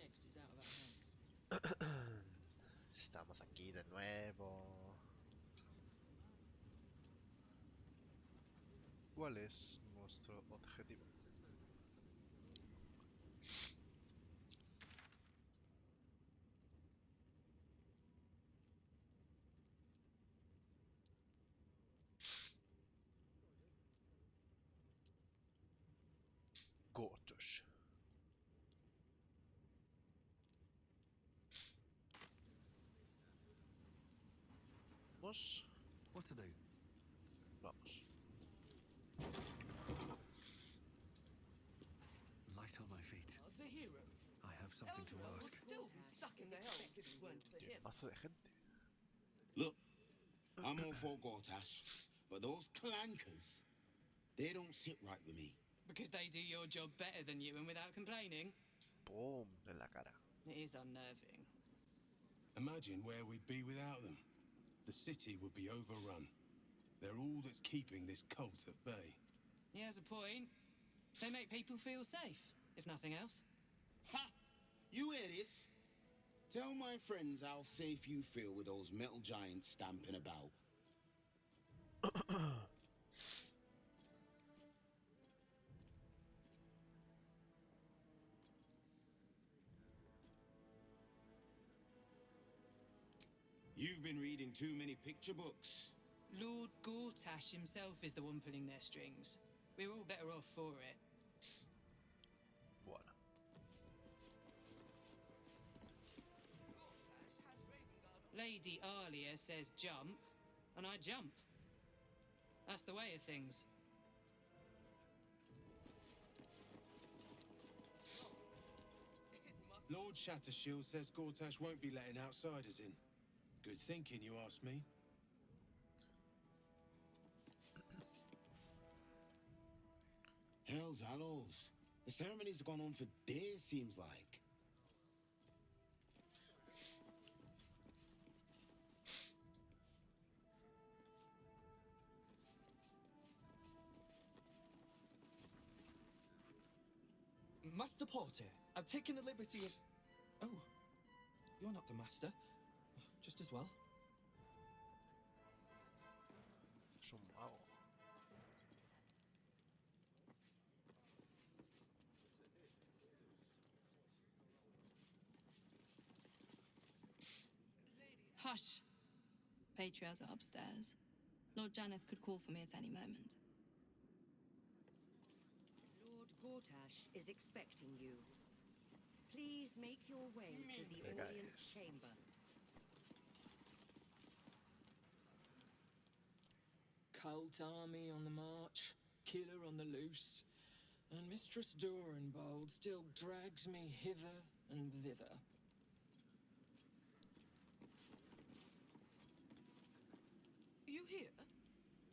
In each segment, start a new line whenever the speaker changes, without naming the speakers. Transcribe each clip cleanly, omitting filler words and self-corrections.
next is out of our hands.
Estamos aquí de nuevo. ¿Cuál es nuestro objetivo? Gortush. ¿Vamos?
What to do?
Vamos.
Light on my feet.
God's a hero.
I have something to
Elder
ask.
would still be stuck in the hells if it weren't for him.
Mazo de gente.
Look, I'm all for Gortash, but those clankers, they don't sit right with me.
Because they do your job better than you and without complaining.
Boom, en la cara.
It is unnerving.
Imagine where we'd be without them. The city would be overrun. They're all that's keeping this cult at bay.
He has a point. They make people feel safe, if nothing else.
Ha! You hear this? Tell my friends how safe you feel with those metal giants stamping about. You've been reading too many picture books.
Lord Gortash himself is the one pulling their strings. We're all better off for it.
Bueno.
Lady Alia says jump, and I jump. That's the way of things.
Lord Shattershield says Gortash won't be letting outsiders in. Good thinking, you ask me.
Hell's hallows. The ceremony's gone on for days, seems like.
Master Porter, I've taken the liberty of... Oh, you're not the master. Just as well.
Es un mago.
Hush! Patriarchs are upstairs. Lord Janeth could call for me at any moment.
Lord Gortash is expecting you. Please make your way to the audience chamber.
Cult army on the march, killer on the loose, and Mistress Dorenbold still drags me hither and thither.
You hear?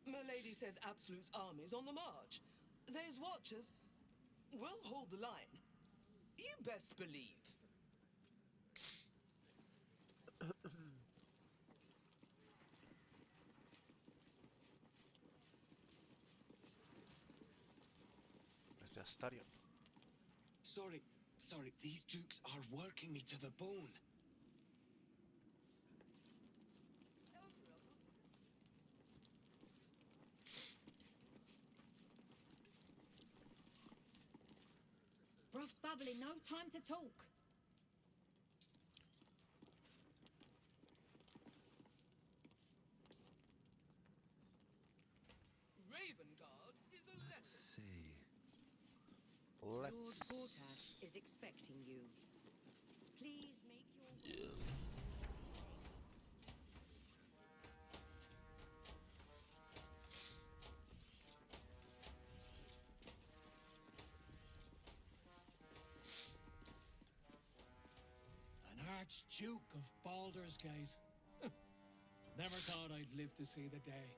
My lady says Absolute's army's on the march. There's watchers. We'll hold the line. You best believe.
Es de Astarion.
Sorry, these dukes are working me to the bone.
Bruff's babbling, no time to talk.
Ravengard is a lesson.
Let's see.
Lord Gortash is expecting you. Please make your way.
An Archduke of Baldurs Gate. Never thought I'd live to see the day.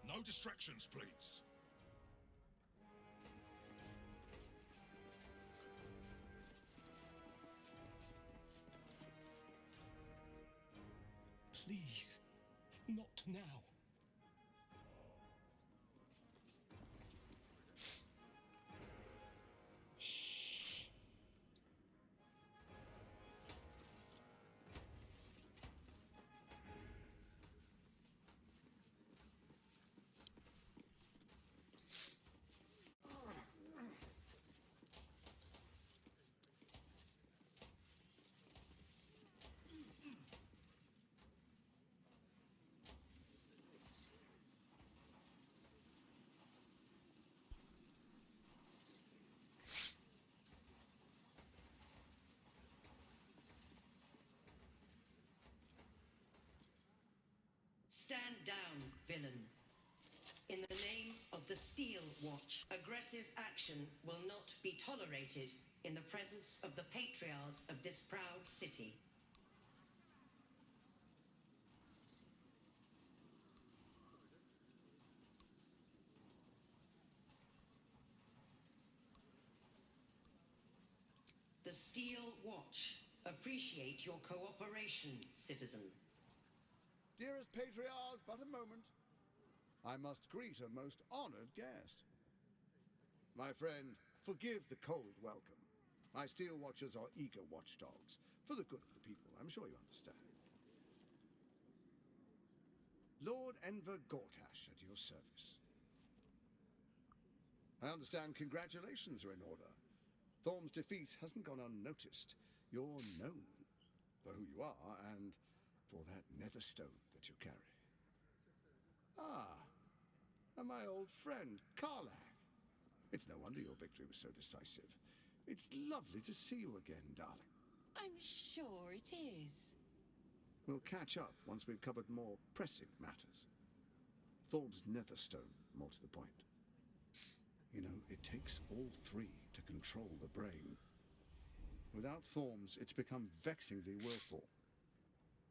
No distractions, please.
Please, not now.
Shh.
Stand down, villain. In the name of the Steel Watch, aggressive action will not be tolerated in the presence of the patriarchs of this proud city. The Steel Watch appreciate your cooperation, citizen.
Dearest patriarchs, but a moment. I must greet a most honored guest. My friend, forgive the cold welcome. My Steel Watchers are eager watchdogs, for the good of the people, I'm sure you understand. Lord Enver Gortash at your service. I understand congratulations are in order. Thorm's defeat hasn't gone unnoticed. You're known for who you are and for that nether stone that you carry. Ah, and my old friend, Karlach. It's no wonder your victory was so decisive. It's lovely to see you again, darling.
I'm sure it is.
We'll catch up once we've covered more pressing matters. Thorm's netherstone, more to the point. You know, it takes all three to control the brain. Without Thorm's, it's become vexingly willful.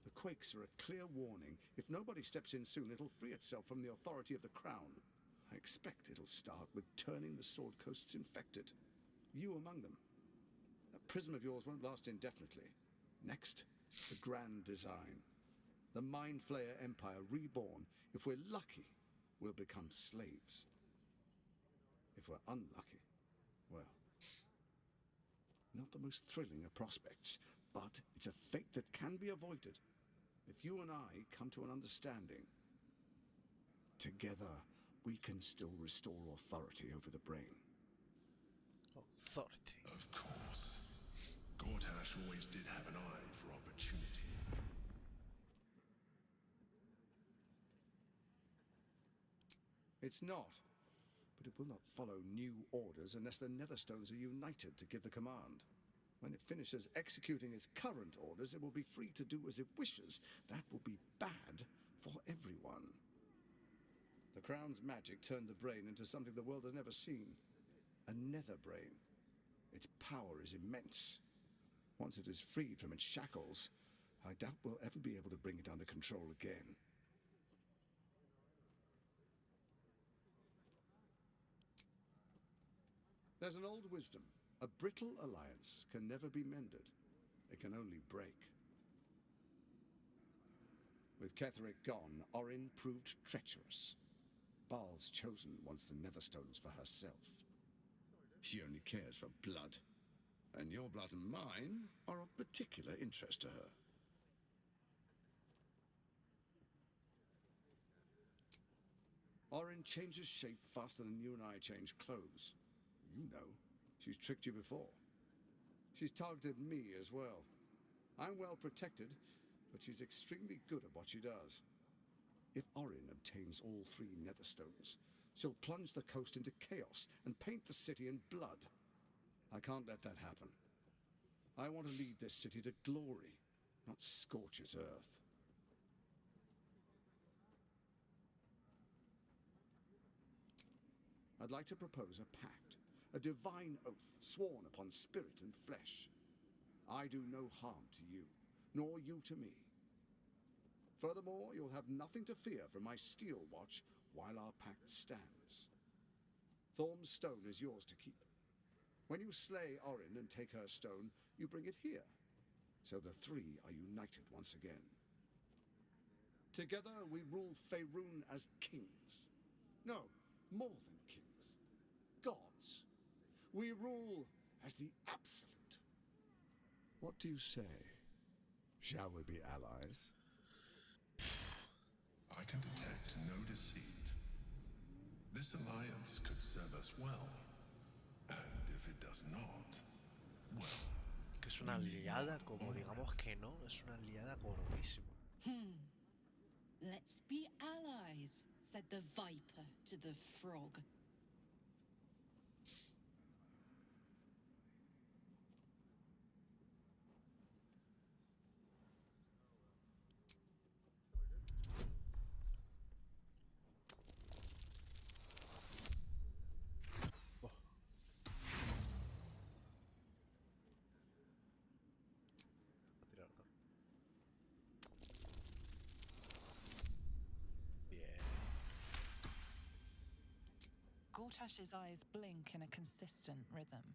The quakes are a clear warning. If nobody steps in soon, it'll free itself from the authority of the crown. I expect it'll start with turning the Sword Coasts infected. You among them. That prism of yours won't last indefinitely. Next, the grand design. The Mind Flayer Empire reborn. If we're lucky, we'll become slaves. If we're unlucky, well, not the most thrilling of prospects, but it's a fate that can be avoided. If you and I come to an understanding, together we can still restore authority over the brain.
Authority.
Of course. Gortash always did have an eye for opportunity.
It's not, but it will not follow new orders unless the Netherstones are united to give the command. When it finishes executing its current orders, it will be free to do as it wishes. That will be bad for everyone. The Crown's magic turned the brain into something the world has never seen. A nether brain. Its power is immense. Once it is freed from its shackles, I doubt we'll ever be able to bring it under control again. There's an old wisdom. A brittle alliance can never be mended. It can only break. With Ketheric gone, Orin proved treacherous. Baal's chosen wants the Netherstones for herself. She only cares for blood. And your blood and mine are of particular interest to her. Orin changes shape faster than you and I change clothes. You know. She's tricked you before. She's targeted me as well. I'm well protected, but she's extremely good at what she does. If Orin obtains all three Netherstones, she'll plunge the coast into chaos and paint the city in blood. I can't let that happen. I want to lead this city to glory, not scorch its earth. I'd like to propose a pact. A divine oath sworn upon spirit and flesh. I do no harm to you, nor you to me. Furthermore, you'll have nothing to fear from my Steel Watch while our pact stands. Thorm's stone is yours to keep. When you slay Orin and take her stone, you bring it here, so the three are united once again. Together we rule Faerun as kings. No, more than kings. Gods. We rule as the Absolute. What do you say? Shall we be allies?
I can detect no deceit. This alliance could serve us well. And if it does not, well...
Que es una liada, como digamos que no, es una liada gordísima.
Let's be allies, said the viper to the frog.
Gortash's eyes blink in a consistent rhythm.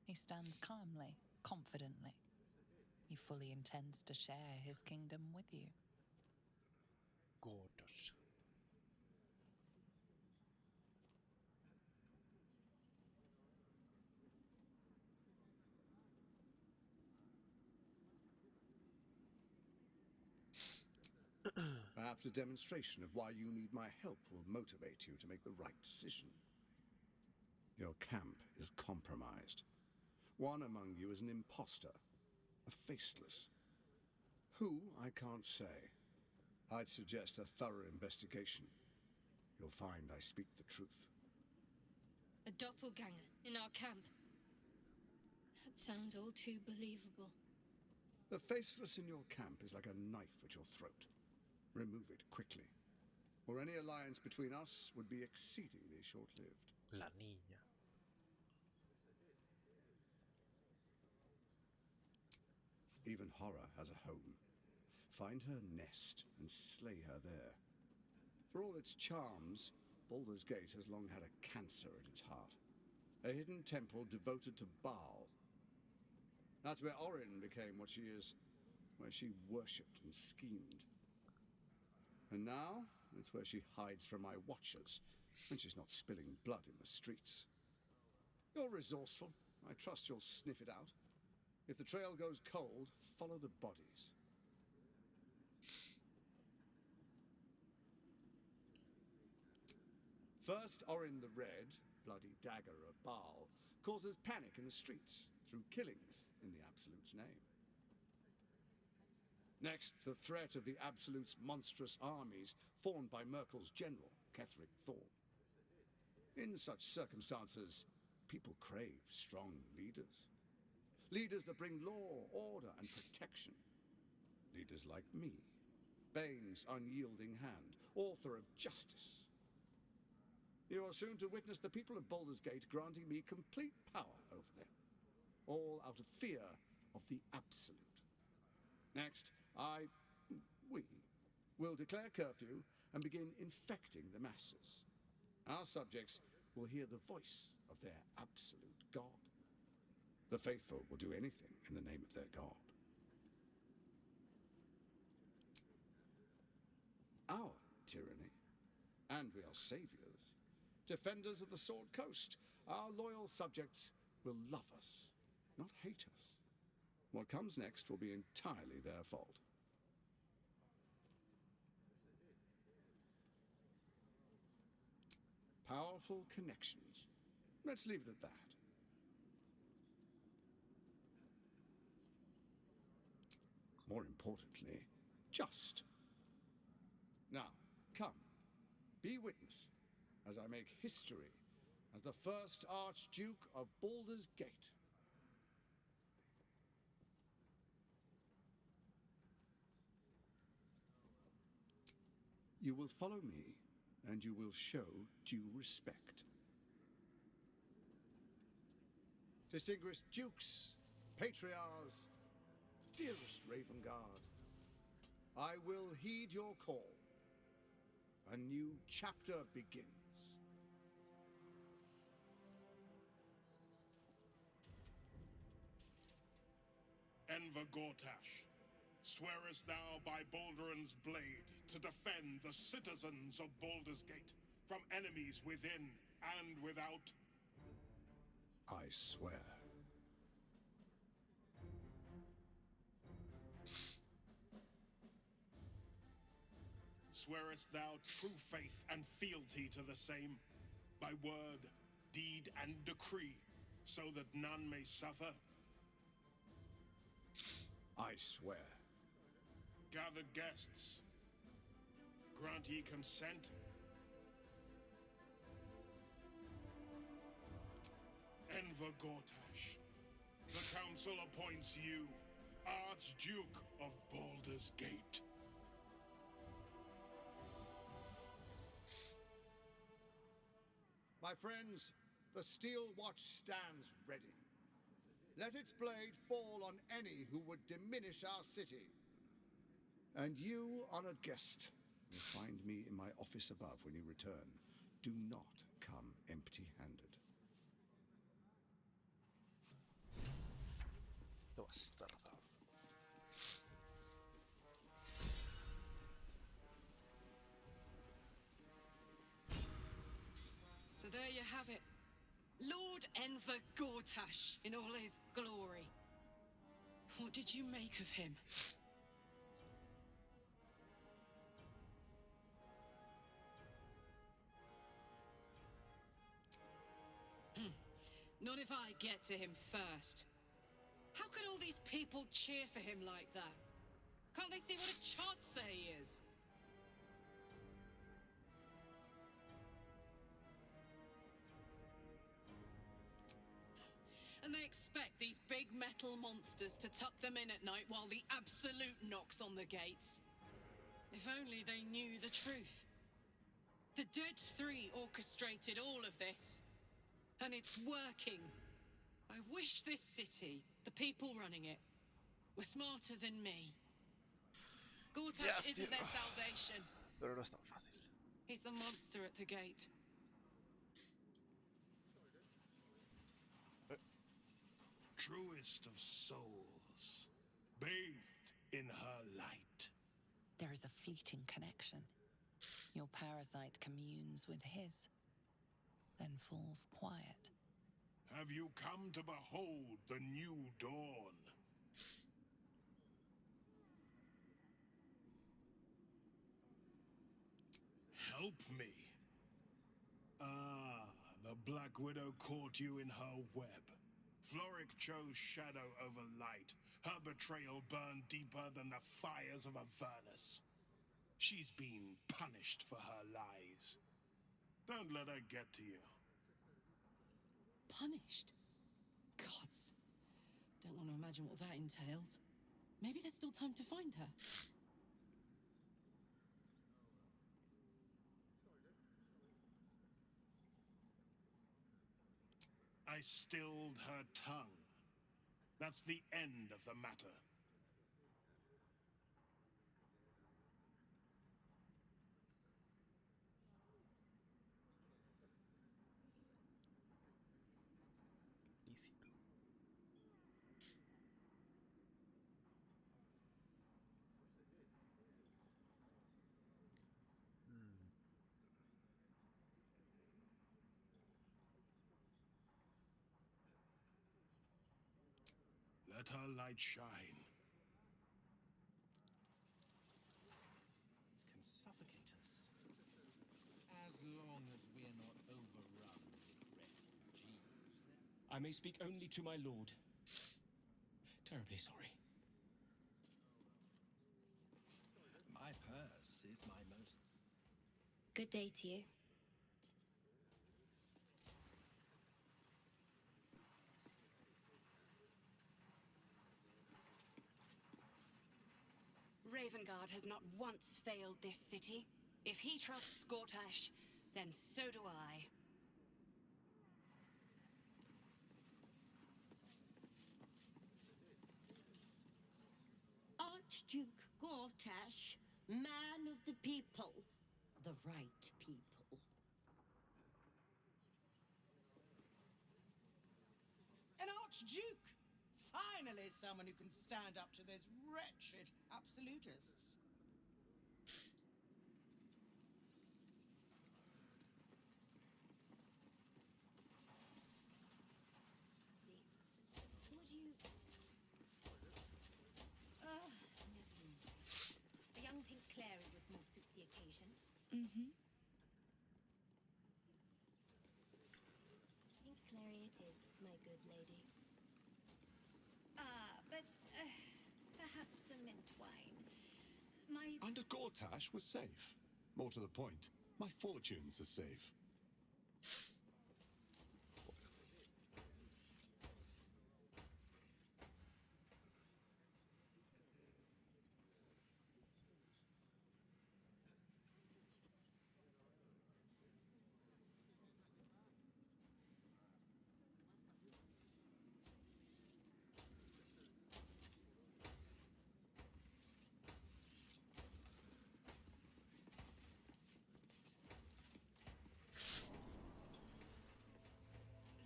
He stands calmly, confidently. He fully intends to share his kingdom with you.
Gortash.
Perhaps a demonstration of why you need my help will motivate you to make the right decision. Your camp is compromised. One among you is an imposter, a faceless. Who, I can't say. I'd suggest a thorough investigation. You'll find I speak the truth.
A doppelganger in our camp. That sounds all too believable.
The faceless in your camp is like a knife at your throat. Remove it quickly, or any alliance between us would be exceedingly short-lived.
La niña.
Even horror has a home. Find her nest and slay her there. For all its charms, Baldurs Gate has long had a cancer at its heart. A hidden temple devoted to Baal. That's where Orin became what she is, where she worshipped and schemed. And now, it's where she hides from my watchers, when she's not spilling blood in the streets. You're resourceful. I trust you'll sniff it out. If the trail goes cold, follow the bodies. First, Orin the Red, bloody dagger of Baal, causes panic in the streets through killings in the Absolute's name. Next, the threat of the Absolute's monstrous armies formed by Merkel's general, Ketheric Thorn. In such circumstances, people crave strong leaders. Leaders that bring law, order, and protection. Leaders like me, Bane's unyielding hand, author of justice. You are soon to witness the people of Baldurs Gate granting me complete power over them, all out of fear of the Absolute. Next, we will declare curfew and begin infecting the masses. Our subjects will hear the voice of their absolute God. The faithful will do anything in the name of their God. Our tyranny, and we are saviors, defenders of the Sword Coast. Our loyal subjects will love us, not hate us. What comes next will be entirely their fault. Powerful connections. Let's leave it at that. More importantly, just. Now, come, be witness as I make history as the first Archduke of Baldurs Gate. You will follow me, and you will show due respect. Distinguished dukes, patriarchs, dearest Ravengard, I will heed your call. A new chapter begins.
Enver Gortash, Swearest thou by Baldur's blade to defend the citizens of Baldurs Gate from enemies within and without?
I swear.
Swearest thou true faith and fealty to the same, by word, deed, and decree, so that none may suffer?
I swear.
Gathered guests, grant ye consent? Enver Gortash, the council appoints you Archduke of Baldur's Gate.
My friends, the Steel Watch stands ready. Let its blade fall on any who would diminish our city. And you, honored guest, will find me in my office above when you return. Do not come empty-handed.
Det bastardo.
So there you have it. Lord Enver Gortash in all his glory. What did you make of him? Not if I get to him first. How could all these people cheer for him like that? Can't they see what a chance he is? And they expect these big metal monsters to tuck them in at night while the Absolute knocks on the gates. If only they knew the truth. The Dead Three orchestrated all of this. And it's working. I wish this city, the people running it, were smarter than me. Gortash isn't their salvation.
Pero no es tan fácil.
He's the monster at the gate.
Truest of souls, bathed in her light.
There is a fleeting connection. Your parasite communes with his, then falls quiet.
Have you come to behold the new dawn? Help me. Ah, the Black Widow caught you in her web. Floric chose shadow over light. Her betrayal burned deeper than the fires of Avernus. She's been punished for her lies. Don't let her get to you.
Punished? Gods. Don't want to imagine what that entails. Maybe there's still time to find her.
I stilled her tongue. That's the end of the matter. Let her light shine.
It can suffocate us. As long as we're not overrun with refugees.
I may speak only to my lord. Terribly sorry.
My purse is my most...
Good day to you.
Ravengard has not once failed this city. If he trusts Gortash, then so do I.
Archduke Gortash, man of the people, the right people.
An Archduke! Finally
is someone who can stand up to those wretched absolutists.
Would you... never mind. A young pink clary would more suit the occasion.
Mm-hmm.
Pink clary it is, my good lady. But perhaps a mint wine.
And a Gortash was safe. More to the point, my fortunes are safe.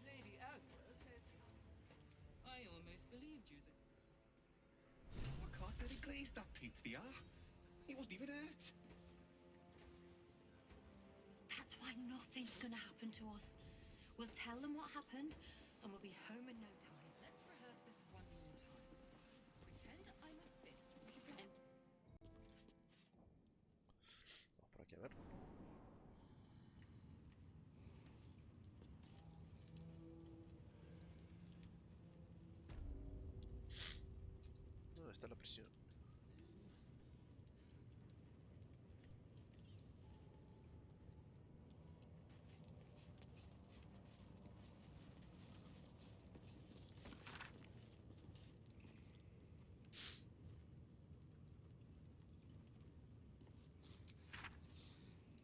Lady Agatha says...
I almost believed you then.
I can't really glaze that pizza. He wasn't even hurt.
That's why nothing's gonna happen to us. We'll tell them what happened, and we'll be home in no time.
Let's rehearse this one more time. Pretend I'm a fist. And
Vamos por aquí a ver. ¿Dónde está la prisión?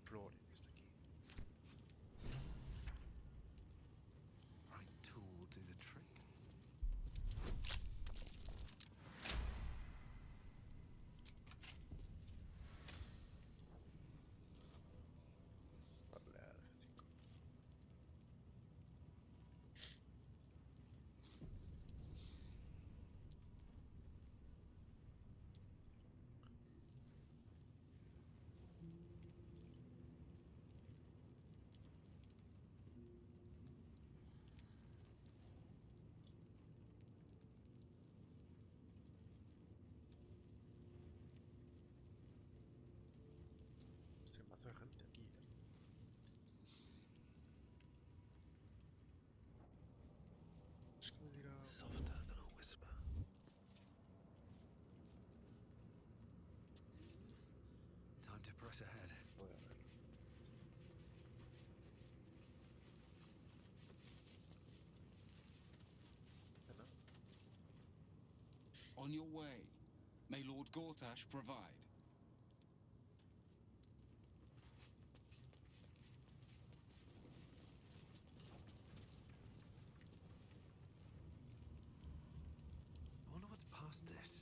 Flor, está aquí.
Right tool will do the trick.
Vale, a ver, 5. Hay mazo de gente aquí, Es que me dirá...
Softer than a whisper. Time to press ahead.
Voy a ver. ¿No?
On your way. May Lord Gortash provide.
I wonder what's past this.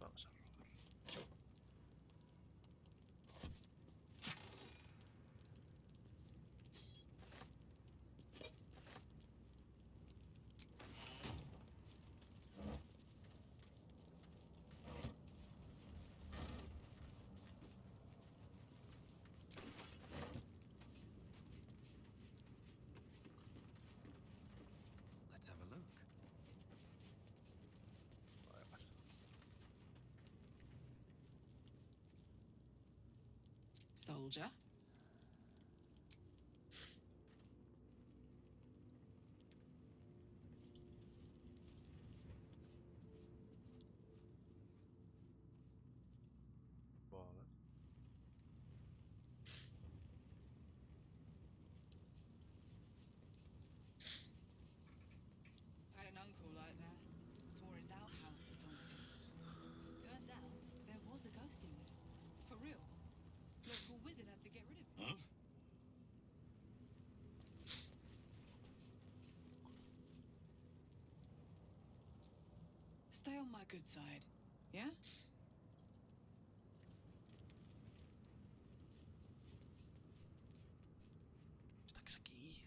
Vamos a robar.
Let's have a look.
Vale.
soldier.
Vale.
Had an uncle like that. Swore his outhouse was haunted. Turns out there was a ghost in there. For real. Local wizard had to get
Stay on my good side, yeah?
Estás aquí.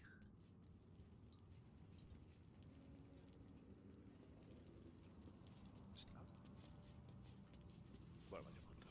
¿Está? Bueno, vaya a contar.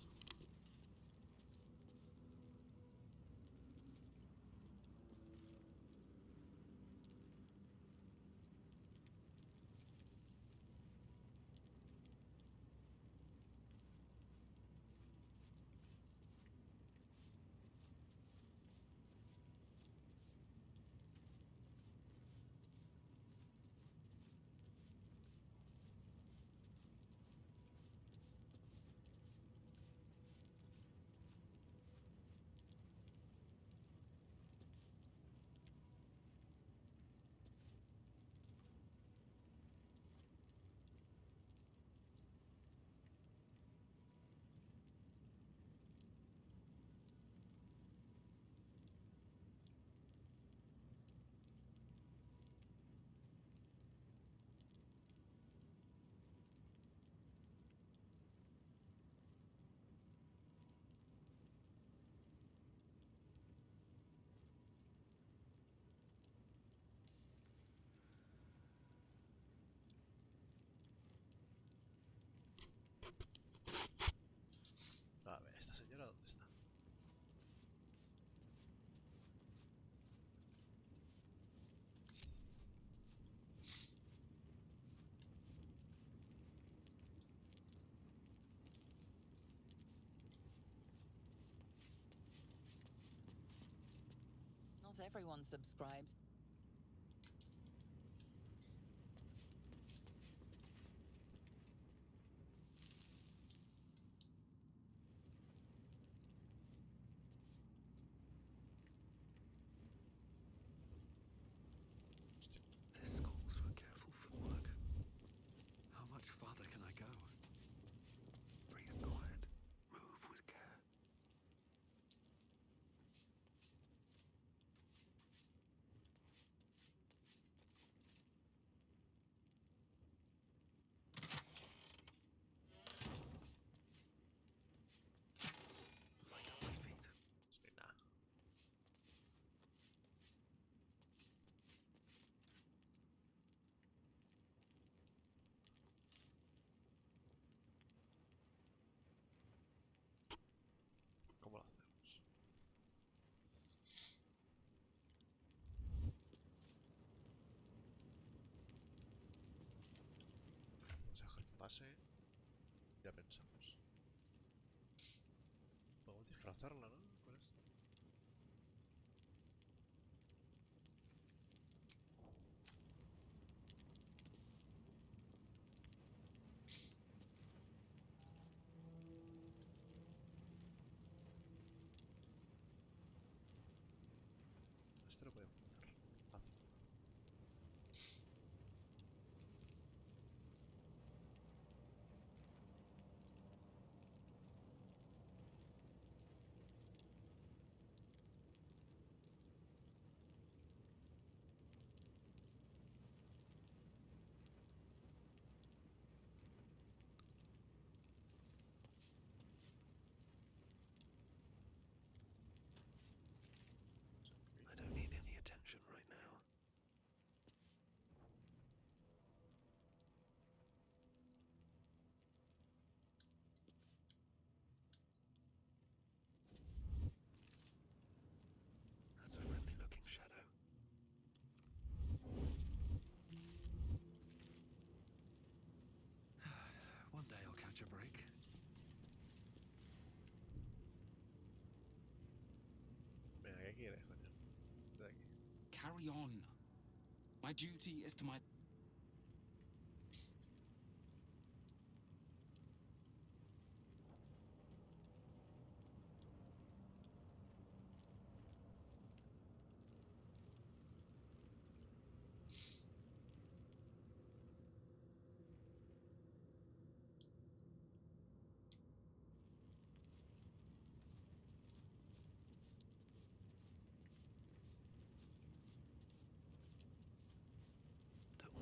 A ver, ¿esta señora dónde está?
Not everyone subscribes.
This calls for careful footwork. How much farther can I go? Breathe quiet. Move with care. Light up my feet.
Sí, nada. ¿Cómo lo hacemos? Vamos a dejar que pase. Ya pensamos. Podemos disfrazarla, ¿no? Con esto. Esto lo podemos hacer fácil.
I don't need any attention right now. That's a friendly looking shadow. One day I'll catch a break.
Venga, ¿qué quieres, coño? De aquí.
Carry on. My duty is to my...
Don't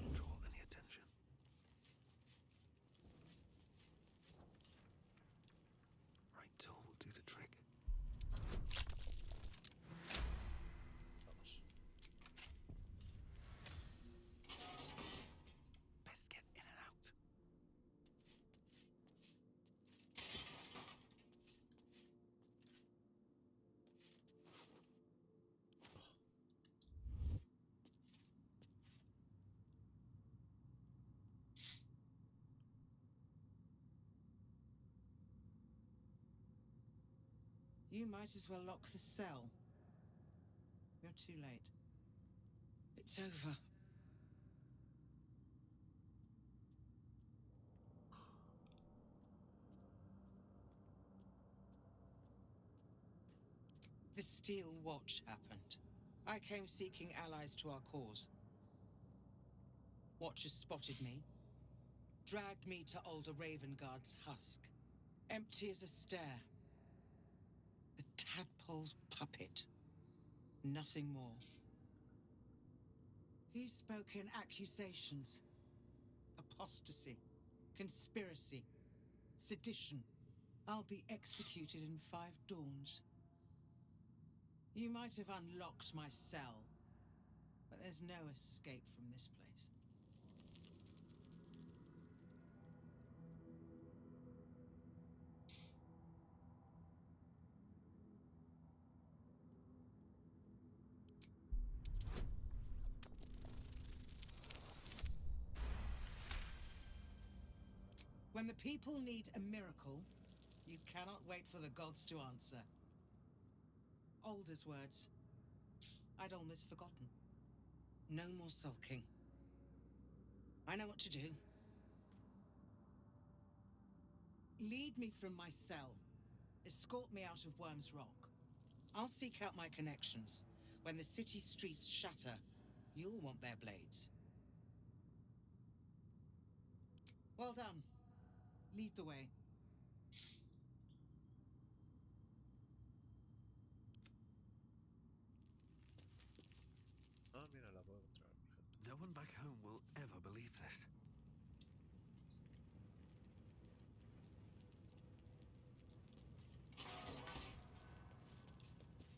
You might as well lock the cell. You're too late. It's over. The Steel Watch happened. I came seeking allies to our cause. Watchers spotted me, dragged me to Alder Ravengard's husk. Empty as a stare. A tadpole's puppet. Nothing more. He spoke in accusations. Apostasy. Conspiracy. Sedition. I'll be executed in 5 dawns. You might have unlocked my cell, but there's no escape from this place. When the people need a miracle, you cannot wait for the gods to answer. Alder's words. I'd almost forgotten. No more sulking. I know what to do. Lead me from my cell. Escort me out of Worm's Rock. I'll seek out my connections. When the city streets shatter, you'll want their blades. Well done. Lead the way.
Ah, mira, la puedo encontrar. Perfecto.
No one back home will ever believe this.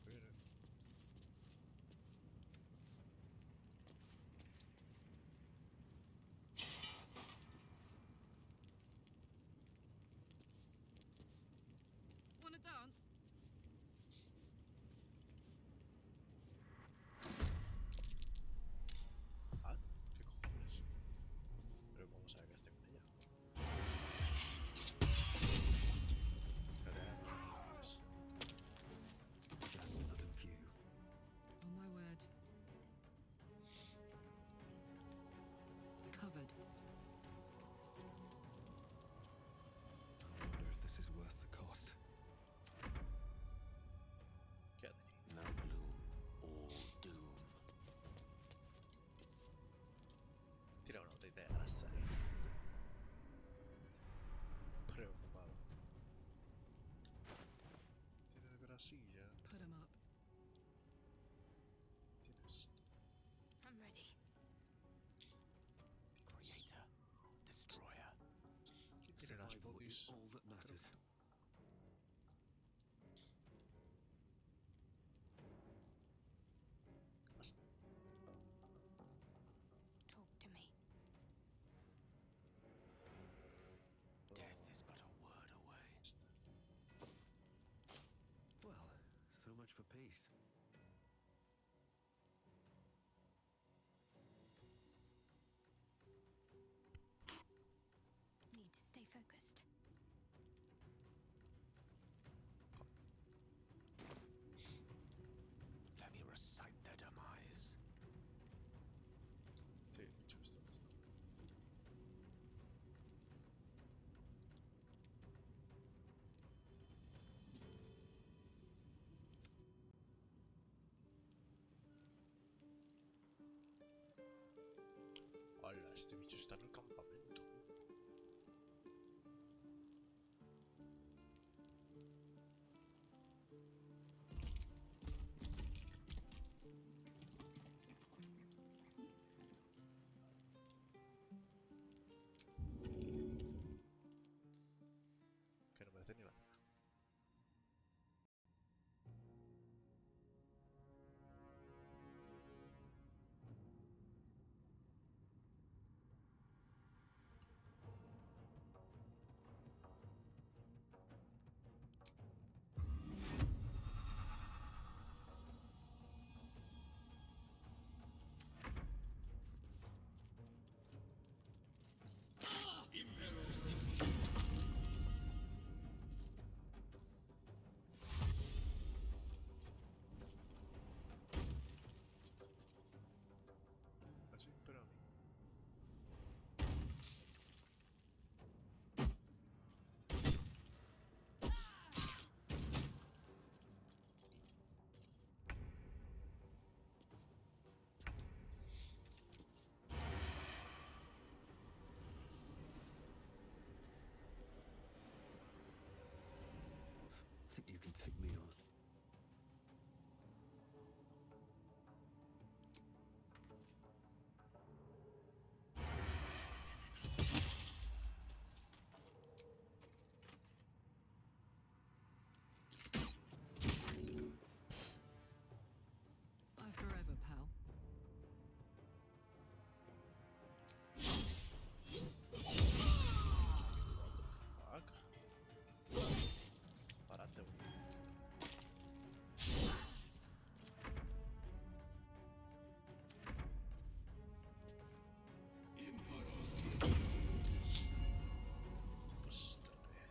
Mira.
Wanna dance?
Ah, ¿qué cojones? Pero ¿cómo sabe que estoy con ella? Cadena, pues.
Just not a few.
Oh my word. Covered.
I wonder if this is worth the cost.
Quédate aquí.
No bloom, all doom.
Tira una botella de grasa ahí. Preocupado. Tienes grasilla.
Put 'em up.
Tienes.
I'm ready.
Creator, destroyer.
¿Qué tiene las
Survival is
botis?
all that matters.
Perfecto. ¿Qué pasa?
Talk to me.
Death is but a word away. Well, so much for peace.
Need to stay focused.
Let me recite their demise.
Este bicho está bastante. Hola, este bicho está en el campamento. Que no merece ni la pena.
You can take me on.
Bye forever, pal.
Fuck. Párate, güey. Póstrate.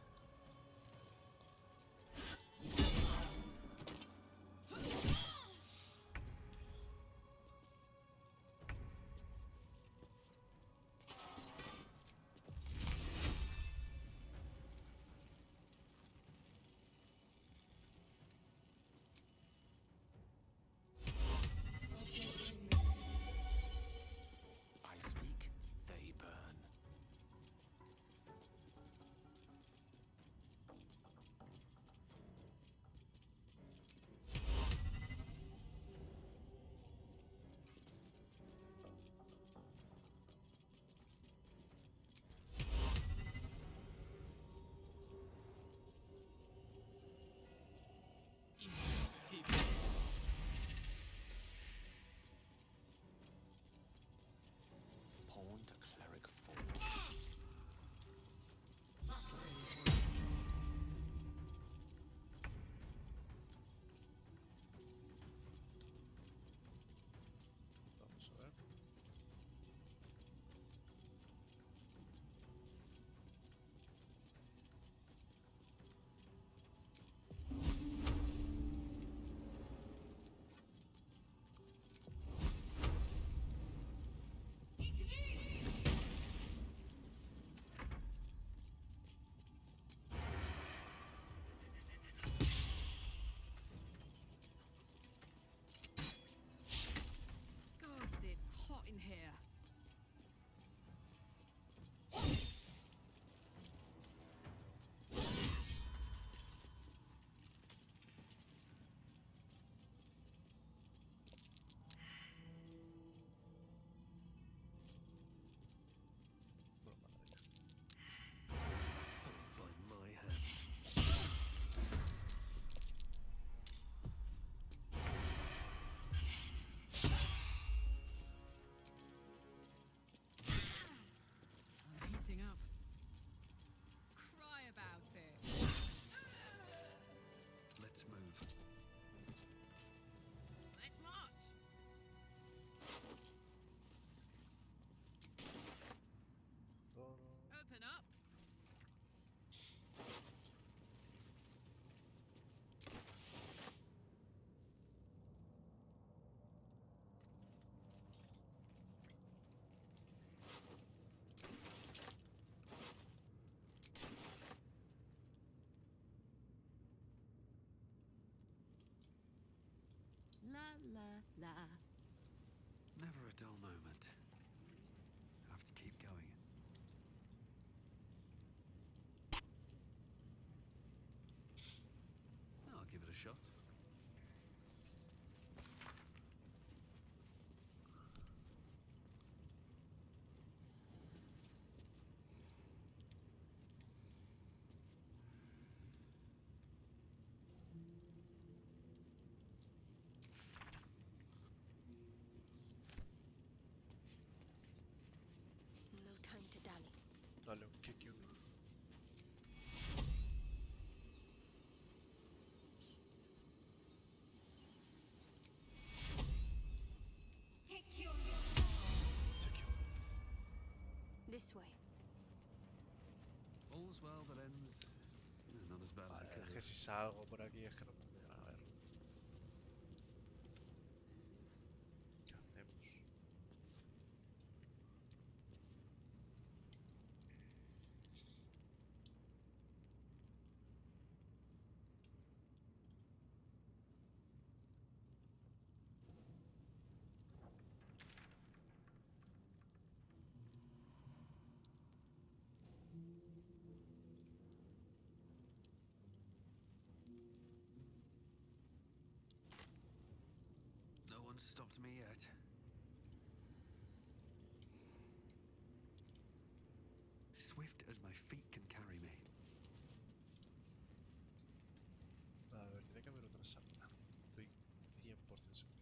I speak, they burn. Pawn to cleric forward.
Vamos a ver.
Gods, it's hot in here.
Fall by my hand.
I'm heating up. Cry about it.
Let's move.
Let's march. Open up.
La la la.
Never a dull moment. Have to keep going. I'll give it a shot.
No time to dally.
Dale un kick y un...
Take your This way.
All's well that ends. Not as bad as it
Vale,
could
es que si salgo por aquí es que no me llegan a ver. ¿Qué hacemos?
one's stopped me yet. Swift as my feet can carry me.
A ver, tiene que haber otra sala. Estoy 100% seguro.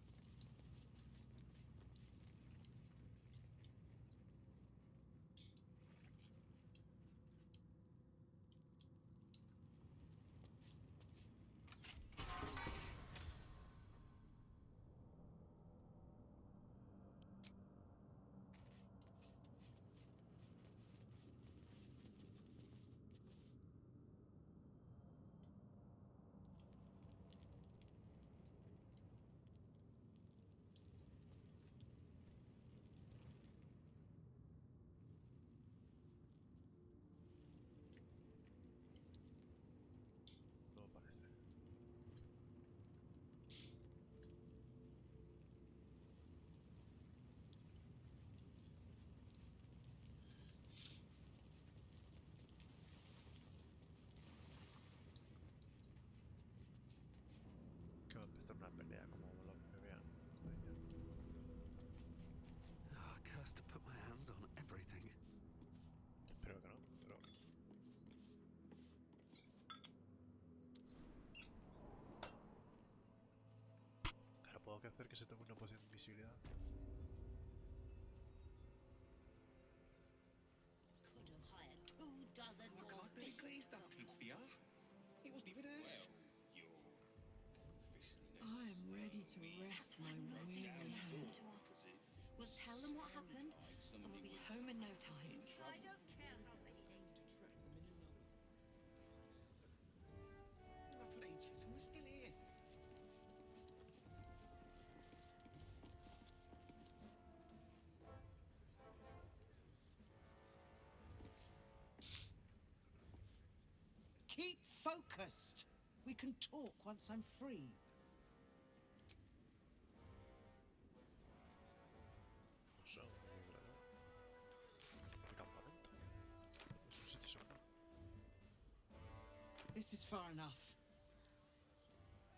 No parece. Que va a empezar una pelea como me vean. Coño.
Ah, cursed to put my hands on everything.
Espero que no, pero... Claro, puedo hacer que se tome una poción de invisibilidad.
Could have hired 2 dozen more. I can't really glaze that pizza. He wasn't even hurt.
I'm ready to rest my weary head.
To us. We'll tell them what happened, and we'll be home in no time.
I don't care how many names. Lovely, Chisholm, we're still here.
Keep focused. We can talk once I'm free.
No sé, el campamento. Es un sitio seguro.
This is far enough.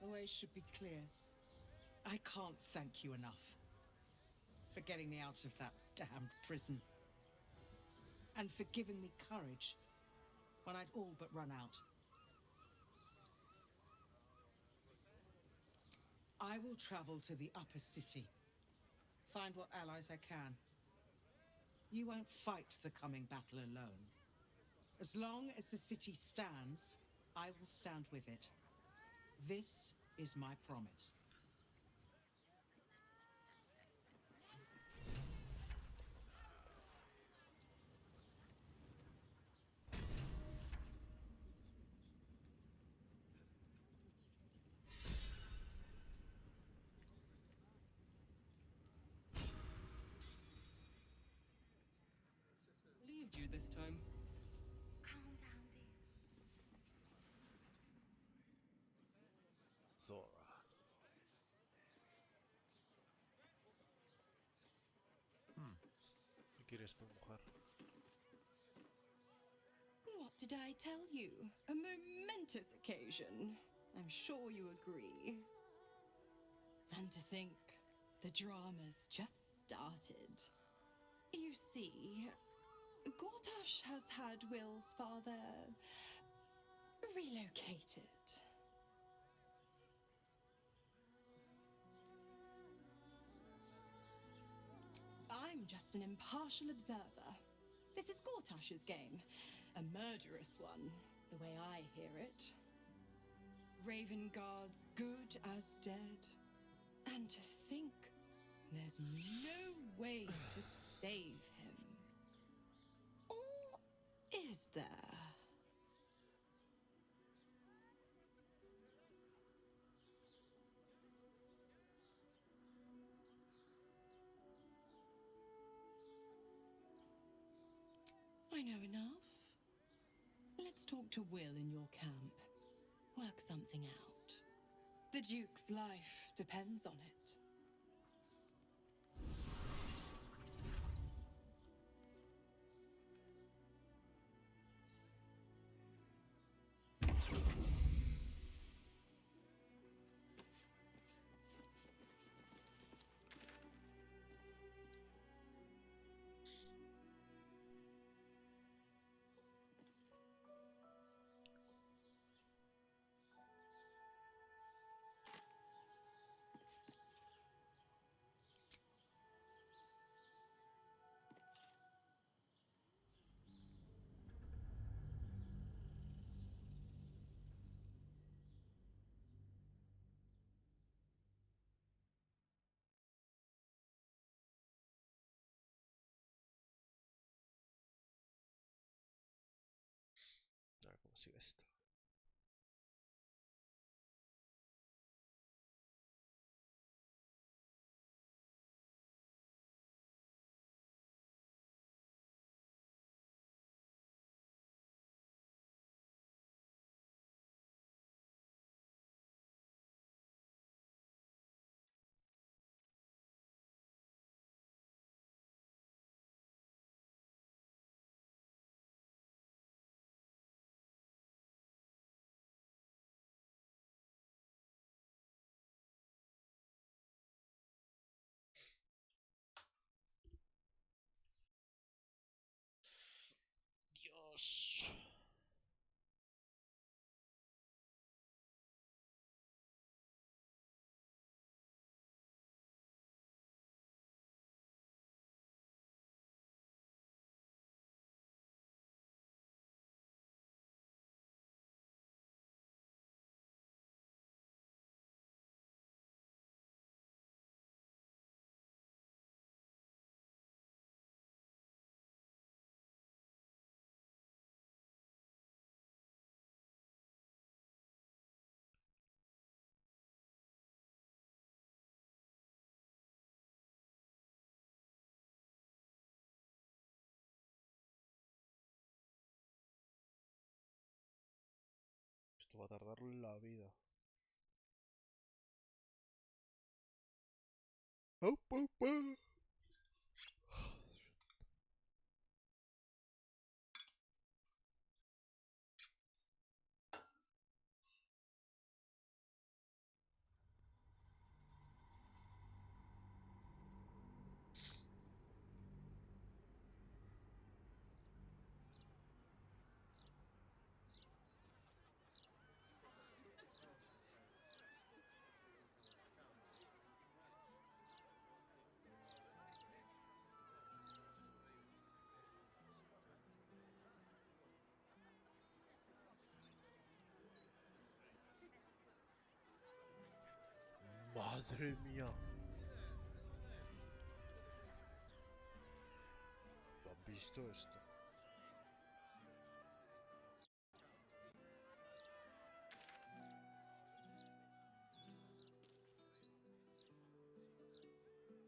The way should be clear. I can't thank you enough for getting me out of that damned prison. And for giving me courage when I'd all but run out. I will travel to the upper city. Find what allies I can. You won't fight the coming battle alone. As long as the city stands, I will stand with it. This is my promise.
Believed you this time.
Calm down, dear.
Zora. ¿Qué quieres tú, mujer?
What did I tell you? A momentous occasion. I'm sure you agree. And to think, the drama's just started. You see, Gortash has had Will's father relocated. I'm just an impartial observer. This is Gortash's game. A murderous one, the way I hear it. Ravenguard's good as dead. And to think there's no way to save him. Or is there? I know enough. Let's talk to Will in your camp. Work something out. The Duke's life depends on it.
sido esta. Dios. Esto va a tardar la vida. ¡Au, au, au! Madre mía. ¿Lo han visto esto?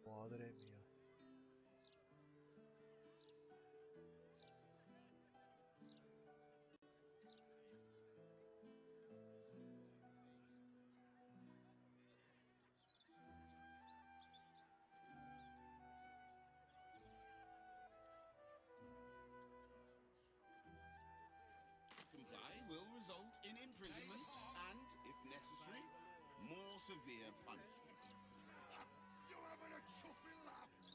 Madre mía.
Comply will result in imprisonment and, if necessary, more severe punishment.
You're having a chuffing laugh.
We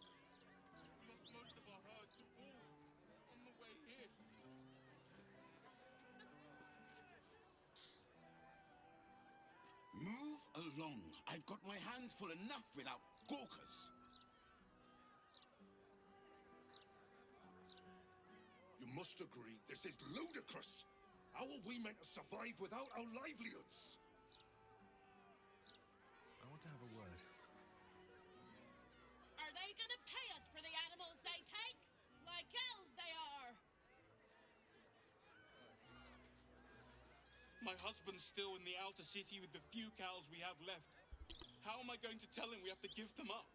lost most of our herd to wolves on the way here.
Move along. I've got my hands full enough without gawkers.
You must agree, this is ludicrous. How are we meant to survive without our livelihoods?
I want to have a word.
Are they gonna pay us for the animals they take? Like elves they are!
My husband's still in the outer city with the few cows we have left. How am I going to tell him we have to give them up?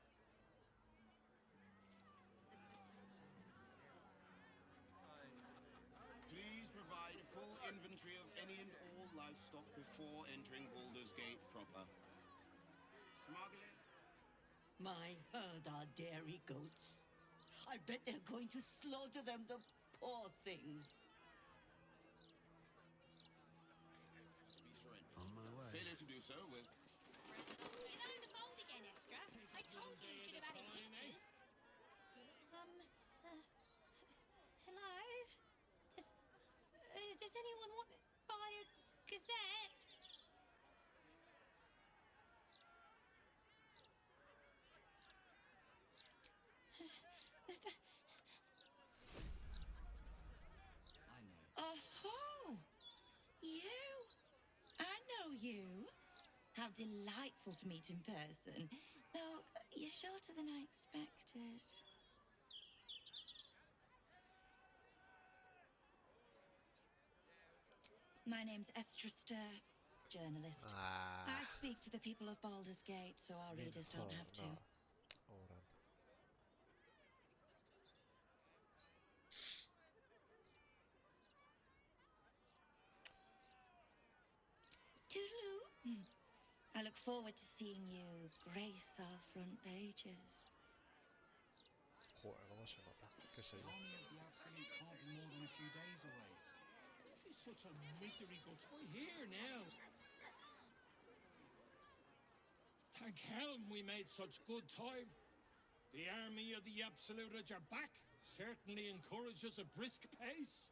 Please provide a full inventory of any and all livestock before entering Baldurs Gate proper. Smuggling?
My herd are dairy goats. I bet they're going to slaughter them, the poor things.
Be surrendered.
On my way.
Failure to do so will...
You know the fold again, Estra. I told you you should have added pictures.
Hello? Does anyone want to buy a gazette?
Oh, you? I know you. How delightful to meet in person. Though, you're shorter than I expected. My name's Estrester, journalist. I speak to the people of Baldurs Gate, so our readers don't have to.
Oran.
Toodaloo. I look forward to seeing you grace our front pages.
Joder, cómo se nota. ¿Qué sé yo?
Army of the Absolute can't be more than a few days away. It's such a misery, Guts. We're here now. Thank Helm we made such good time. The Army of the Absolutage are back. Certainly encourages a brisk pace.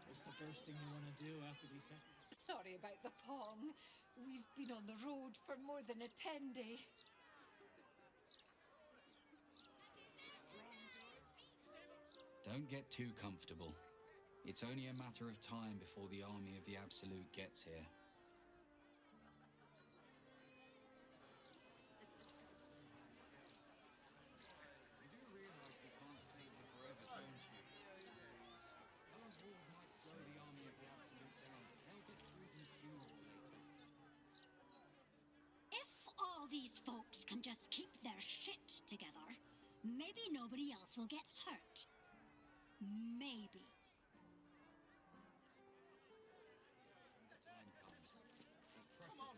What's the first thing you want to do after we set?
Sorry about the pong. We've been on the road for more than a 10-day.
Don't get too comfortable. It's only a matter of time before the army of the Absolute gets here.
You do realize we can't stay here forever, don't you? Those walls might slow the army of the Absolute down, but they'll get through them sooner or later.
If all these folks can just keep their shit together, maybe nobody else will get hurt. Maybe.
Come on,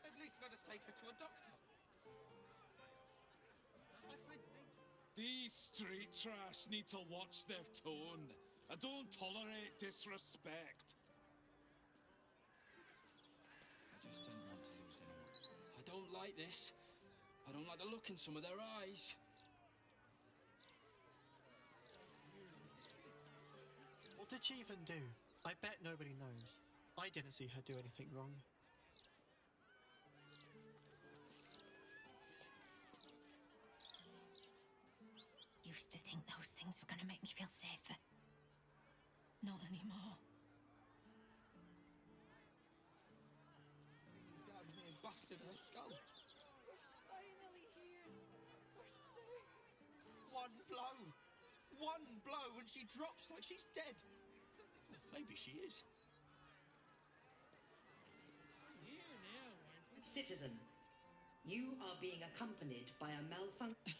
at least let us take her to a doctor.
These street trash need to watch their tone. I don't tolerate disrespect.
I just don't want to lose anyone. I don't like this. I don't like the look in some of their eyes.
What did she even do? I bet nobody knows. I didn't see her do anything wrong.
Used to think those things were gonna make me feel safer.
Not anymore.
Dad may have busted her skull.
Finally here. We're safe.
One blow and she drops like she's dead. Maybe she is. Here now, aren't we?
Citizen, you are being accompanied by a malfunction.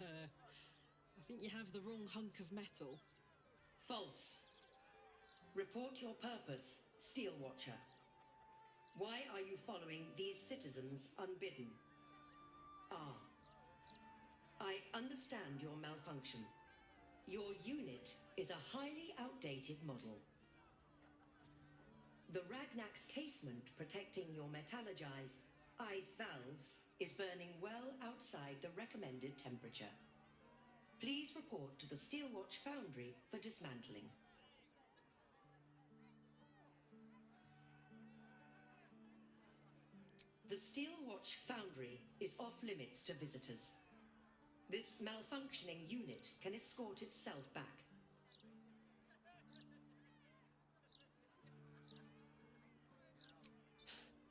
I think you have the wrong hunk of metal.
False. Report your purpose, Steel Watcher. Why are you following these citizens unbidden? I understand your malfunction. Your unit is a highly outdated model. The Ragnak's casement protecting your metallurgized eyes valves is burning well outside the recommended temperature. Please report to the Steelwatch Foundry for dismantling. The Steelwatch Foundry is off limits to visitors. This malfunctioning unit can escort itself back.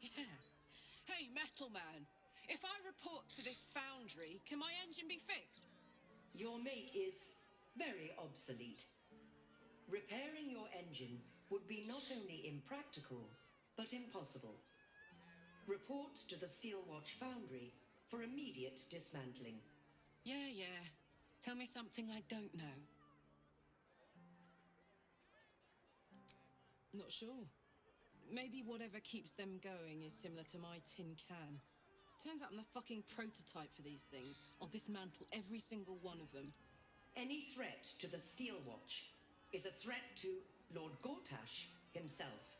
Yeah. Hey, Metal Man. If I report to this foundry, can my engine be fixed?
Your make is very obsolete. Repairing your engine would be not only impractical, but impossible. Report to the Steelwatch Foundry for immediate dismantling.
Yeah. Tell me something I don't know. Not sure. Maybe whatever keeps them going is similar to my tin can. Turns out I'm the fucking prototype for these things. I'll dismantle every single one of them.
Any threat to the Steelwatch is a threat to Lord Gortash himself.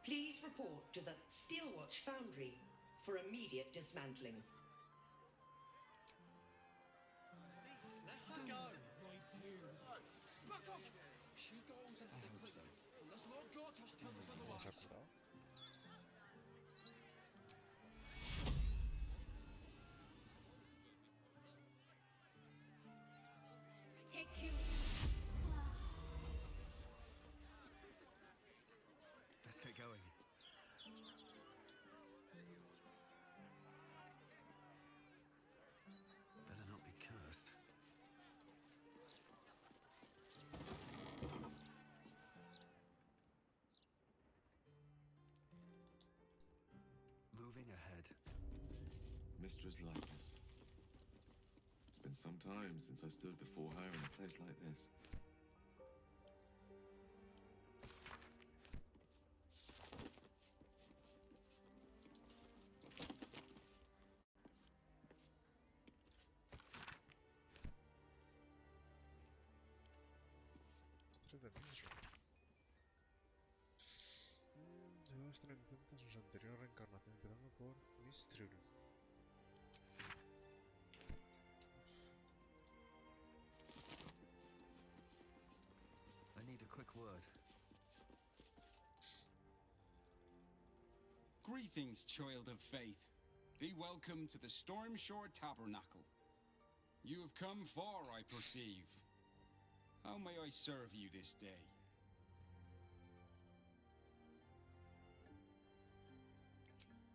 Please report to the Steelwatch Foundry for immediate dismantling.
Let her go!
Right here. Back off! She goes into the prison. Unless Lord Gortash tells us
¿No se ha
otherwise.
curado?
Take you.
Let's get going. Better not be cursed.
Lystra's likeness. It's been some time since I stood before her in a place like this.
Debemos tener en cuenta sus anteriores reencarnaciones, empezando por Mistrul.
I need a quick word.
Greetings, child of faith. Be welcome to the Stormshore Tabernacle. You have come far, I perceive. How may I serve you this day?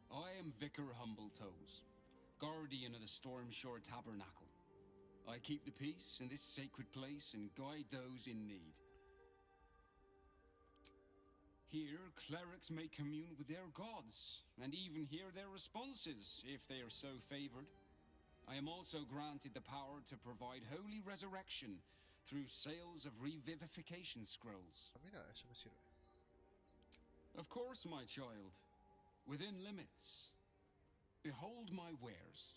I am Vicar Humbletoes, guardian of the Stormshore Tabernacle. I keep the peace in this sacred place and guide those in need. Here, clerics may commune with their gods, and even hear their responses, if they are so favored. I am also granted the power to provide holy resurrection through sales of revivification scrolls.
Mira, eso me sirve.
Of course, my child. Within limits. Behold my wares.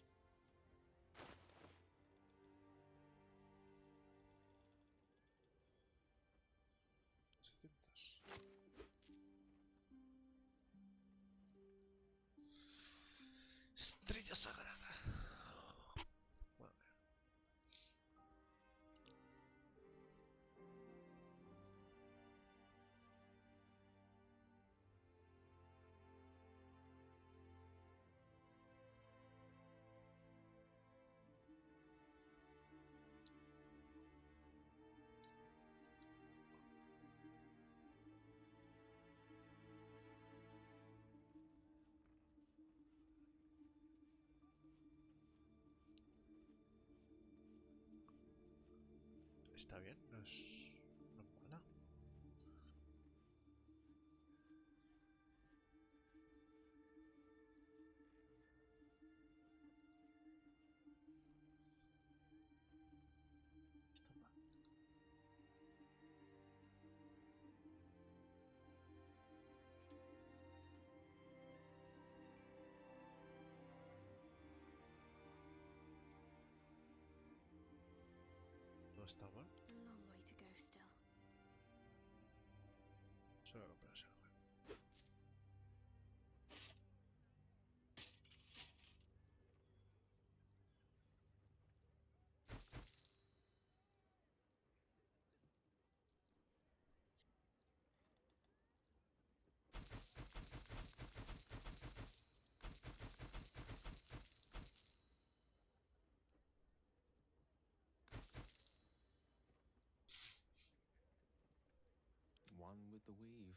Estrella sagrada. Bueno. Está bien, no es mala. Está mal. No está mal.
A long way to go still.
Solo comprarse algo.
One with the weave.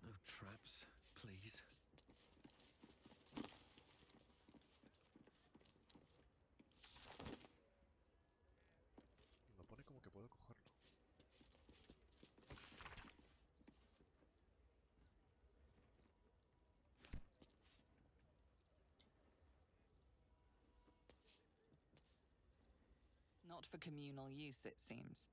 No traps, please.
Lo pone como que puedo cogerlo.
Not for communal use, it seems.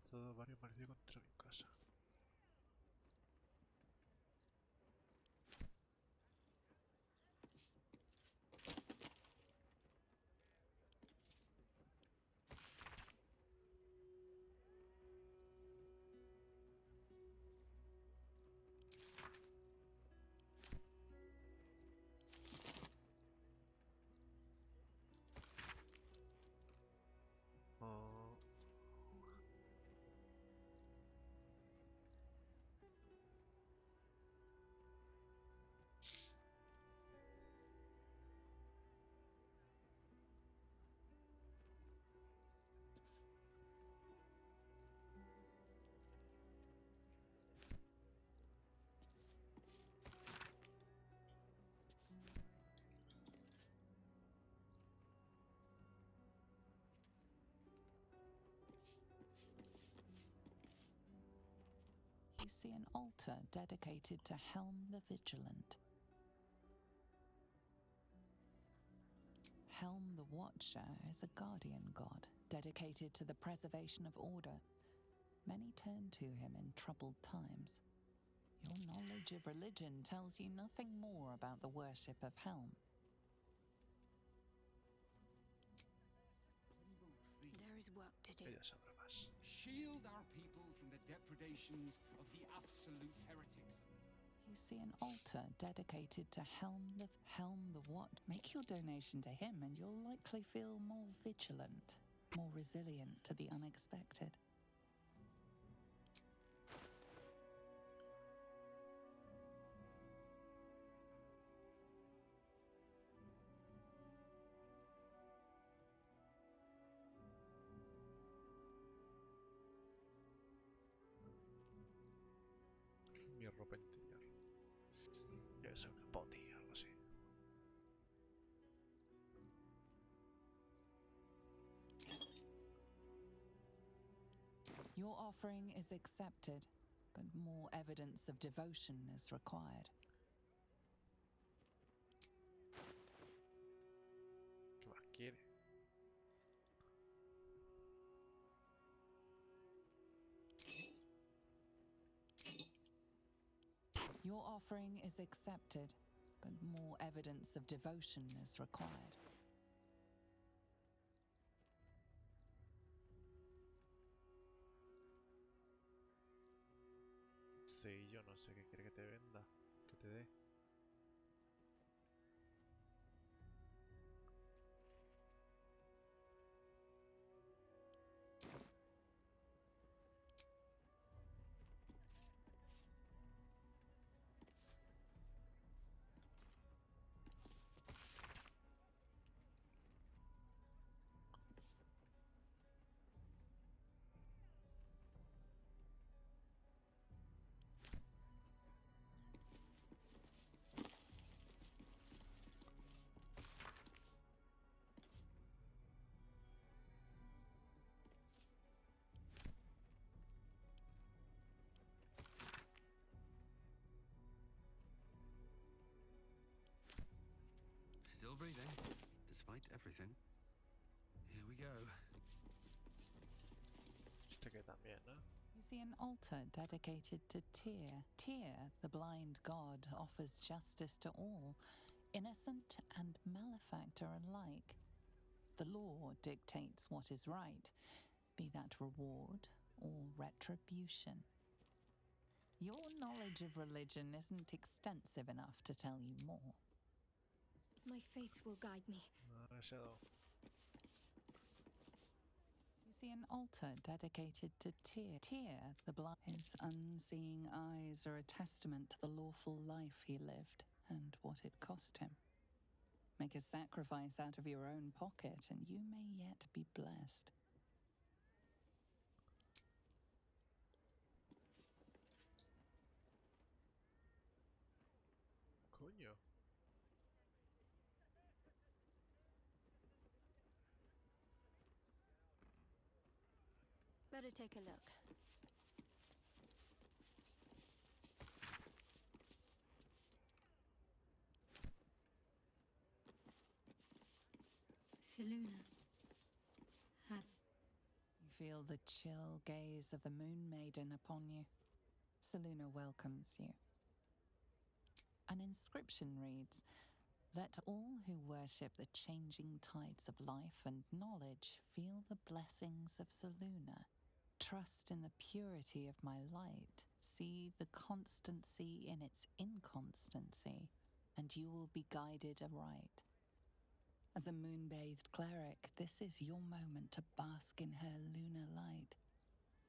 lanzado varios martillos contra mi casa. Oh.
You see an altar dedicated to Helm the Vigilant. Helm the Watcher is a guardian god, dedicated to the preservation of order. Many turn to him in troubled times. Your knowledge of religion tells you nothing more about the worship of Helm.
There is work to do.
Ella sabrá más.
Shield our people from the depredations of the absolute heretics.
You see an altar dedicated to Helm the what? Make your donation to him and you'll likely feel more vigilant, more resilient to the unexpected.
Mi ropa interior. Debe ser una poti, algo así.
Your offering is accepted, but more evidence of devotion is required.
¿Qué más quiere?
Your offering is accepted, but more evidence of devotion is required.
Sí, yo no sé qué quiere que te venda, que te dé.
Still breathing, despite everything. Here we go.
Este que también, ¿no?
You see an altar dedicated to Tyr. Tyr, the blind god, offers justice to all, innocent and malefactor alike. The law dictates what is right, be that reward or retribution. Your knowledge of religion isn't extensive enough to tell you more.
My faith will guide me.
No, ese no.
You see an altar dedicated to Tyr. Tyr, the blind. His unseeing eyes are a testament to the lawful life he lived and what it cost him. Make a sacrifice out of your own pocket and you may yet be blessed.
Coño.
Better take a look.
Seluna had.
You feel the chill gaze of the Moon Maiden upon you. Seluna welcomes you. An inscription reads, "Let all who worship the changing tides of life and knowledge feel the blessings of Seluna. Trust in the purity of my light. See the constancy in its inconstancy, and you will be guided aright." As a moon-bathed cleric, this is your moment to bask in her lunar light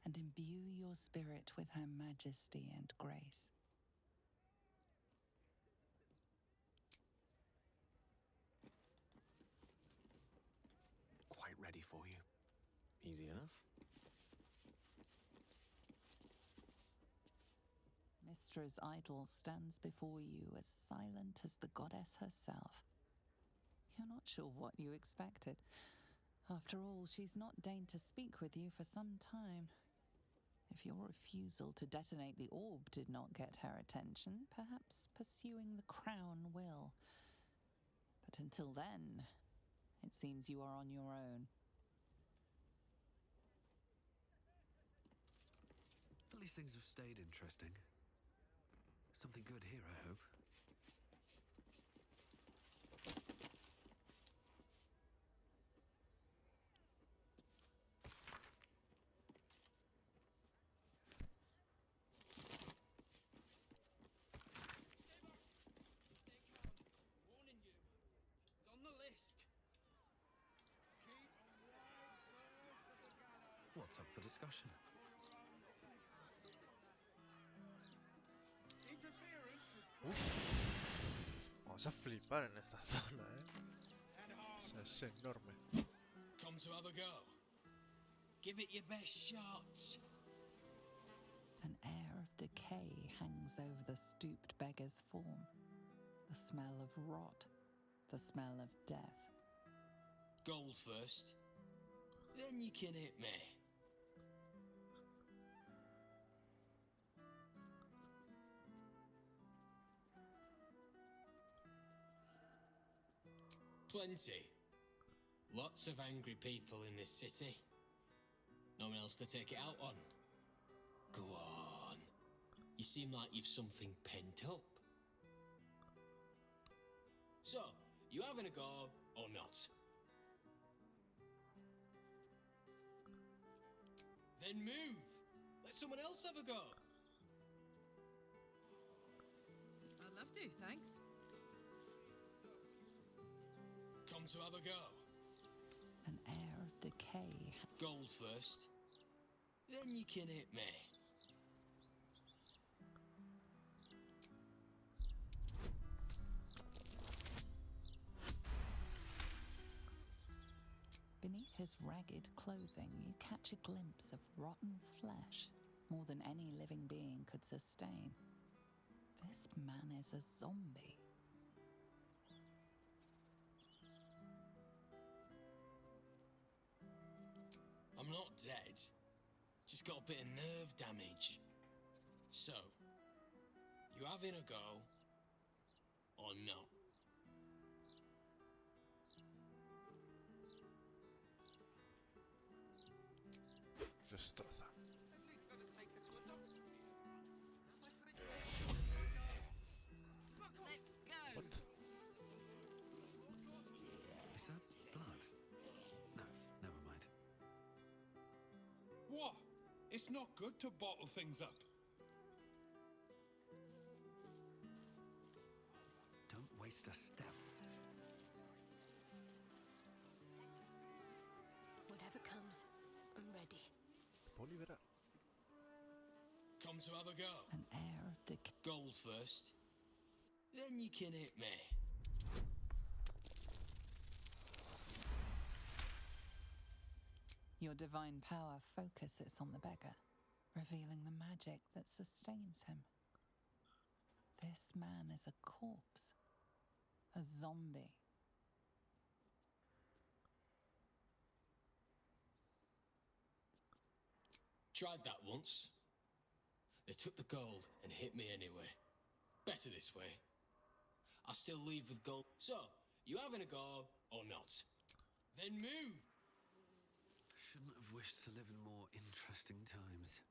and imbue your spirit with her majesty and grace.
Quite ready for you. Easy enough.
Mistra's idol stands before you as silent as the goddess herself. You're not sure what you expected. After all, she's not deigned to speak with you for some time. If your refusal to detonate the orb did not get her attention, perhaps pursuing the crown will. But until then, it seems you are on your own.
At least things have stayed interesting. Something good here, I hope. What's up for discussion?
Uff, vamos a flipar en esta zona, O sea, es enorme.
Come to have a go. Give it your best shot.
An air of decay hangs over the stooped beggar's form. The smell of rot, the smell of death.
Gold first, then you can hit me. Plenty. Lots of angry people in this city. No one else to take it out on. Go on. You seem like you've something pent up. So, you having a go or not? Then move. Let someone else have a go.
I'd love to, thanks.
Come to have a go.
An air of decay.
Gold first, then you can hit me.
Beneath his ragged clothing, you catch a glimpse of rotten flesh, more than any living being could sustain. This man is a zombie.
I'm not dead. Just got a bit of nerve damage. So, you having a go or not?
Destroza.
Let's go.
What?
Is that blood? No, never mind.
What? It's not good to bottle things up.
Don't waste a step.
Whatever comes, I'm ready.
Puedo liberar.
Come to have a go.
An air of decay.
Gold first, then you can hit me.
Your divine power focuses on the beggar, revealing the magic that sustains him. This man is a corpse, a zombie.
Tried that once. They took the gold and hit me anyway. Better this way. I still leave with gold. So, you having a go or not? Then move.
shouldn't have wished to live in more interesting times.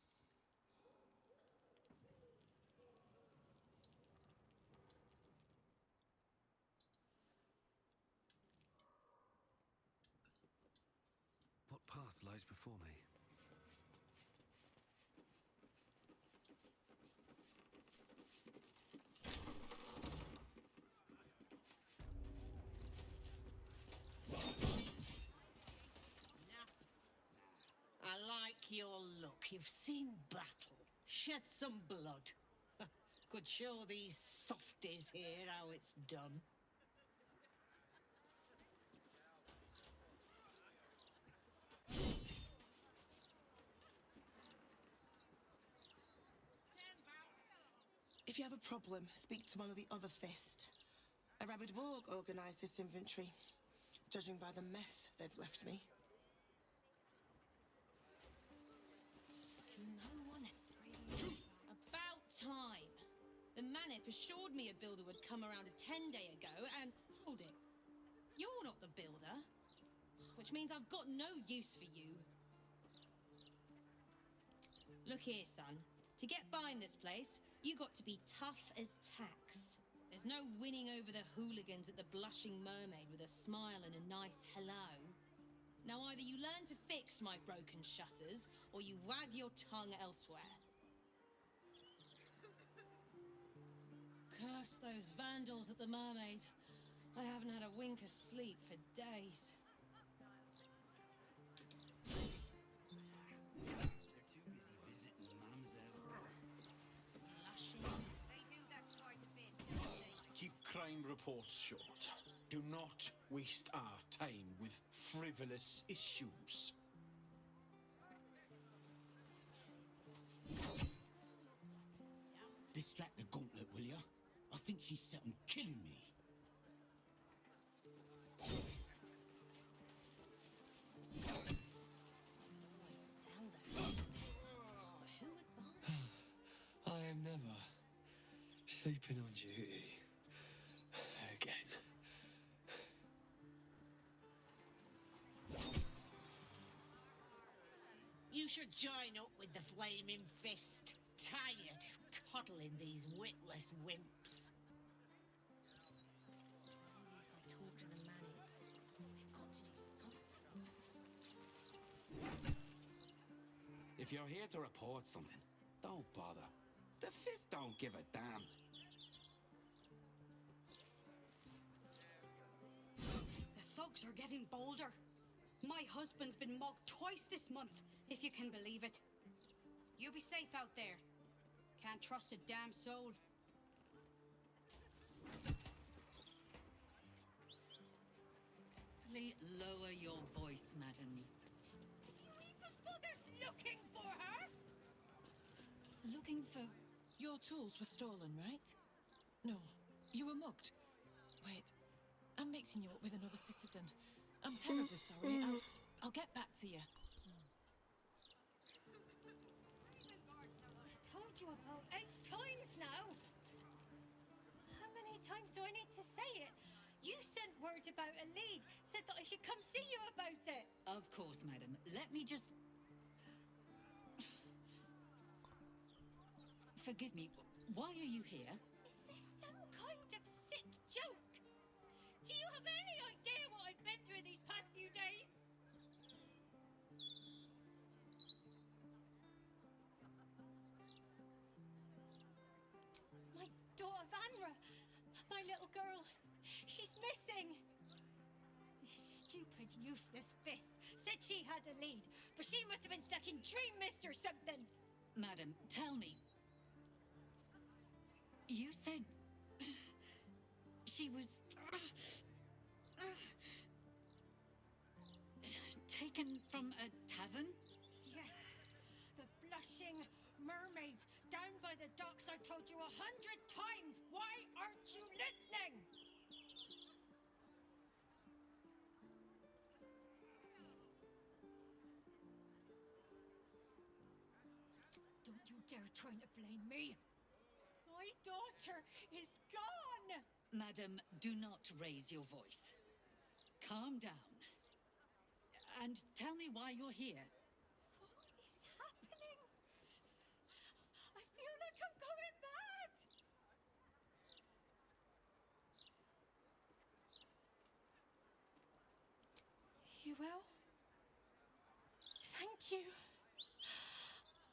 What path lies before me?
I like your look. You've seen battle, shed some blood. Could show these softies here how it's done.
If you have a problem, speak to one of the other Fist. A rabid warg organised this inventory, judging by the mess they've left me.
No one. About time. The Manip assured me a builder would come around a 10-day ago, and hold it. You're not the builder, which means I've got no use for you. Look here, son. To get by in this place, you got to be tough as tax. There's no winning over the hooligans at the Blushing Mermaid with a smile and a nice hello. Now either you learn to fix my broken shutters, or you wag your tongue elsewhere. Curse those vandals at the Mermaid. I haven't had a wink of sleep for days.
Keep crime reports short. Do not waste our time with frivolous issues.
Distract the gauntlet, will ya? I think she's set on killing me.
I am never sleeping on duty again.
You should join up with the Flaming Fist. Tired of coddling these witless wimps.
Talk to the Manip. They've got to do something.
If you're here to report something, don't bother. The Fist don't give a damn.
The thugs are getting bolder. My husband's been mugged twice this month, if you can believe it. You be safe out there. Can't trust a damn soul.
Lower your voice, madam.
You even bothered looking for her?
Looking for... Your tools were stolen, right? No, you were mugged. Wait, I'm mixing you up with another citizen. I'm terribly sorry. I'll get back to you.
I've told you about 8 times now. How many times do I need to say it? You sent word about a lead, said that I should come see you about it.
Of course, madam. Let me just... Forgive me, why are you here?
Is this some kind of sick joke? Do you have any idea what I've been through these past few days? My daughter Vanra, my little girl, she's missing. This stupid, useless Fist said she had a lead, but she must have been stuck in Dream Mist or something.
Madam, tell me. You said... she was... taken from a tavern?
Yes, the Blushing Mermaid, down by the docks. I told you 100 times. Why aren't you listening? Don't you dare try to blame me. My daughter is gone.
Madam, do not raise your voice. Calm down. And tell me why you're here.
What is happening? I feel like I'm going mad. You well? Thank you.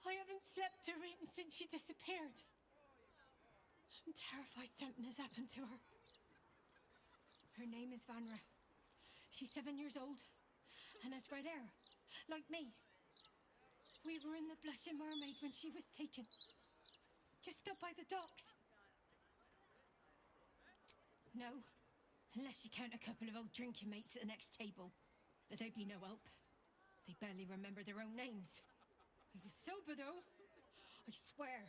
I haven't slept or eaten since she disappeared. I'm terrified something has happened to her. Her name is Vanra. She's 7 years old and has red hair, like me. We were in the Blushing Mermaid when she was taken. Just up by the docks. No, unless you count a couple of old drinking mates at the next table. But they'd be no help. They barely remember their own names. I was sober though. I swear.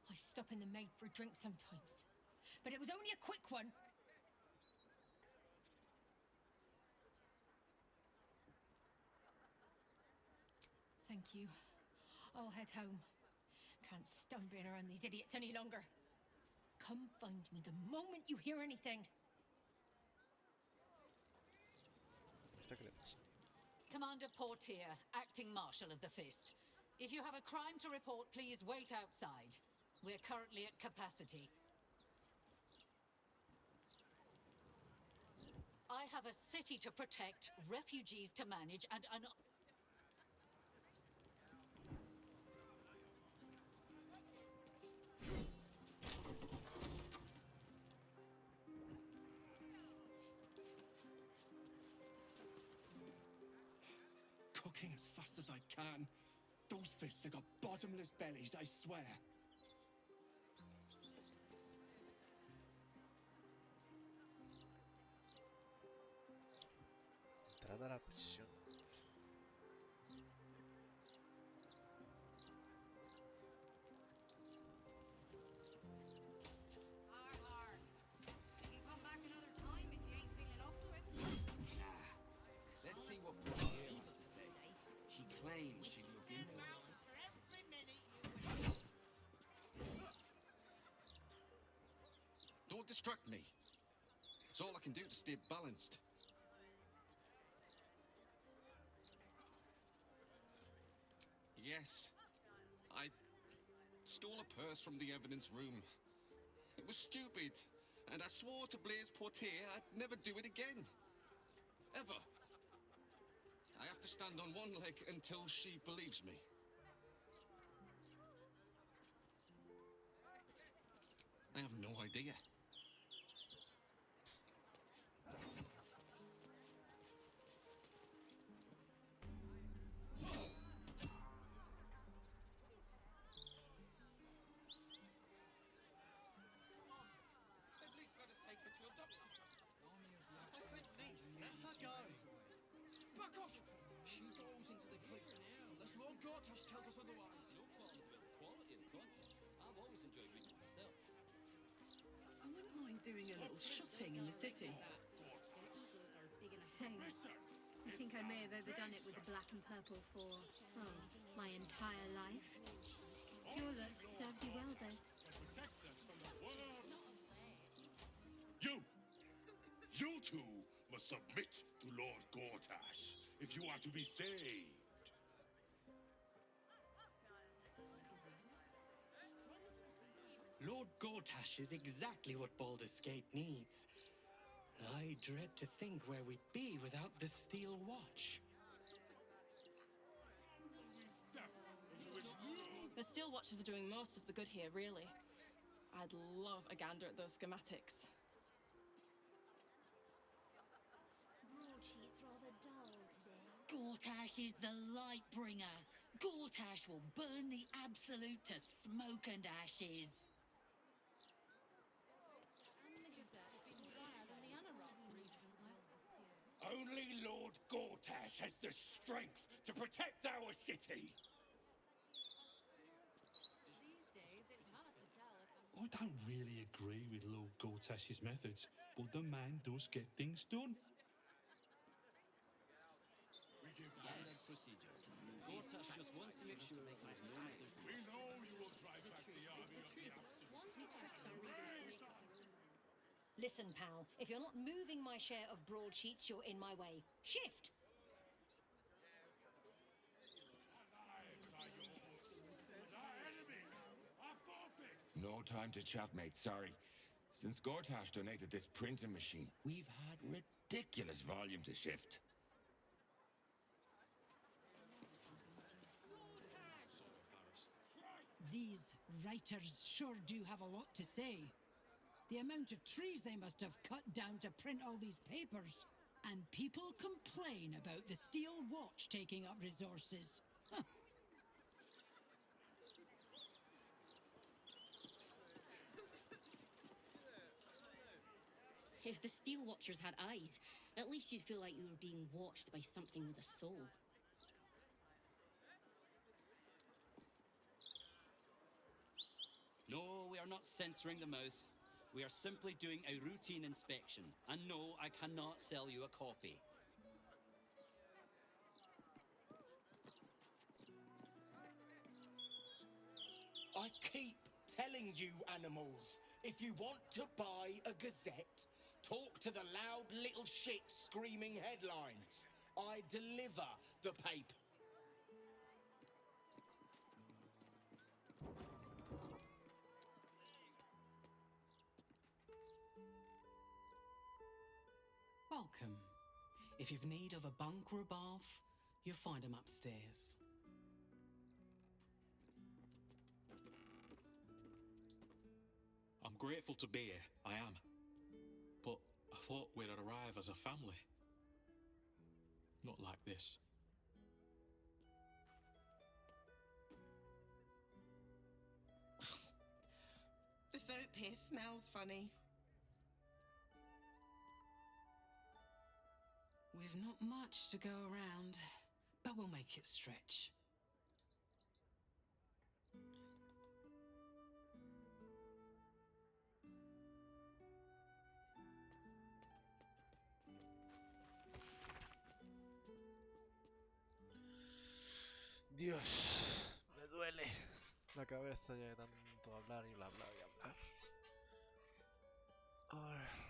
I stop in the maid for a drink sometimes. But it was only a quick one. Thank you. I'll head home. Can't stand being around these idiots any longer. Come find me the moment you hear anything.
¿Esta qué le pasa?
Commander Portier, acting marshal of the Fist. If you have a crime to report, please wait outside. We're currently at capacity. I have a city to protect, refugees to manage, and an...
Cooking as fast as I can. Those fists have got bottomless bellies, I swear.
Entrada a la prisión.
You can come back another time if you ain't feeling up to it.
Nah. Let's see what Portier has to say. She claims she'll look into it.
Don't distract me. It's all I can do to stay balanced. Yes, I stole a purse from the evidence room. It was stupid, and I swore to Blaise Portier I'd never do it again. Ever. I have to stand on one leg until she believes me. I have no idea.
Back off! She goes into the cliff unless Lord Gortash tells us otherwise.
Your qualms about the quality of the content. I've always enjoyed reading it myself. I wouldn't mind doing a little shopping in the city.
Same. I think I may have overdone it with the black and purple for, oh, my entire life. Your look serves you well, though.
You two must submit to Lord Gortash if you are to be saved.
Lord Gortash is exactly what Baldurs Gate needs. I dread to think where we'd be without the Steel Watch.
The Steel Watchers are doing most of the good here, really. I'd love a gander at those schematics.
Broadsheet's rather dull today.
Gortash is the light bringer. Gortash will burn the Absolute to smoke and ashes.
Only Lord Gortash has the strength to protect our city.
I don't really agree with Lord Gortash's methods, but the man does get things done.
Standard procedure. Gortash just wants to make sure they have no mistake.
We know you will drive back the army of the
Listen, pal, if you're not moving my share of broadsheets, you're in my way. Shift!
No time to chat, mate, sorry. Since Gortash donated this printing machine, we've had ridiculous volume to shift.
These writers sure do have a lot to say. The amount of trees they must have cut down to print all these papers. And people complain about the steel watch taking up resources. Huh.
If the Steel Watchers had eyes, at least you'd feel like you were being watched by something with a soul.
No, we are not censoring the mouth. We are simply doing a routine inspection. And no, I cannot sell you a copy.
I keep telling you, animals, if you want to buy a gazette, talk to the loud little shit screaming headlines. I deliver the paper.
Welcome. If you've need of a bunk or a bath, you'll find them upstairs.
I'm grateful to be here, I am. But I thought we'd arrive as a family. Not like this.
The soap here smells funny.
We've not much to go around, but we'll make it stretch.
Dios, me duele la cabeza ya de tanto hablar y hablar y hablar. A ver.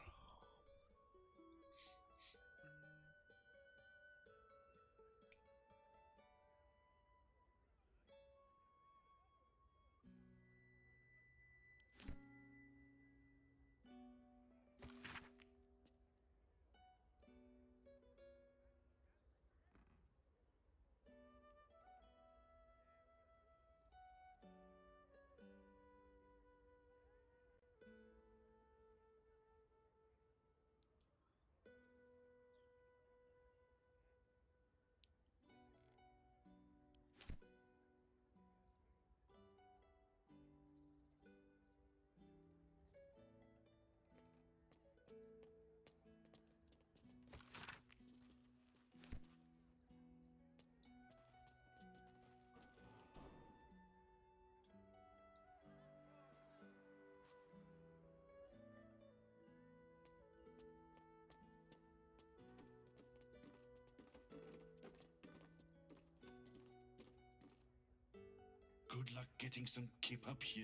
Good luck getting some kip up here.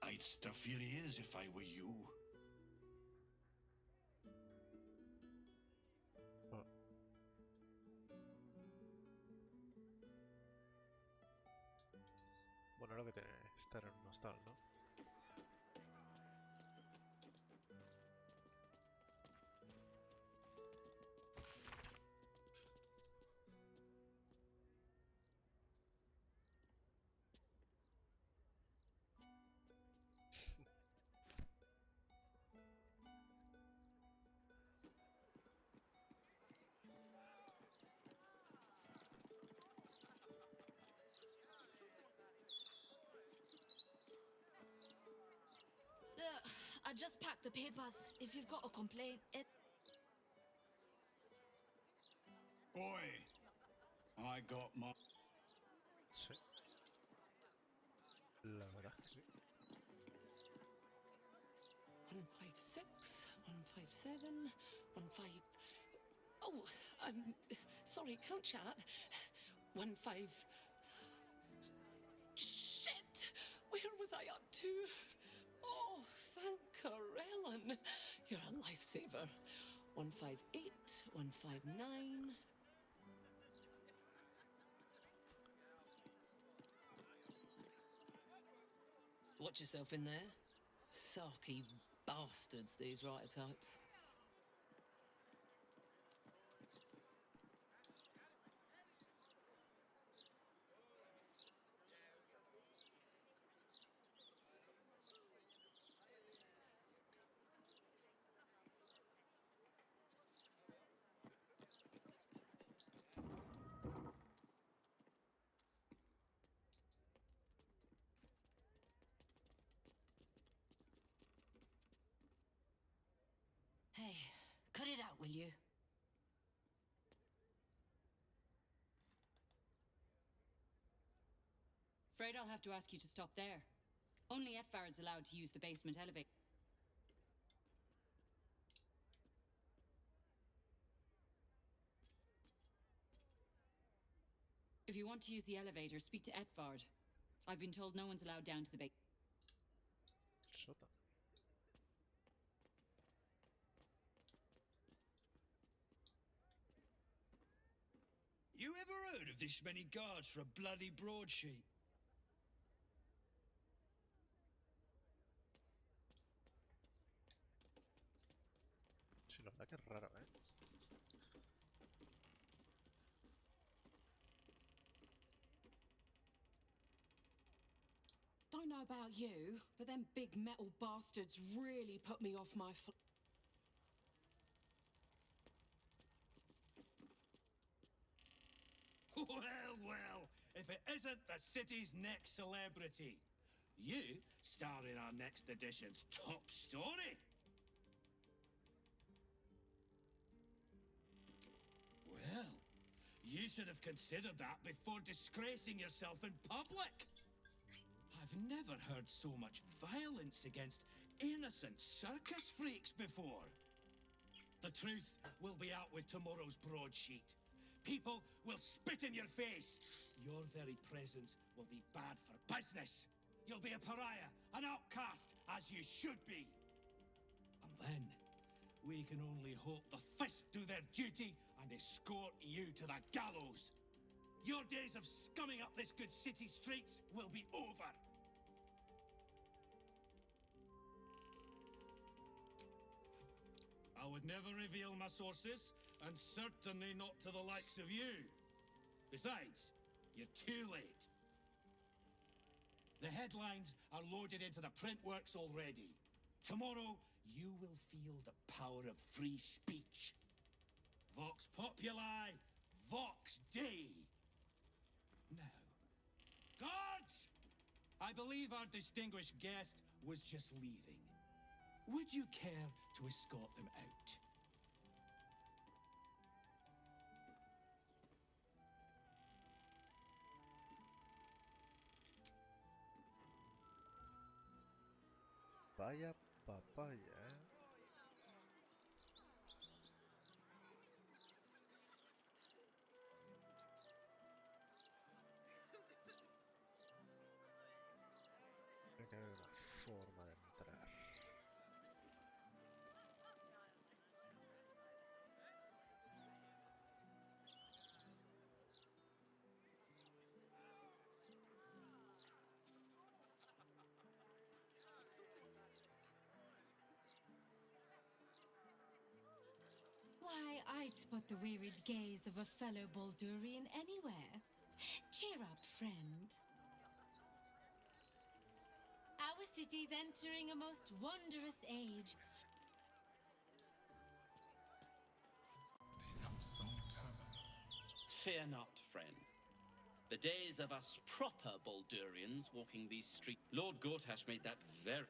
I'd stuff your ears if I were you.
Bueno, lo que tiene estar en un hostal, ¿no?
I just packed the papers. If you've got a complaint, it...
Oi! I got my...
Sí. La verdad que sí.
156, 157, 15... Oh, I'm sorry, can't chat. 15... Shit! Where was I up to? Oh, thank Corellin. You're a lifesaver. 158, 159... Watch yourself in there. Sarky bastards, these writer-types. Hey, cut it out, will you?
Afraid I'll have to ask you to stop there. Only Etfard's allowed to use the basement elevator. If you want to use the elevator, speak to Etfard. I've been told no one's allowed down to the basement.
Sótano.
You ever heard of this many guards for a bloody broadsheet?
Sí, la verdad que es raro, ¿eh?
Don't know about you, but them big metal bastards really put me off my
Well, well, if it isn't the city's next celebrity. You star in our next edition's top story. Well, you should have considered that before disgracing yourself in public. I've never heard so much violence against innocent circus freaks before. The truth will be out with tomorrow's broadsheet. People will spit in your face. Your very presence will be bad for business. You'll be a pariah, an outcast, as you should be. And then, we can only hope the Fist do their duty and escort you to the gallows. Your days of scumming up this good city streets will be over. I would never reveal my sources, and certainly not to the likes of you. Besides, you're too late. The headlines are loaded into the print works already. Tomorrow, you will feel the power of free speech. Vox Populi, Vox Dei. Now, guards! I believe our distinguished guest was just leaving. Would you care to escort them out?
Vaya papaya, ¿eh? Creo que hay una forma de entrar.
Why, I'd spot the wearied gaze of a fellow Baldurian anywhere. Cheer up, friend. Our city's entering a most wondrous age.
Fear not, friend. The days of us proper Baldurians walking these streets. Lord Gortash made that very.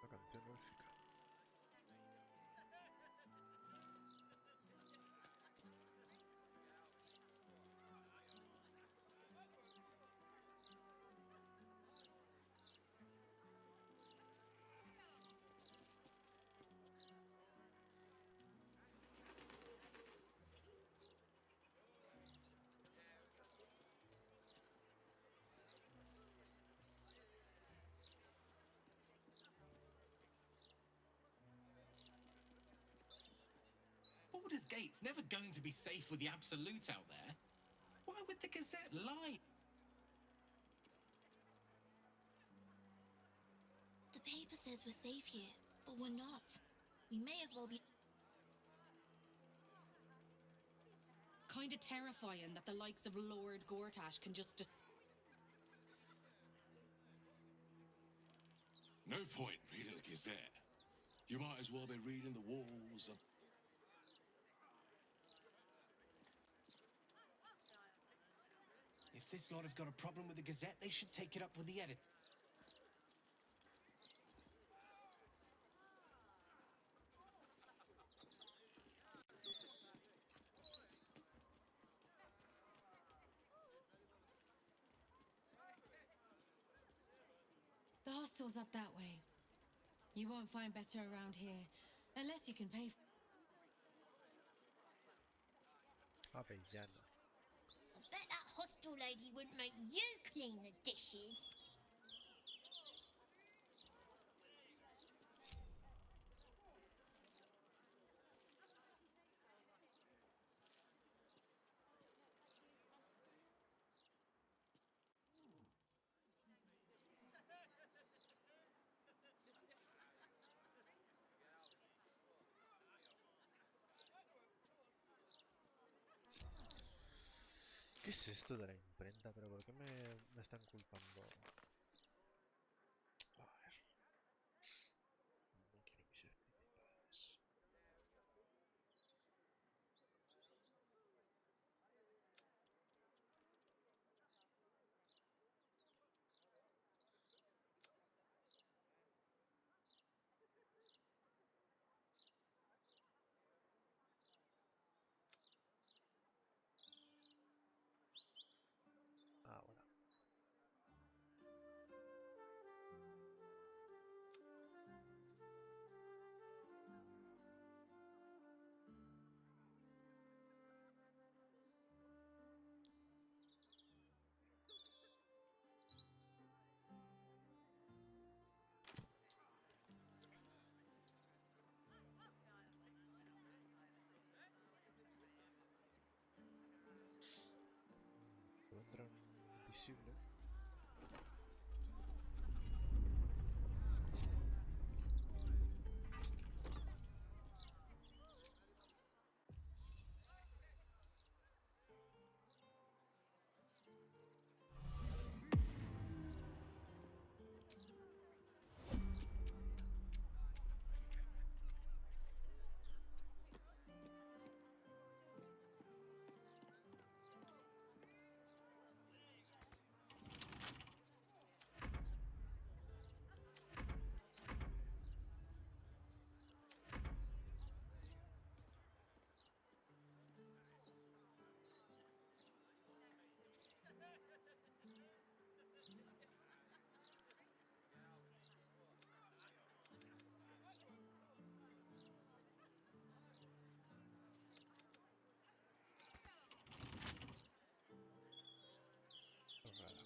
La canción élfica.
Baldurs Gate's never going to be safe with the Absolute out there. Why would the Gazette lie?
The paper says we're safe here, but we're not. We may as well be.
Kinda terrifying that the likes of Lord Gortash can just
No point reading the Gazette. You might as well be reading the walls of...
If this lot have got a problem with the Gazette, they should take it up with the editor.
The hostel's up that way. You won't find better around here, unless you can pay for...
Avellana.
I bet that hostel lady wouldn't make you clean the dishes.
¿Qué es esto de la imprenta? ¿Pero por qué me están culpando? A ver. No quiero misiones principales. Ah, bueno. Puedo entrar invisible. Rara.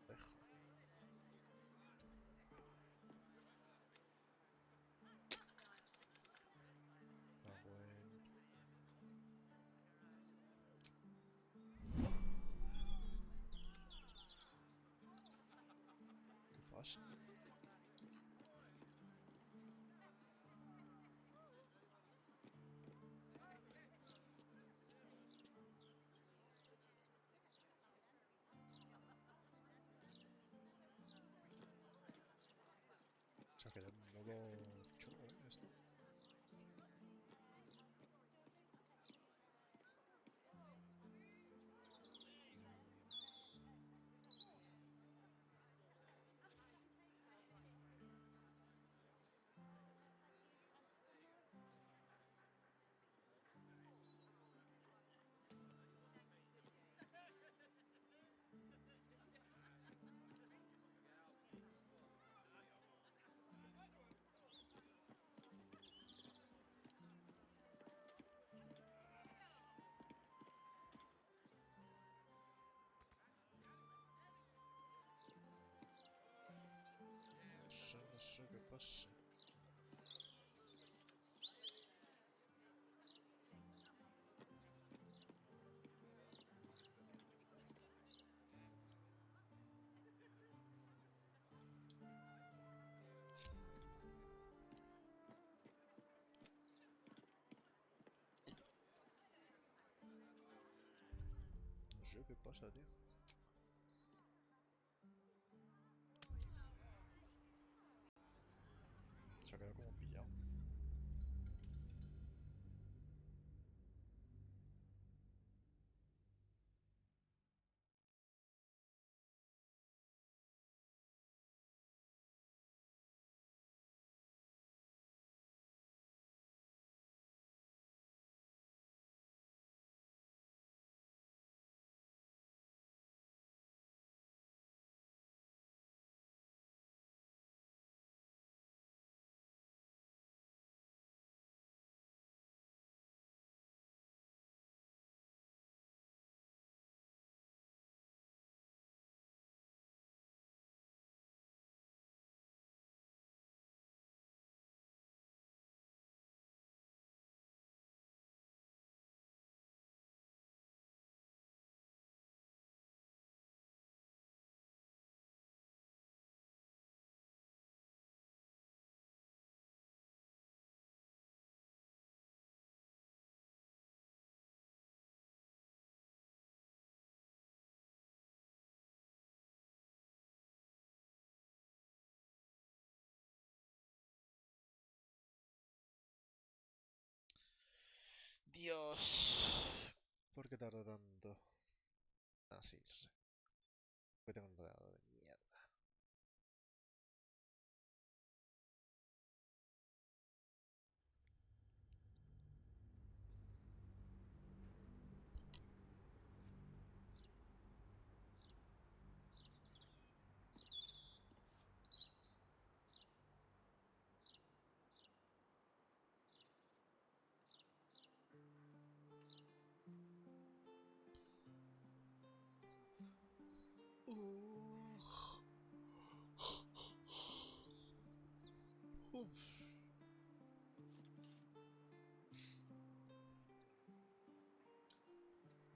Dejo. Ah, bueno. ¿Qué pasa? Se ha quedado en modo chungo, ¿eh? Esto. jeu, ¿qué pasa, tío? Se ha quedado como pillado. Dios, ¿por qué tarda tanto? Ah, sí, lo sé. Porque tengo un dado de mierda.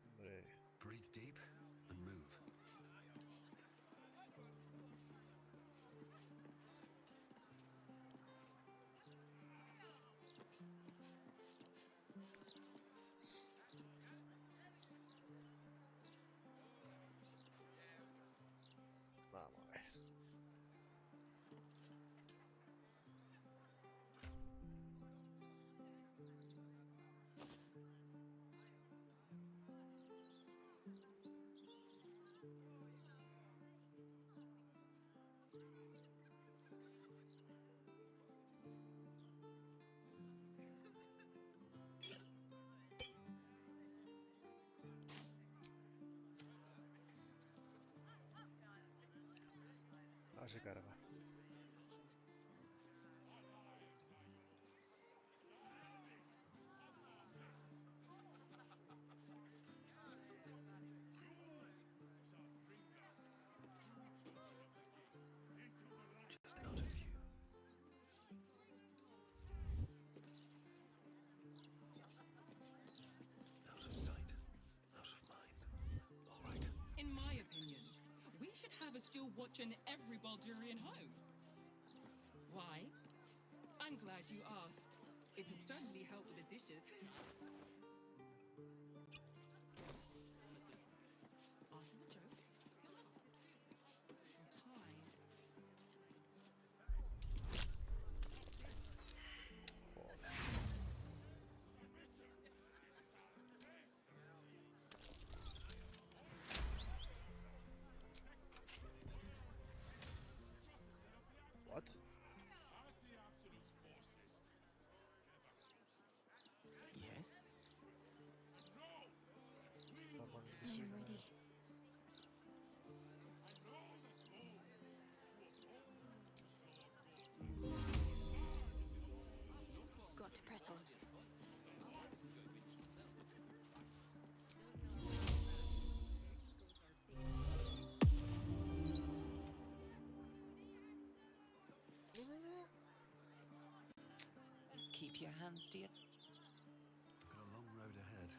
Hombre.
Breathe deep and move.
Vamos a ver. A ver si carga.
Just out of view. Out of sight. Out of mind. All right.
In my opinion, we should have a still watch in every Baldurian home. Why? I'm glad you asked. It'd certainly help with the dishes. After the joke,
What?
Yes?
I'm
ready. Got to press on.
Just keep your hands to your...
I've got a long road ahead.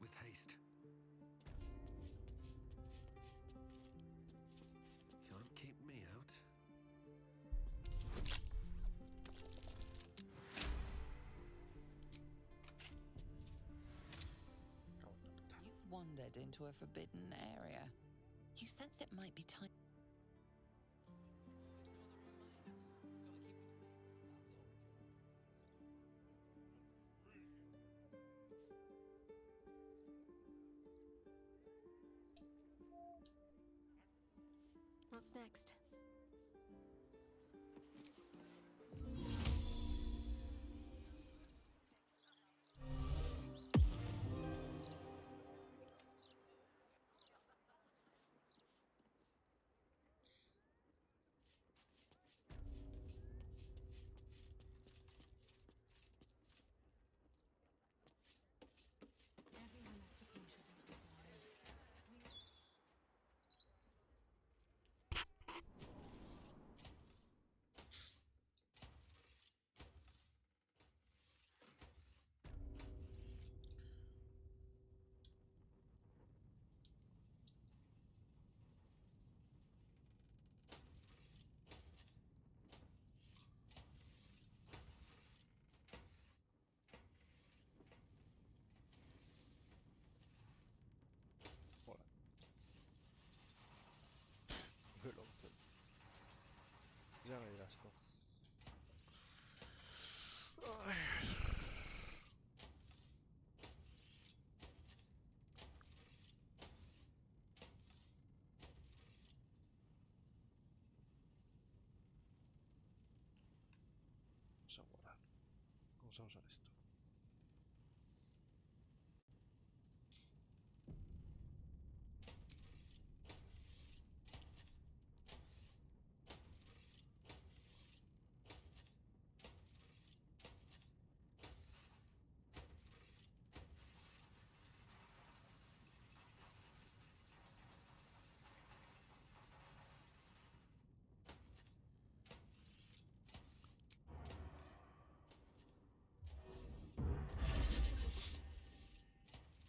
With haste. Can't keep me out.
wandered into a forbidden area. You sense it might be time.
What's next?
Everyone has to contribute to dying.
Mola. Veloce. Ya me dirás tú. Ay. Vamos a guardar. Vamos a usar esto.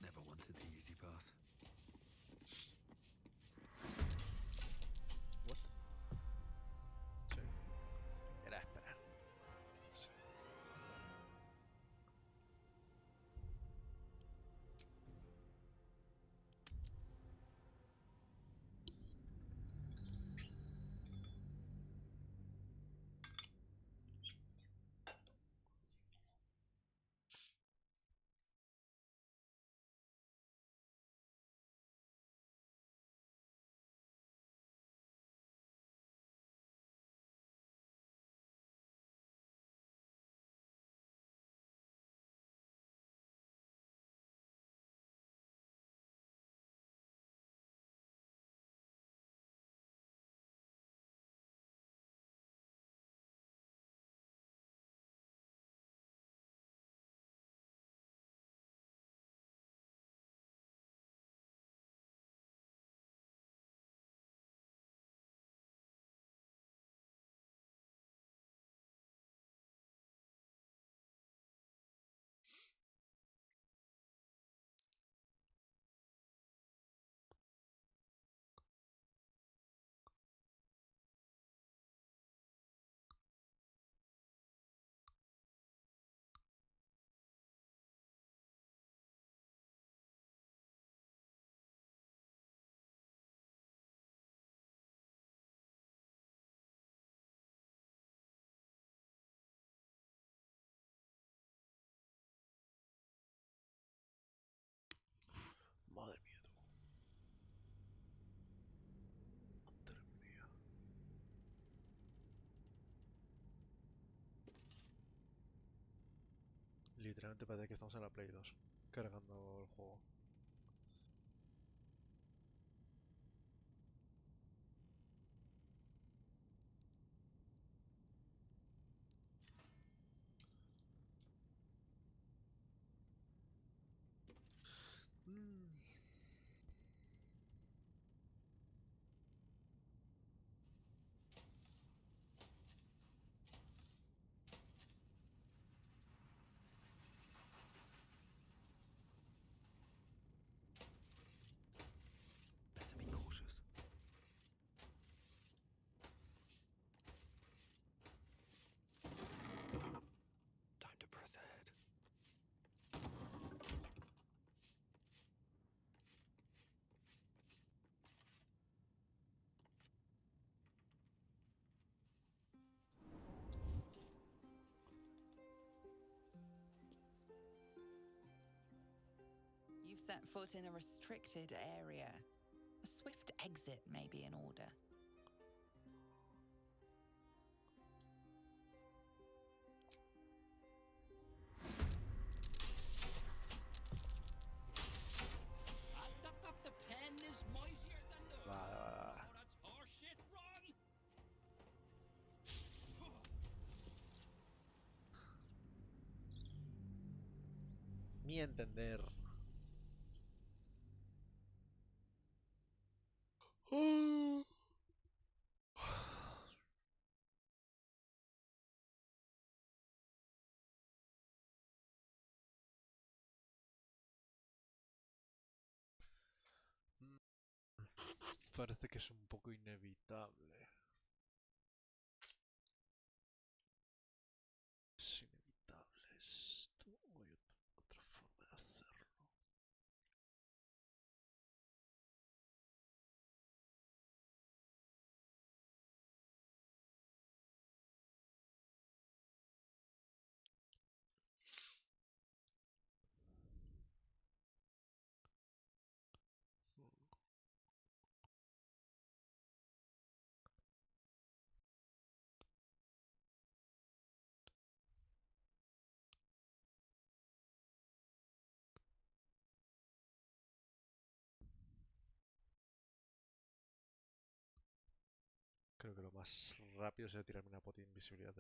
Never wanted the easy path.
What? Sí. Era esperar. Sí. Madre mía, tú. Madre mía. Literalmente parece que estamos en la Play 2 cargando el juego.
you've set foot in a restricted area. A swift exit may be in order.
Up the pen is mightier than the...
Vale, vale, vale.
Oh, that's horseshit, run!
Mi entender. Parece que es un poco inevitable. Es inevitable esto. ¿O hay otra forma de hacerlo? Creo que lo más rápido sería tirarme una pota de invisibilidad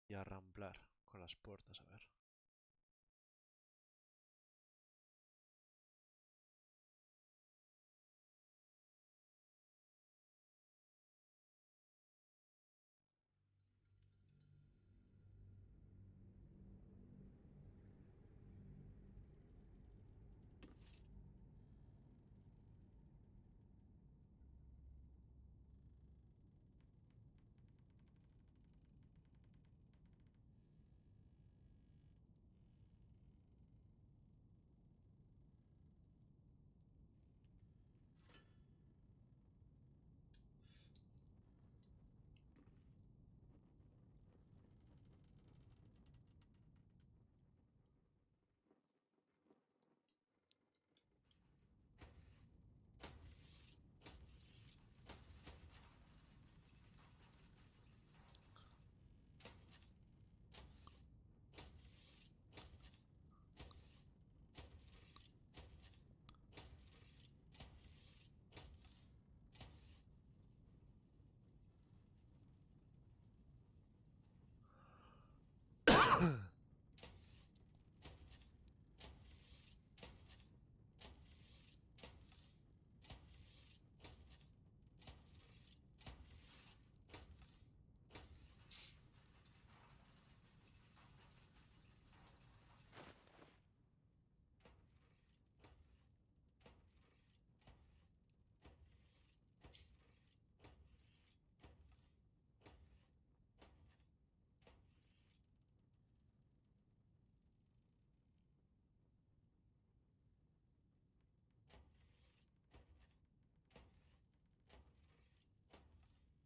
y arramblar con las puertas, a ver.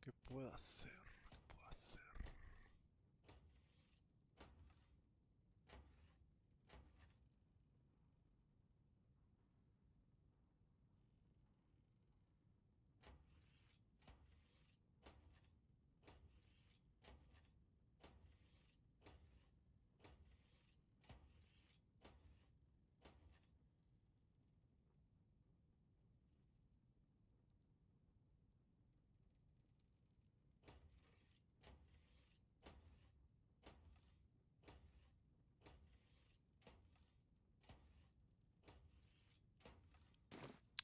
¿Qué puedo hacer? ¿Qué puedo hacer?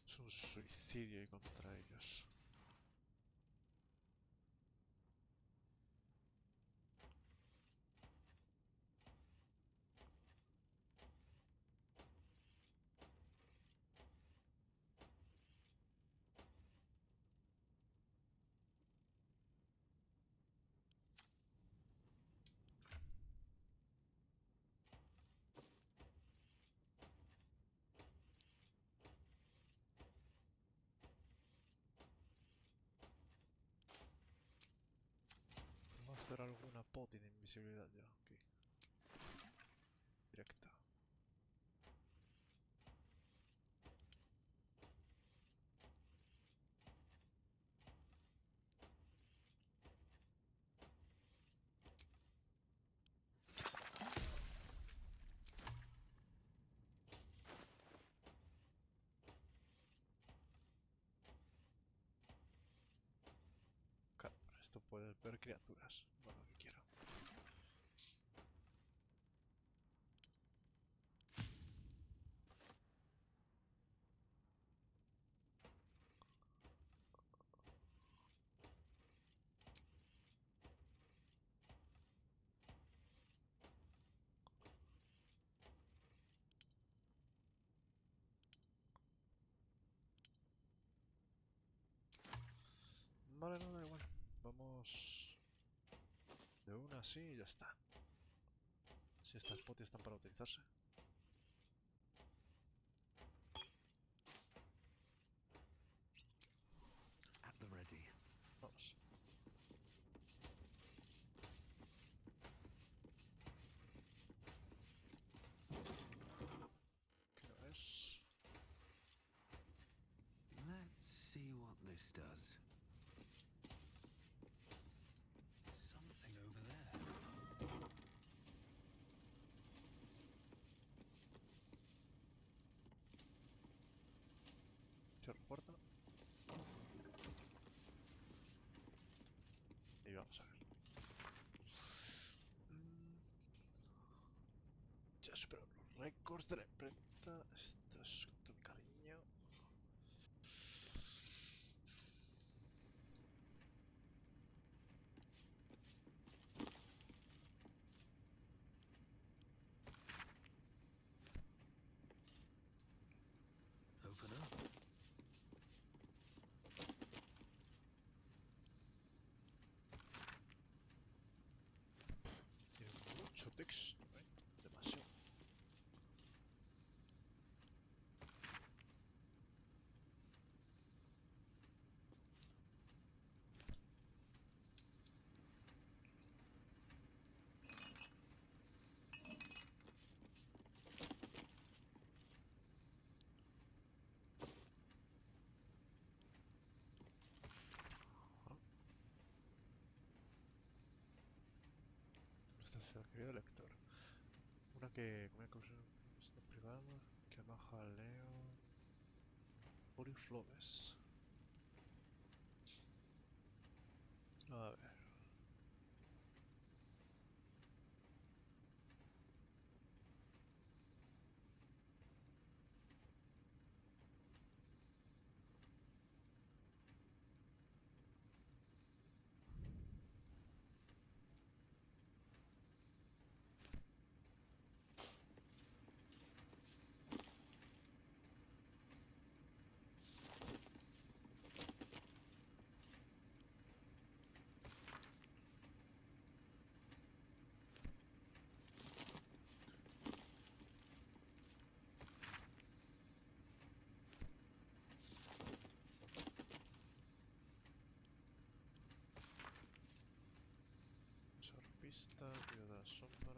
Es un suicidio y contra ellos. Voy a hacer alguna poti de invisibilidad ya, ok. Directa. puedes ver criaturas. No lo que quiero. Vale, no, da igual. Vamos de una así y ya está. Si estas potis están para utilizarse.
At the ready.
Vamos. ¿Qué no es?
Let's see what this does. Something over there.
Cierro puerta. Y vamos a ver. Ya superó los récords de la imprenta. Esto es con todo mi cariño.
Open up.
Tiene mucho texto, ¿eh? Demasiado. Querido lector, una que come cosas privadas, que baja Leo Oriflores. A ver. Pista, ciudad sombra.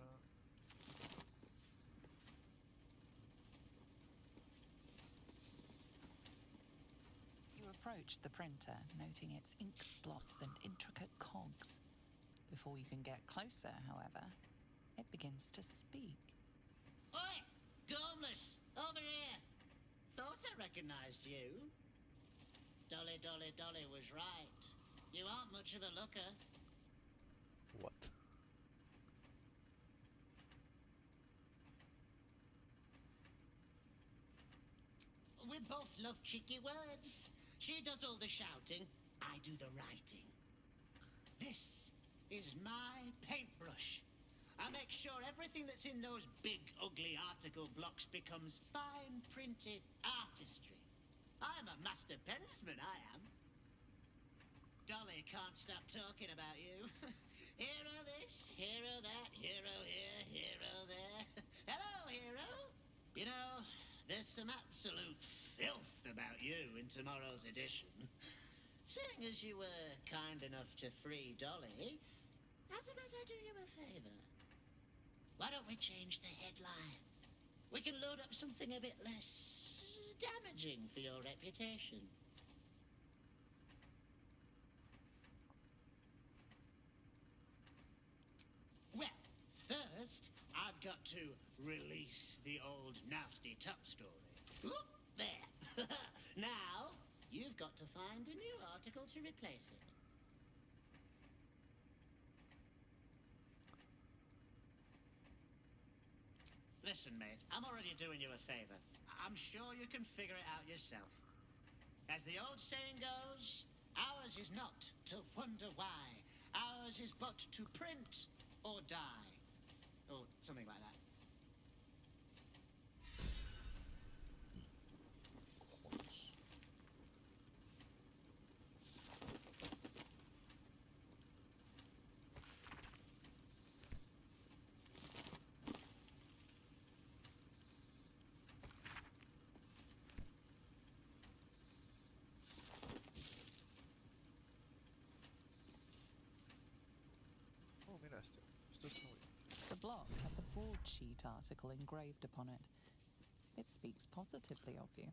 You approach the printer, noting its ink splots and intricate cogs. Before you can get closer, however, it begins to speak.
Oi! Gormless! Over here! Thought I recognized you. Dolly, Dolly, Dolly was right. You aren't much of a looker.
What?
We both love cheeky words. She does all the shouting, I do the writing. This is my paintbrush. I make sure everything that's in those big, ugly article blocks becomes fine printed artistry. I'm a master pensman, I am. Dolly can't stop talking about you. Hero this, hero that, hero here, hero there. Hello, hero. You know, there's some absolute filth about you in tomorrow's edition. Seeing as you were kind enough to free Dolly, how about I do you a favor? Why don't we change the headline? We can load up something a bit less damaging for your reputation. Well, first, I've got to release the old nasty top story. Oop, there. Now, you've got to find a new article to replace it. Listen, mate, I'm already doing you a favor. I'm sure you can figure it out yourself. As the old saying goes, ours is not to wonder why. Ours is but to print or die. Or something like that.
Oh, mira este. Esto está muy bien.
The block has a broadsheet article engraved upon it. It speaks positively of you.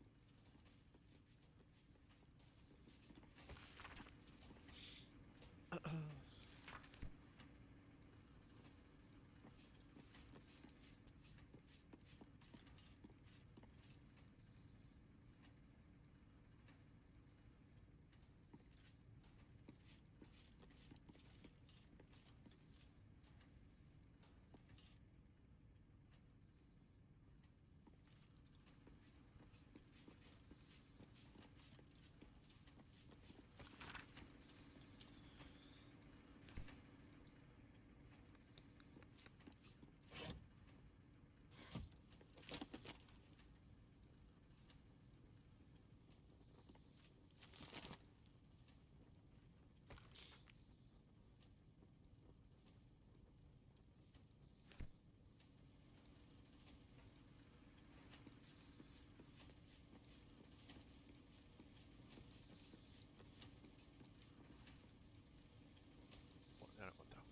Bueno, ya lo he encontrado.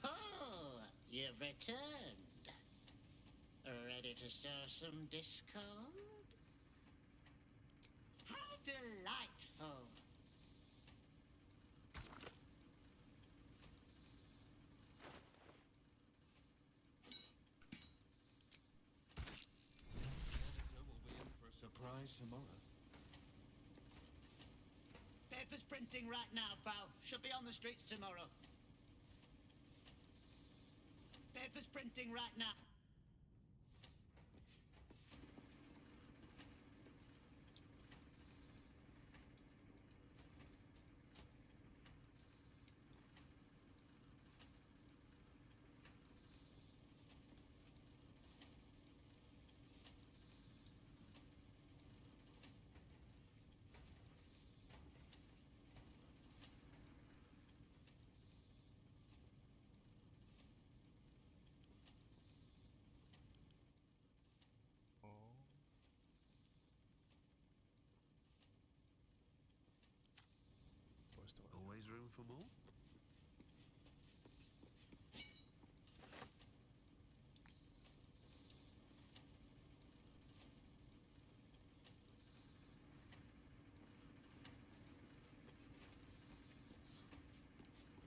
Oh, you've returned. Ready to sow some discord? How delightful.
We'll be in for a surprise tomorrow.
Paper's printing right now, pal. Should be on the streets tomorrow. Paper's printing right now.
Always room for more?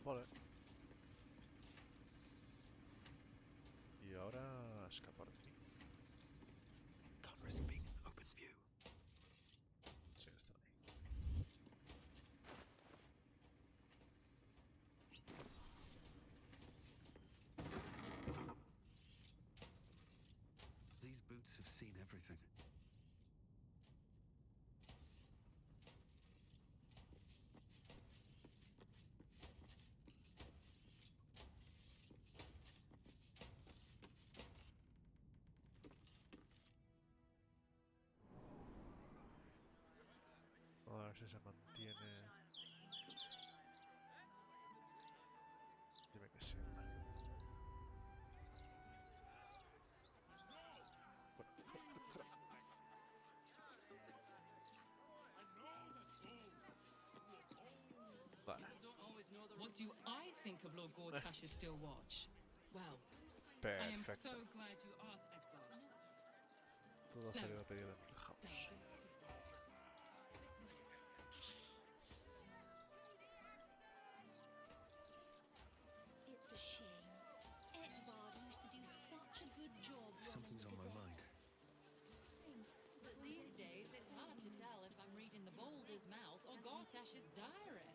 Vale. Y ahora escapar de aquí.
Can't risk being in the open view.
Sí, está ahí.
These boots have seen everything.
A ver si se mantiene. Dime que sí. Vale.
What do I think of Lord Gortash's still watch? Well, I am
Perfecto.
so glad you asked, Edvard.
Todo ha salido pedido en el house.
It's a shame. Edvard used to do such a good job.
Something's on my mind.
But these days, it's hard to tell if I'm reading the Baldur's mouth or Gortash's diary.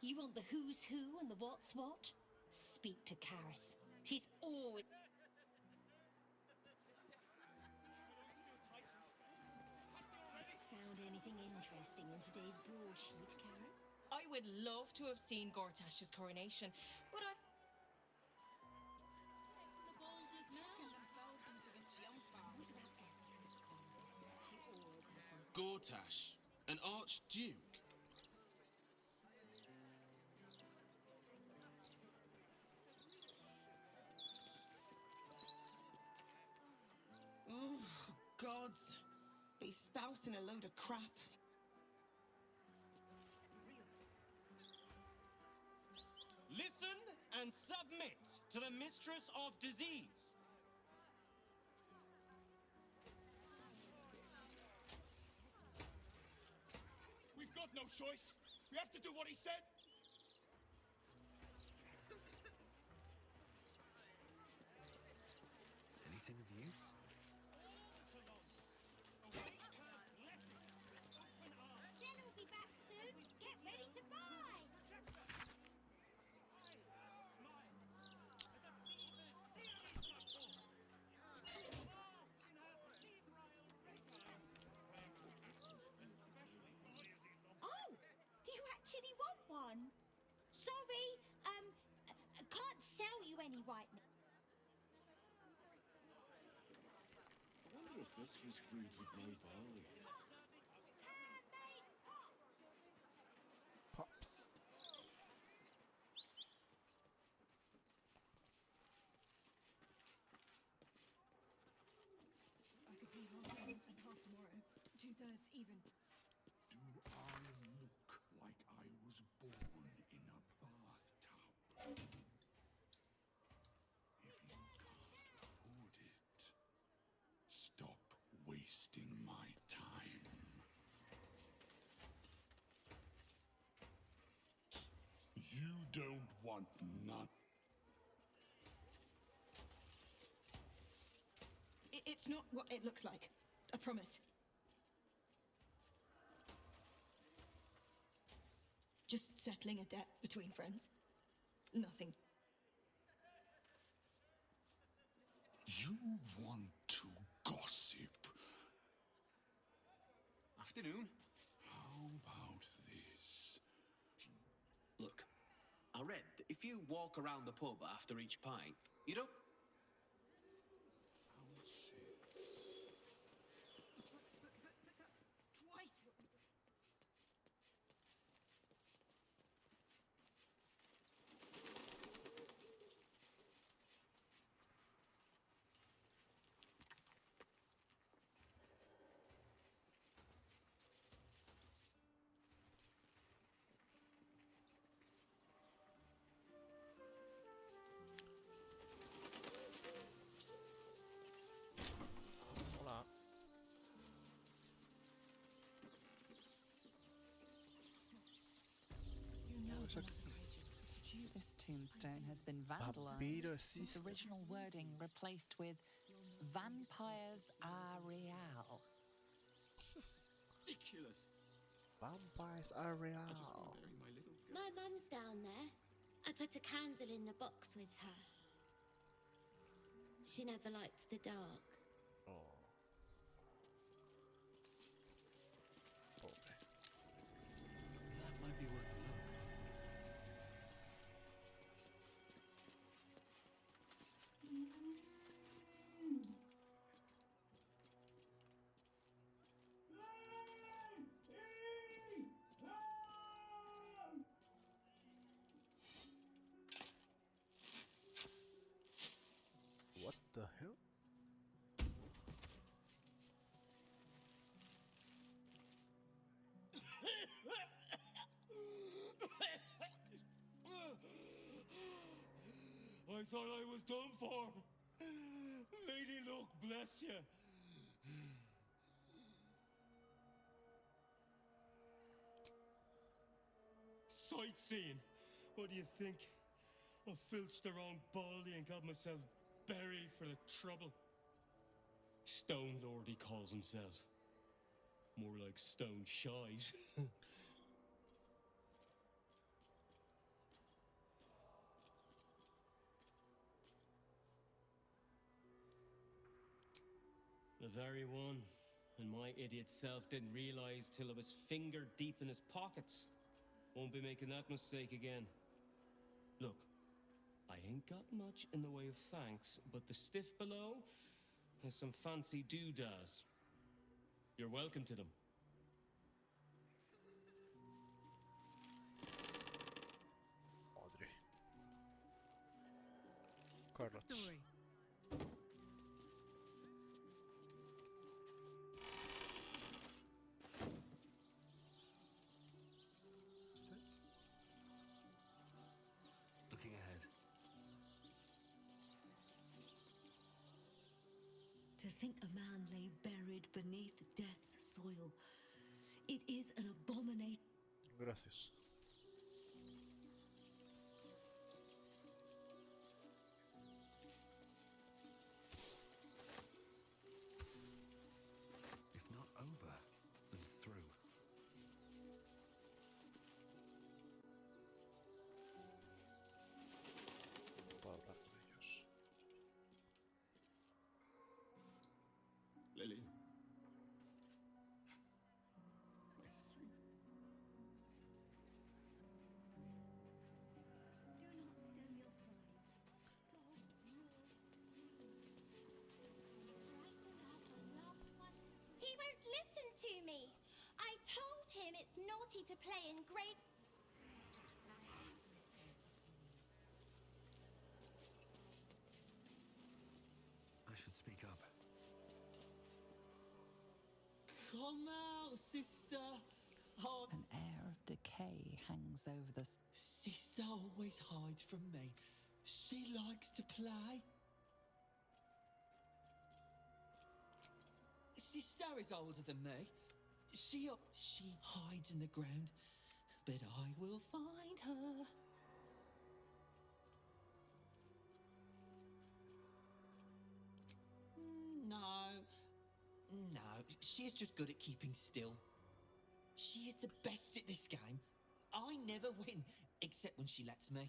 You want the who's who and the what's what? Speak to Karis. She's always... Anything interesting in today's broadsheet, Karen?
I would love to have seen Gortash's coronation, but I...
The Baldurs Mouth.
themselves into the jumper.
What about Esther's convent? She always has some...
Gortash, an archduke.
Oh, gods. He's spouting a load of crap.
Listen and submit to the Mistress of Disease.
We've got no choice. We have to do what he said.
Anything of use?
Santa will be back soon. Get ready to buy. Oh, do you actually want one? Sorry, I can't sell you any right now.
I wonder if this was brewed with my barley.
Pops.
I could pay half now and half tomorrow. 2/3 even.
Do I look like I was born in a bathtub? If you can't afford it, stop wasting my time. You don't want none.
It's not what it looks like. I promise. Just settling a debt between friends. Nothing.
You want to gossip?
Afternoon.
How about this?
Look, I read that if you walk around the pub after each pint, you don't...
Twice what...
Hola. Looks like
This tombstone has been vandalized.
Baldurs
Its
Gate.
original wording replaced with Vampires are real.
Ridiculous.
Vampires are real.
My little...
My mum's down there. I put a candle in the box with her. She never liked the dark.
Oh. Pobre.
That might be worth a look.
What the hell?
I thought I was done for. Lady Luck, bless you. Sightseeing. What do you think? I filched the wrong baldy and got myself buried for the trouble. Stone Lord, he calls himself. More like stone shite. The very one And my idiot self didn't realize till I was finger deep in his pockets. Won't be making that mistake again. Look, I ain't got much in the way of thanks, but the stiff below has some fancy doodads. You're welcome to them.
Madre. Carrots.
Story.
Looking ahead.
To think a man lay buried beneath death's soil. It is an abomination.
Gracias.
If not over, then through.
Puedo hablar con ellos.
Lily.
He won't listen to me. I told him it's naughty to play in great.
I should speak up.
Come out, sister. Oh.
An air of decay hangs over the...
Sister always hides from me. She likes to play. Sister is older than me. She hides in the ground, but I will find her. No, she is just good at keeping still. She is the best at this game. I never win, except when she lets me.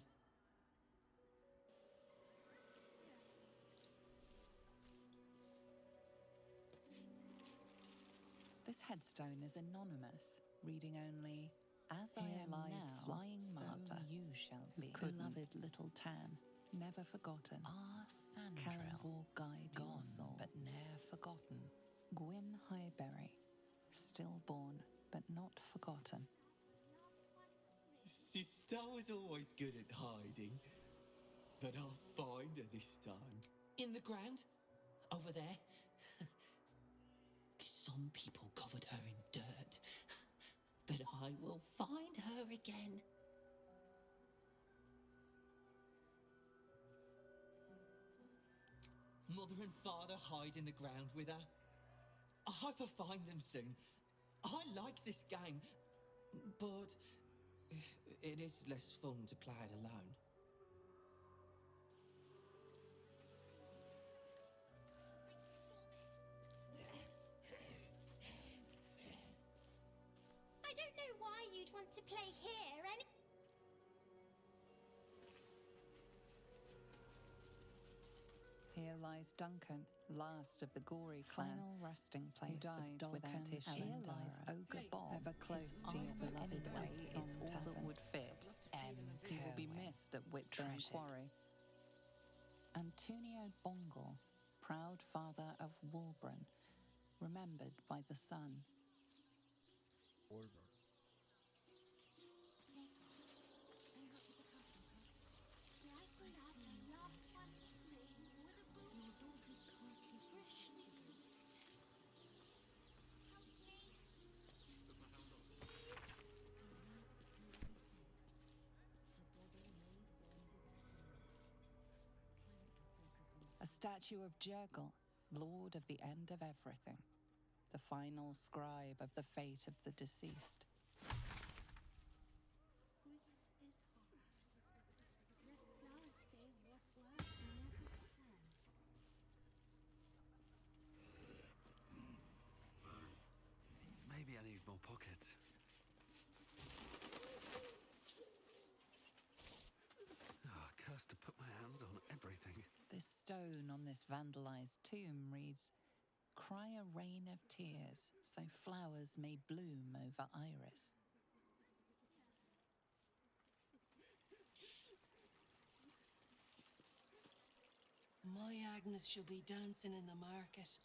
This headstone is anonymous, reading only, "As I am lies now, flying so mother, you shall be, beloved little Tan, never forgotten. Ah, Sandrill, guide your soul, but ne'er forgotten. Gwyn Highberry, stillborn, but not forgotten."
Sister was always good at hiding, but I'll find her this time. In the ground? Over there? Some people covered her in dirt, but I will find her again. Mother and father hide in the ground with her. I hope I find them soon. I like this game, but it is less fun to play it alone.
I don't know why you'd want to play here any.
Here lies Duncan, last of the gory clan, final resting place died without issue. Here lies Ogre Bob, ever close to your beloved way. It's all that would fit. He will be missed at Witcher and Quarry. Antonio Bongle, proud father of Walburn, remembered by the sun.
Walburn.
A statue of Jurgle, lord of the end of everything, the final scribe of the fate of the deceased.
Grief is hard. Let flowers say what words never can.
Maybe I need more pockets. Oh, cursed to put my hands on everything.
This stone on this vandalized tomb reads, cry a rain of tears so flowers may bloom over Iris.
My Agnes shall be dancing in the market.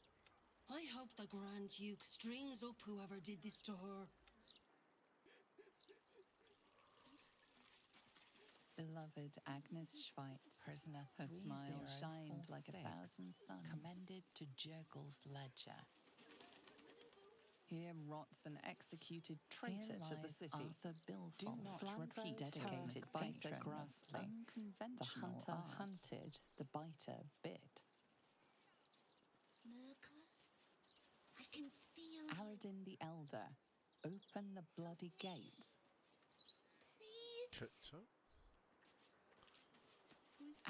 I hope the Grand Duke strings up whoever did this to her.
Beloved Agnes Schweitz, prisoner, her smile shined like 1,000 suns, commended to Jurgel's ledger. Here rots an executed traitor to the city. Arthur Bilful, do not repeat dedicated biter grasping. The hunter hunted, the biter bit.
Merkel, I can feel
Aradin the Elder, open the bloody gates.
Please.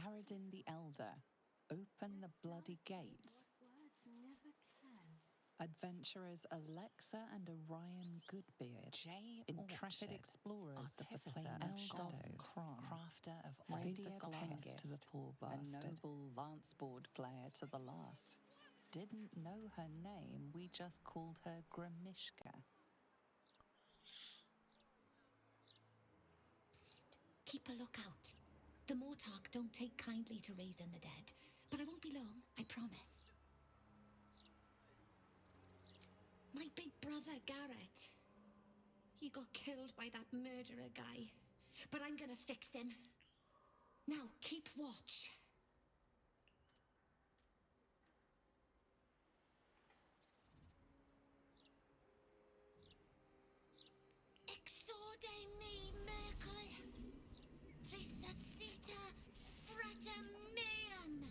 Aradin the Elder, open the bloody gates.
Words never can.
Adventurers Alexa and Orion Goodbeard, intrepid explorers of the Plain of Shadows, crafter of radiant to the poor bastard, a noble lanceboard player to the last. Didn't know her name, we just called her Grimishka.
Psst, keep a lookout. The Mortark don't take kindly to raising the dead, but I won't be long, I promise. My big brother, Garrett. He got killed by that murderer guy, but I'm gonna fix him. Now, keep watch. Exorde me, Merkel. Resuscita frater meum.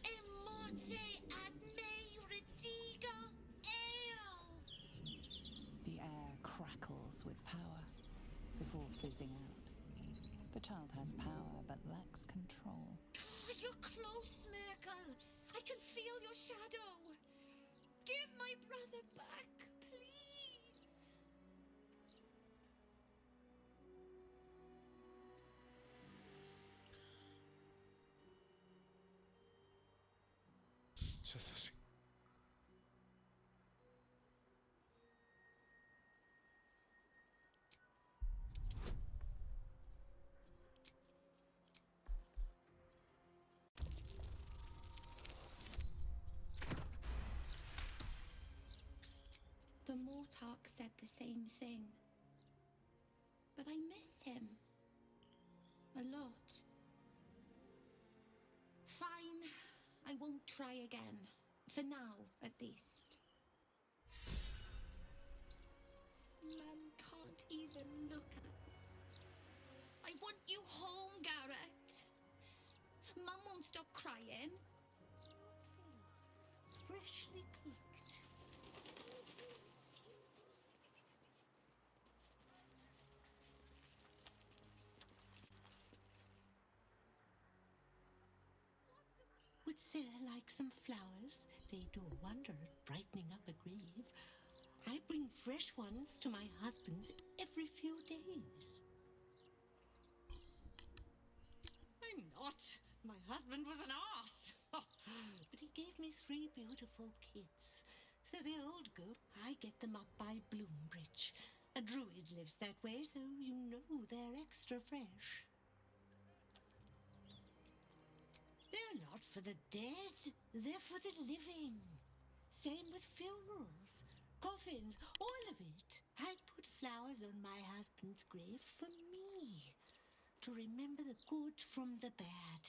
Immorte ad me redigo eo.
The air crackles with power before fizzing out. The child has power but lacks control.
Oh, you're close, Merkel. I can feel your shadow. Give my brother back, please.
Just así.
The Mortark said the same thing. But I miss him. A lot. Fine. I won't try again. For now, at least. Mum can't even look at me. I want you home, Garrett. Mum won't stop crying.
Freshly cooked. Would Sarah like some flowers? They do a wonder at brightening up a grave. I bring fresh ones to my husband every few days. I'm not. My husband was an arse. But he gave me 3 beautiful kids. So the old go, I get them up by Bloombridge. A druid lives that way, so you know they're extra fresh. They're not for the dead, they're for the living. Same with funerals, coffins, all of it. I put flowers on my husband's grave for me, to remember the good from the bad.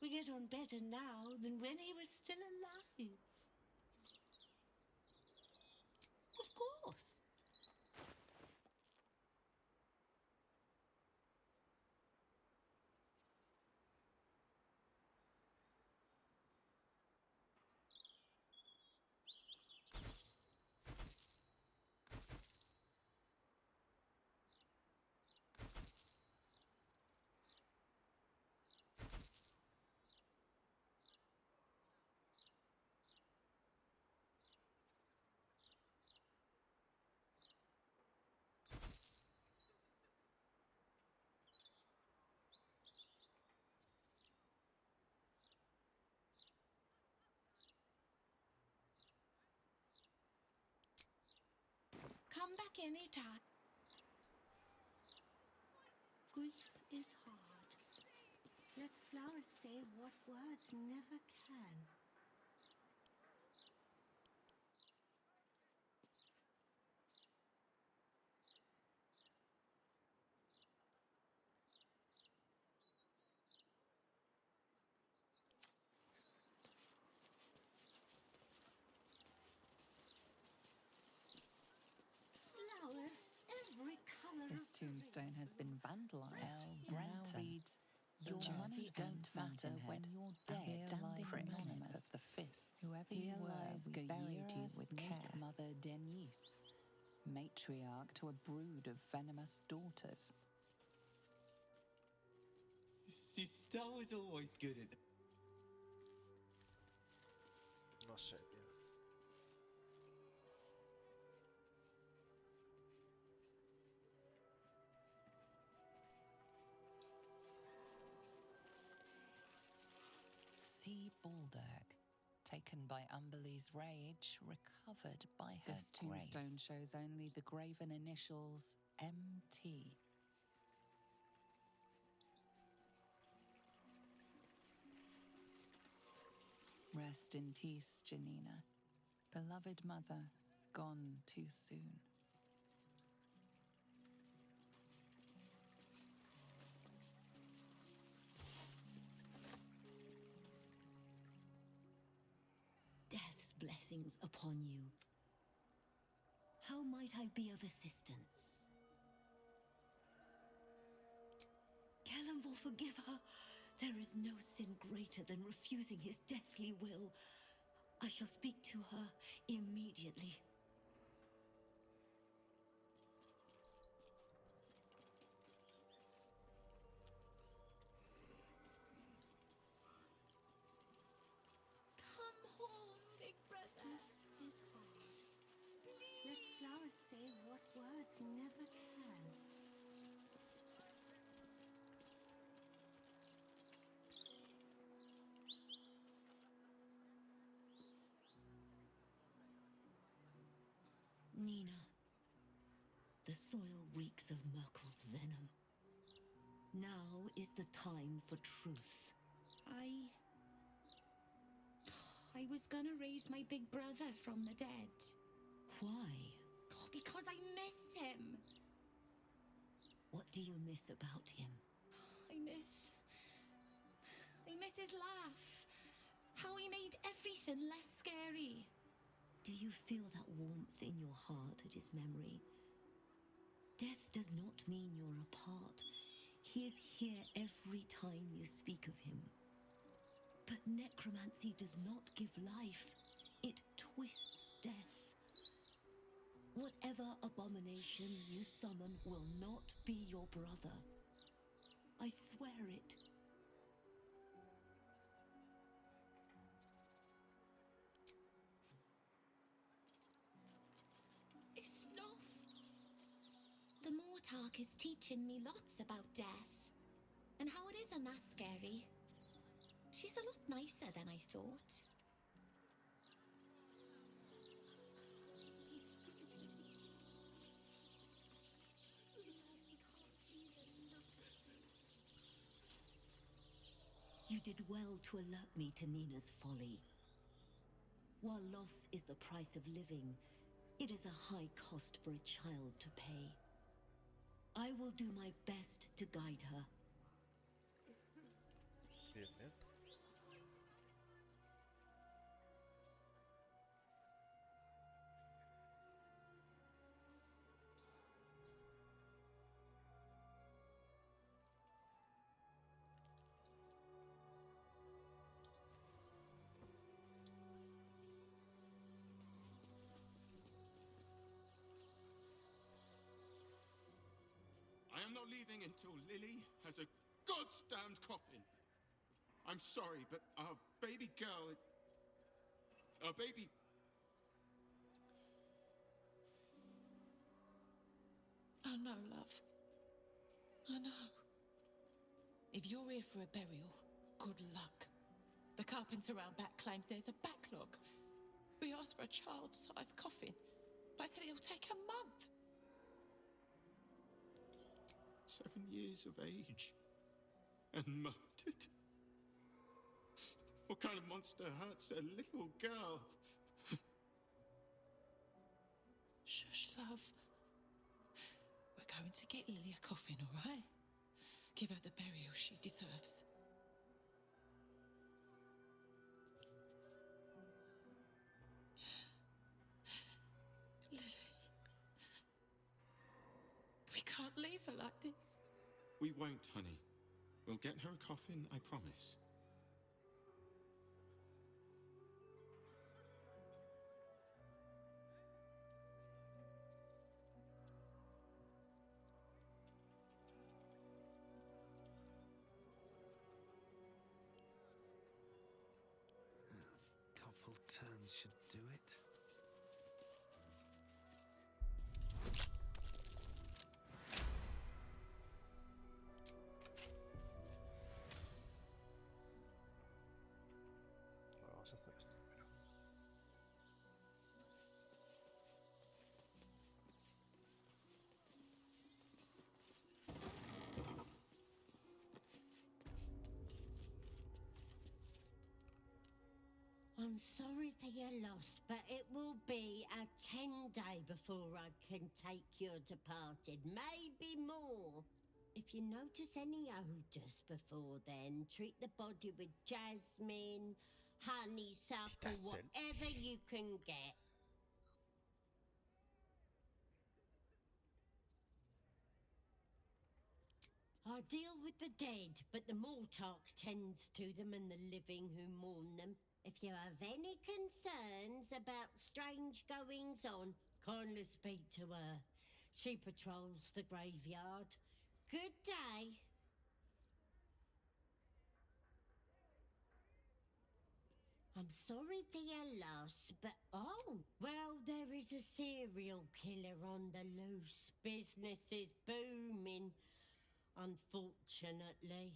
We get on better now than when he was still alive. Of course. come back anytime. Grief is hard. Let flowers say what words never can. Flowers, every color
This
of the
tombstone has been vandalized.
Gran
Now reads, your money don't matter when you're dead. Standing anonymous of the fists. Whoever you were, we buried you with care. Mother Denise, matriarch to a brood of venomous daughters.
Sister was always good at...
No sé, tío.
See Baldurg, taken by Umberlee's rage, recovered by her This tombstone shows only the graven initials MT. Rest in peace, Janina. Beloved mother, gone too soon.
Death's blessings upon you. How might I be of assistance? Callum will forgive her. There is no sin greater than refusing his deathly will. I shall speak to her immediately.
Come home, big brother. Grief is hard. Let flowers say what words never can.
Nina, the soil reeks of Merkel's venom. Now is the time for truth.
I was gonna raise my big brother from the dead.
Why?
Oh, because I miss him.
What do you miss about him?
I miss his laugh. How he made everything less scary.
Do you feel that warmth in your heart at his memory? Death does not mean you're apart. He is here every time you speak of him. But necromancy does not give life. It twists death. Whatever abomination you summon will not be your brother. I swear it.
The Mortark is teaching me lots about death. And how it isn't that scary. She's a lot nicer than I thought.
You did well to alert me to Nina's folly. While loss is the price of living, it is a high cost for a child to pay. I will do my best to guide her.
Bien, bien.
I am not leaving until Lily has a goddamned coffin. I'm sorry, but our baby girl... Our baby...
I know, love. I know. If you're here for a burial, good luck. The carpenter around back claims there's a backlog. We asked for a child-sized coffin, but I said it'll take a month.
7 years of age and murdered? What kind of monster hurts a little girl?
Shush, love. We're going to get Lily a coffin, all right? Give her the burial she deserves. Lily. We can't leave her like this.
We won't, honey. We'll get her a coffin, I promise.
Couple turns should do it.
Vamos a hacer esto primero.
I'm sorry for your loss, but it will be a 10-day before I can take your departed, maybe more. If you notice any odours before then, treat the body with jasmine, honeysuckle, whatever you can get. I deal with the dead, but the Mortark tends to them and the living who mourn them. If you have any concerns about strange goings-on, kindly speak to her. She patrols the graveyard. Good day. I'm sorry for your loss, but oh, well, there is a serial killer on the loose. Business is booming, unfortunately.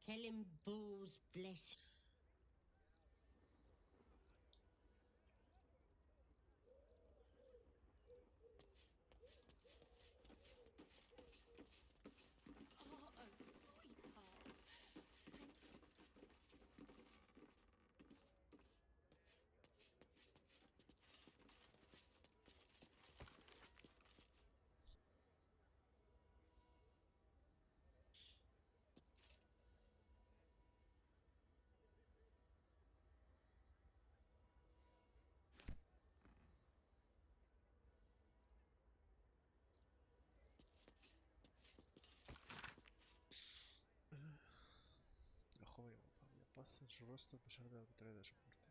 Killing bulls, bless.
La joven había paz en su rostro a pesar de la brutalidad de su muerte.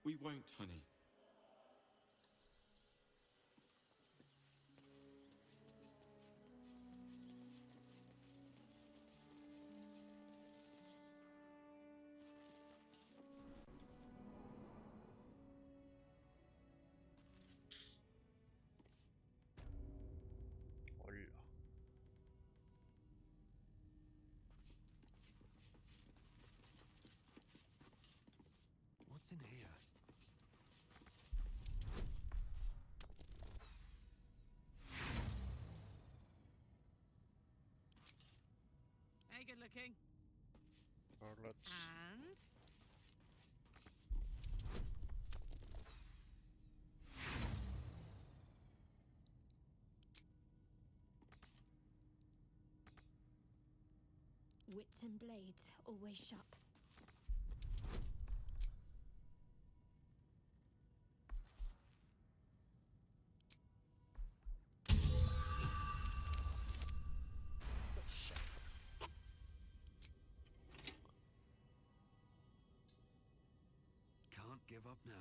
We won't, honey.
Hola.
What's in here?
Hey, good looking.
Harlots.
And
wits and blades always sharp.
Can't give up now.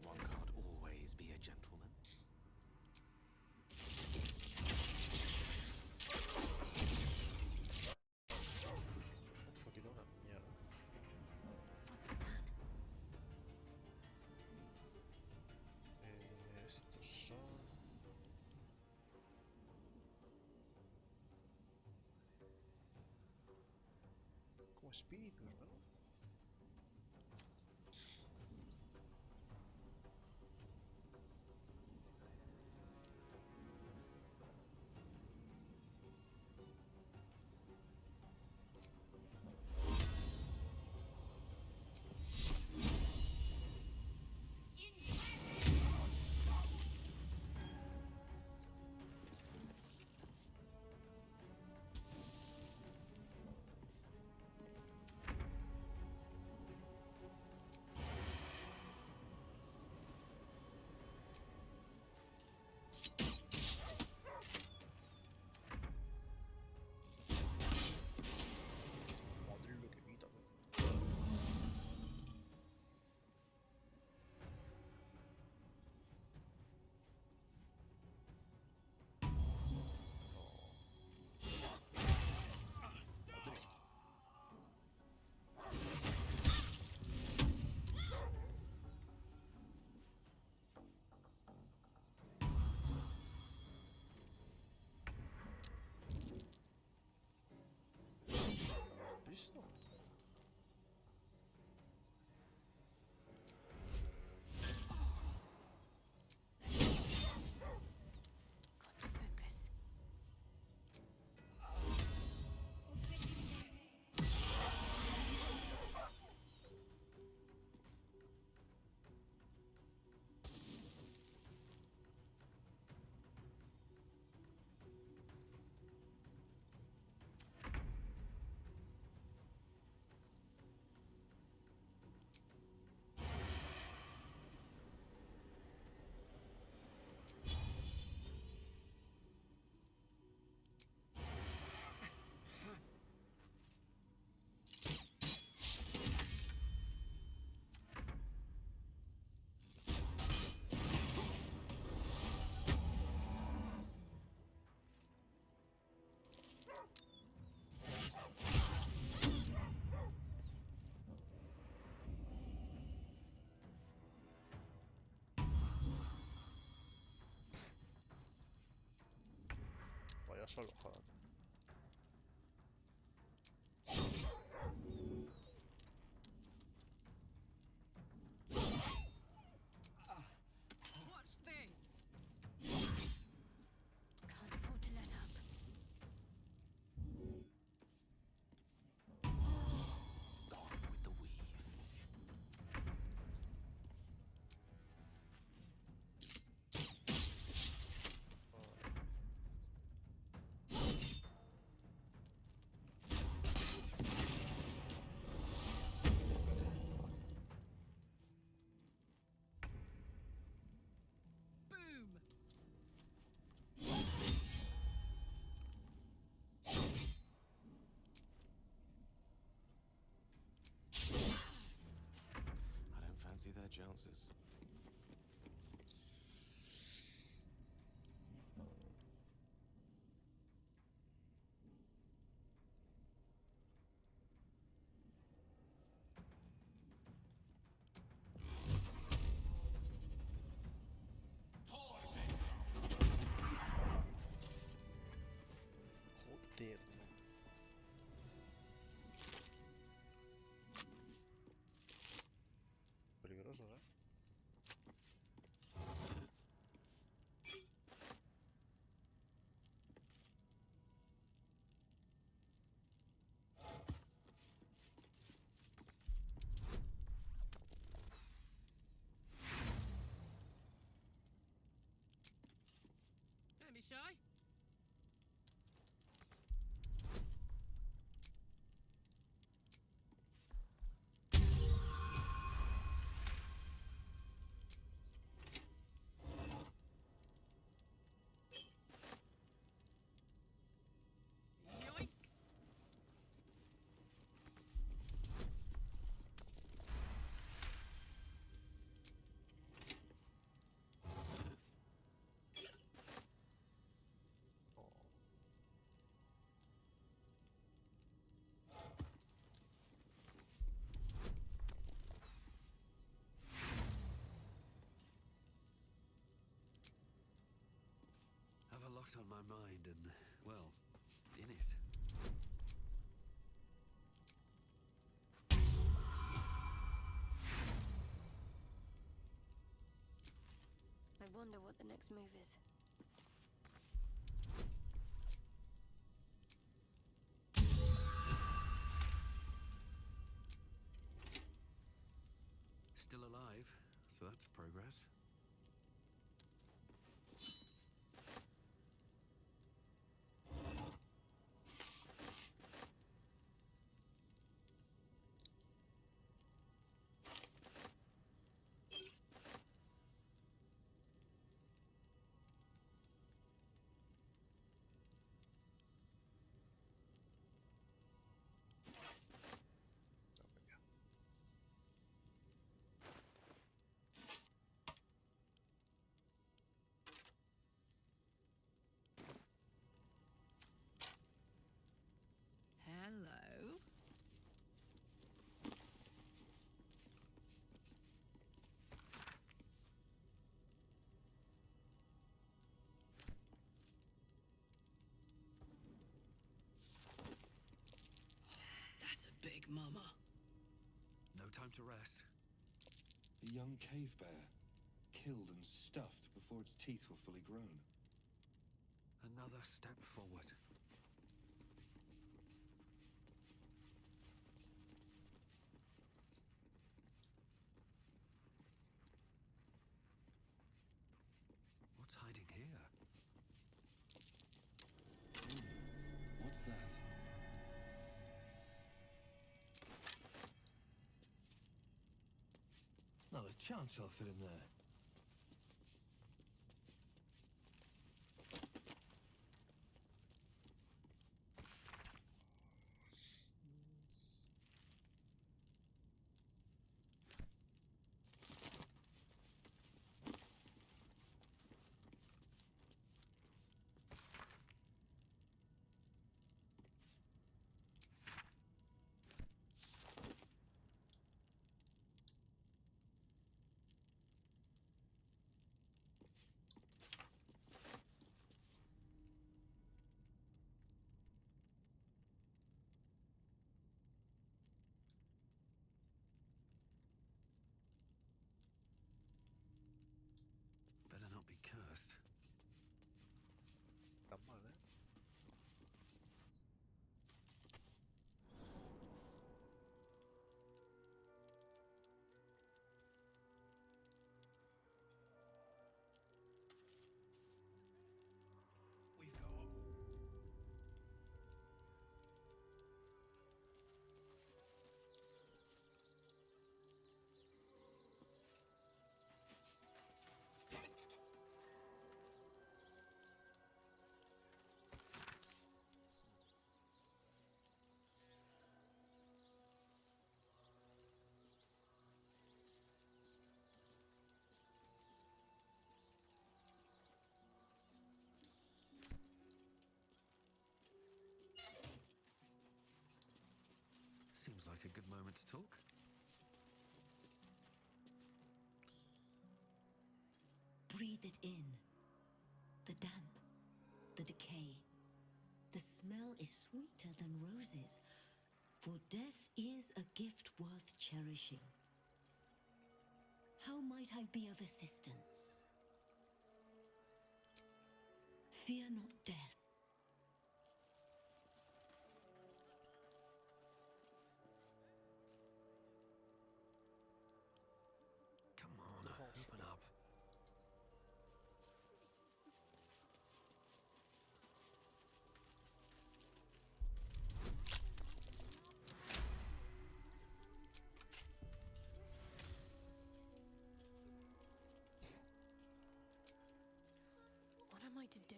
One can't always be a gentleman.
Porque era una mierda. Estos son... como espíritus, ¿no? Madre lo que quita, ¿no? ¿Listo? Vaya solo, joder.
Watch this!
Can't afford to let up.
Gone with the weave. chances.
Joder. Peligrosos, ¿eh?
Don't be shy. Yoink.
Have a lot on my mind and, well, in it.
I wonder what the next move is.
Still alive, so that's progress.
Hello.
That's a big mama.
No time to rest.
A young cave bear, killed and stuffed before its teeth were fully grown.
Another step forward. What's hiding here?
What's that? Not a chance I'll fit in there.
Seems like a good moment to talk.
Breathe it in. The damp, the decay. The smell is sweeter than roses, for death is a gift worth cherishing. How might I be of assistance? Fear not death.
Come on, open up.
What am I to do?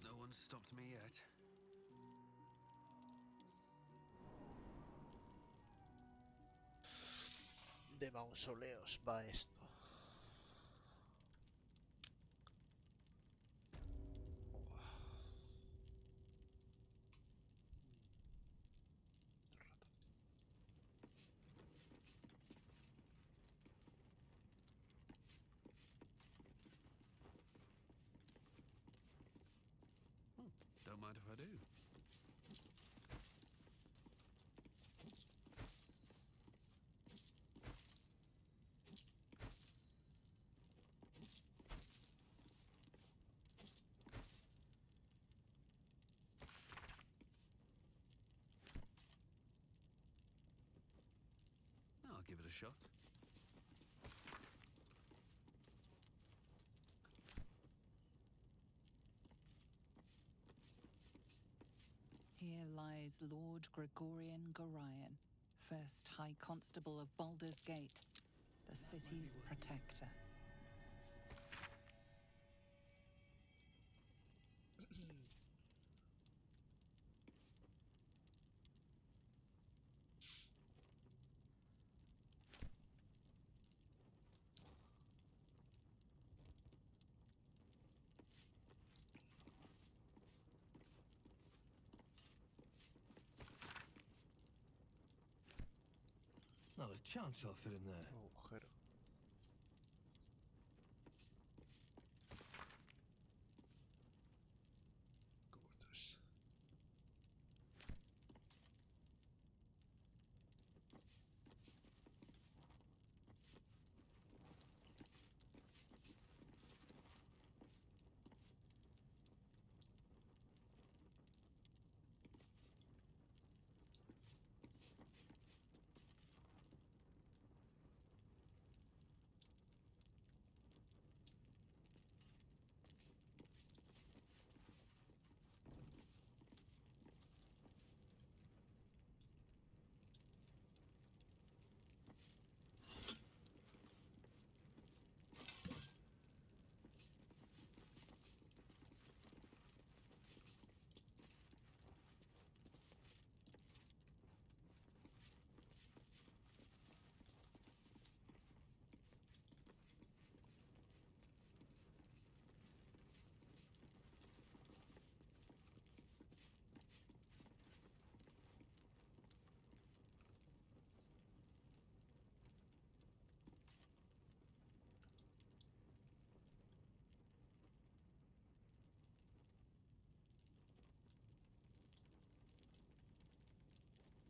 No one's stopped me yet.
De mausoleos va esto.
Don't mind if I do. I'll give it a shot.
Here lies Lord Gregorian Gorion, first High Constable of Baldurs Gate, the city's protector.
Not a chance I'll fit in there.
Agujero. Cobertures.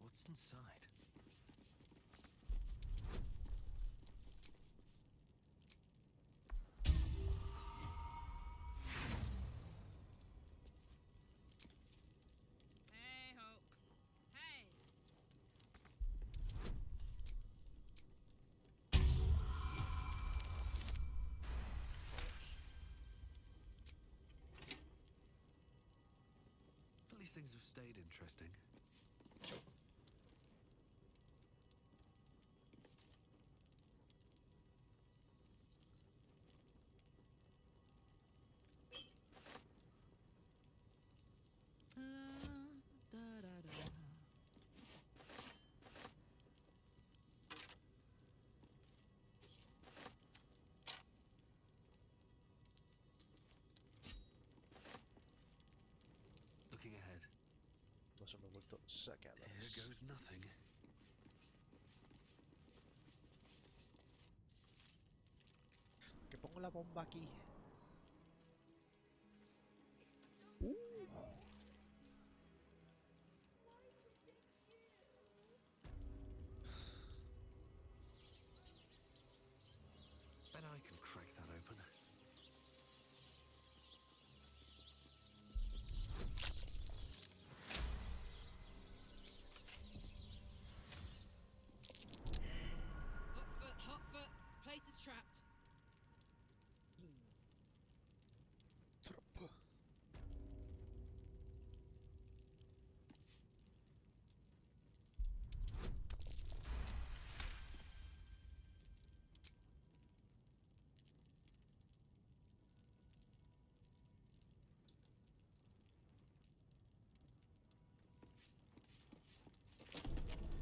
What's inside?
Hey, Hope. Hey.
At least things have stayed interesting.
Tuossa
Here
kävelemässä.
goes nothing.
Que pongo la bomba aquí.
Bet I can crack that open.
Hot foot. Place is trapped.
Troppo.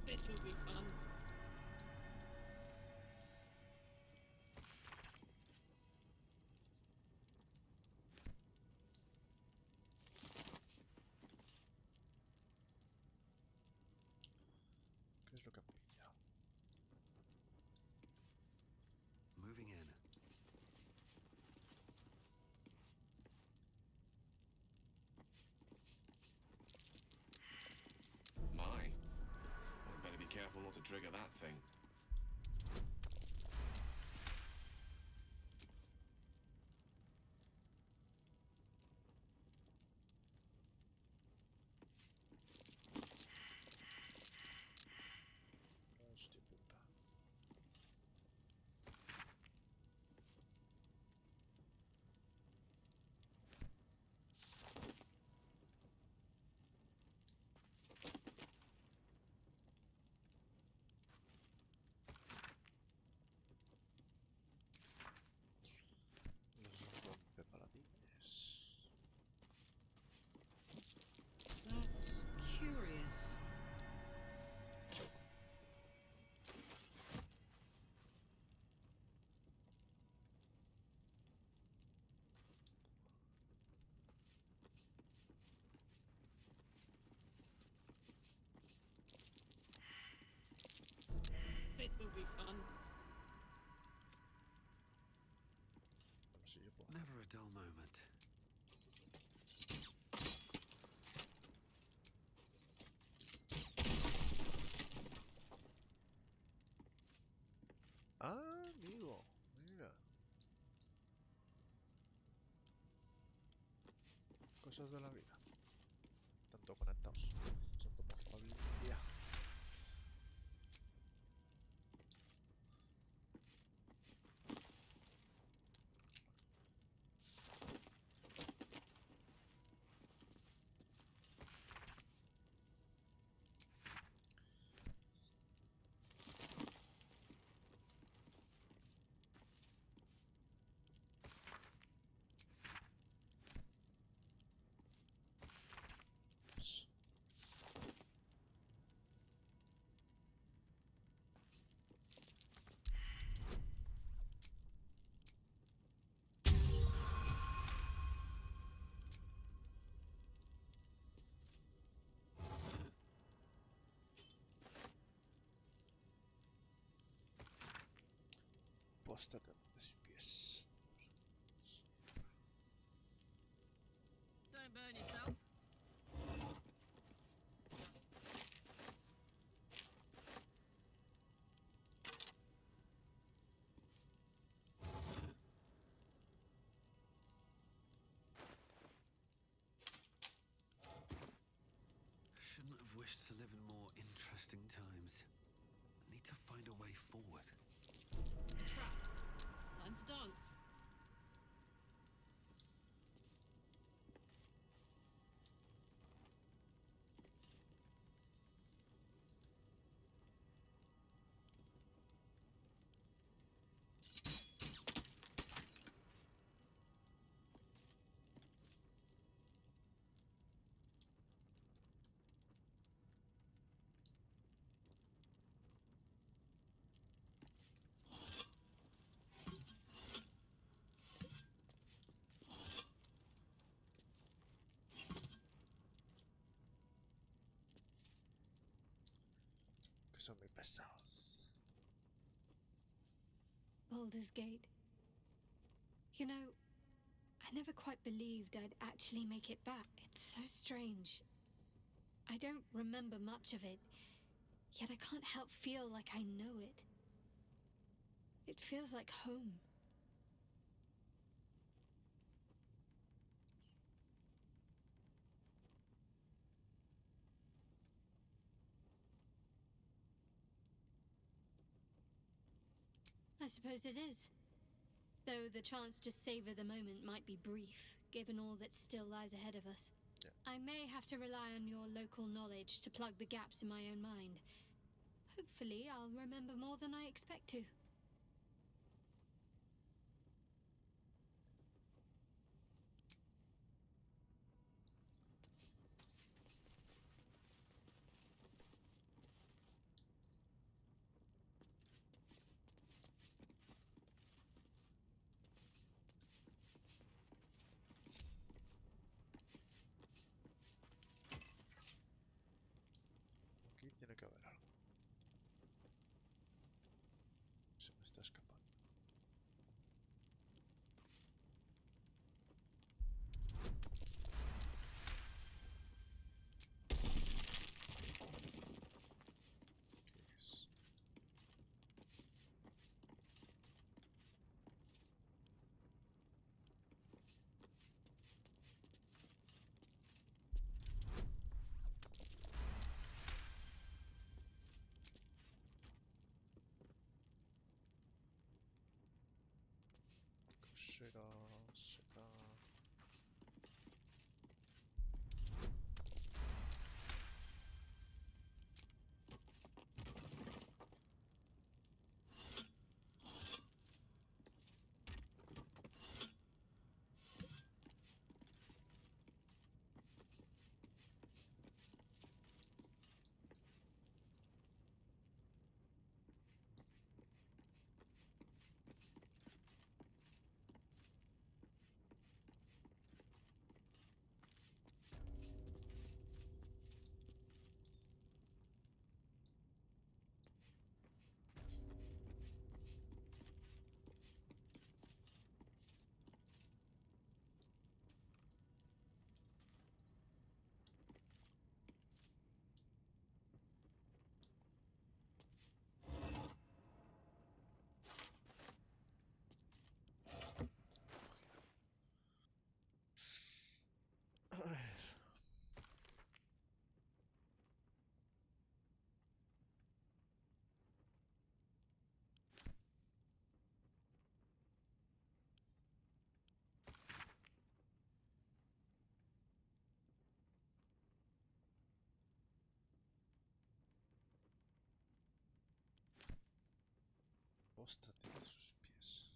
This'll be fun.
¿Qué es lo que han pillado?
Moving in.
My. I'd better be careful not to trigger that thing.
Hostia puta. Los rompepaladines.
That's curious.
This'll be fun.
Bueno, si yo puedo.
Never a dull moment.
Ah, amigo. Mira. Cosas de la vida. Tanto conectados. Son como familia. Póstate de sus pies.
Don't burn yourself.
Shouldn't have wished to live in more interesting times. I need to find a way forward.
A trap. Time to dance.
son muy pesados.
Baldurs Gate. You know, I never quite believed I'd actually make it back. It's so strange. I don't remember much of it, yet I can't help feel like I know it. It feels like home. I suppose it is. Though the chance to savor the moment might be brief, given all that still lies ahead of us.
Yeah.
I may have to rely on your local knowledge to plug the gaps in my own mind. Hopefully, I'll remember more than I expect to.
Aquí tiene que haber algo. Se me está escapando. ¿Qué es? Será. Póstrate a sus pies.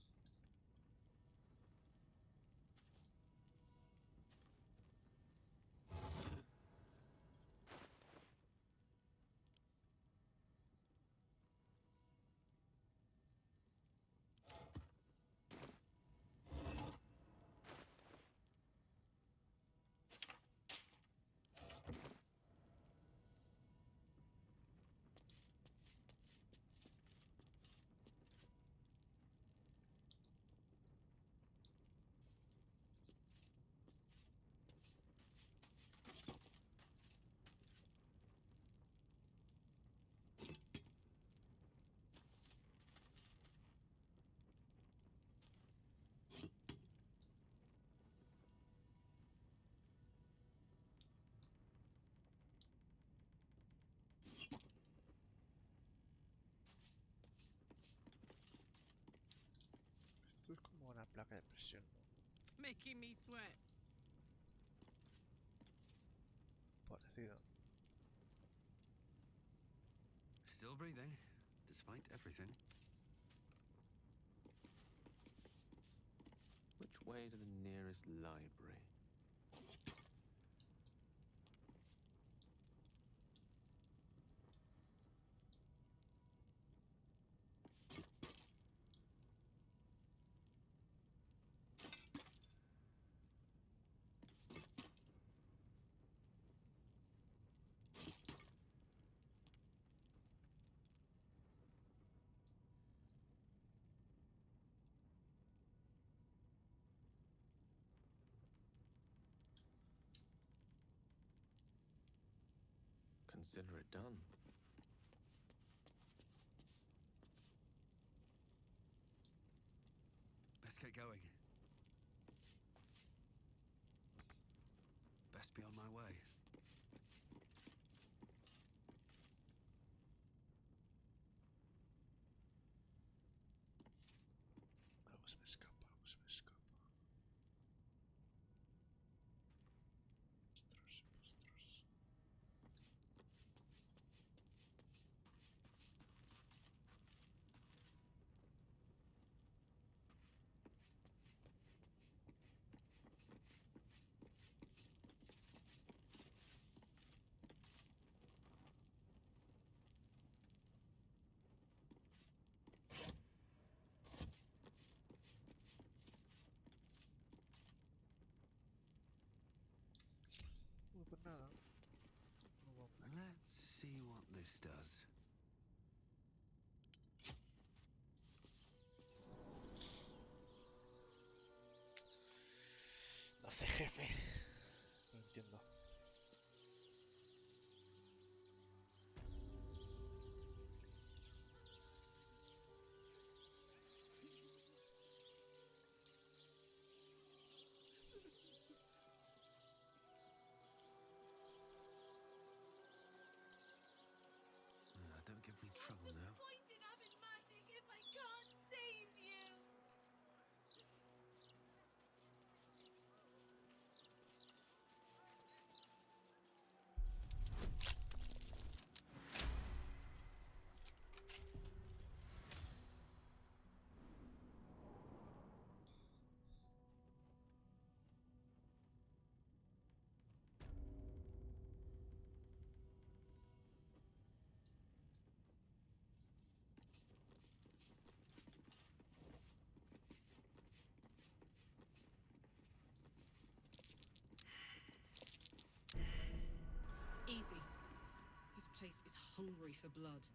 Esto es como una placa de presión, ¿no?
Making me sweat.
Parecido.
Still breathing, despite everything.
Which way to the nearest library?
consider it done.
Best get going. Best be on my way.
Algo se me escapa, algo se me escapa. Ostras, ostras. Pues nada.
Let's see what this does.
No sé, jefe. No entiendo.
Don't give me trouble now.
Point in having magic if I can't save you.
Easy. This place is hungry for blood.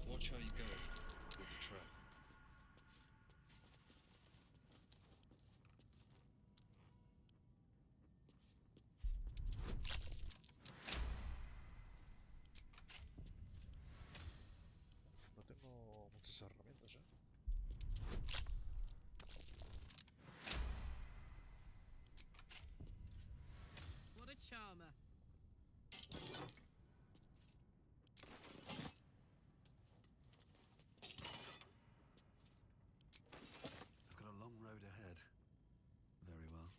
Watch how you go. There's a trap.
No tengo muchas herramientas, ¿eh?
What a charmer.
I've got a long road ahead. Very well.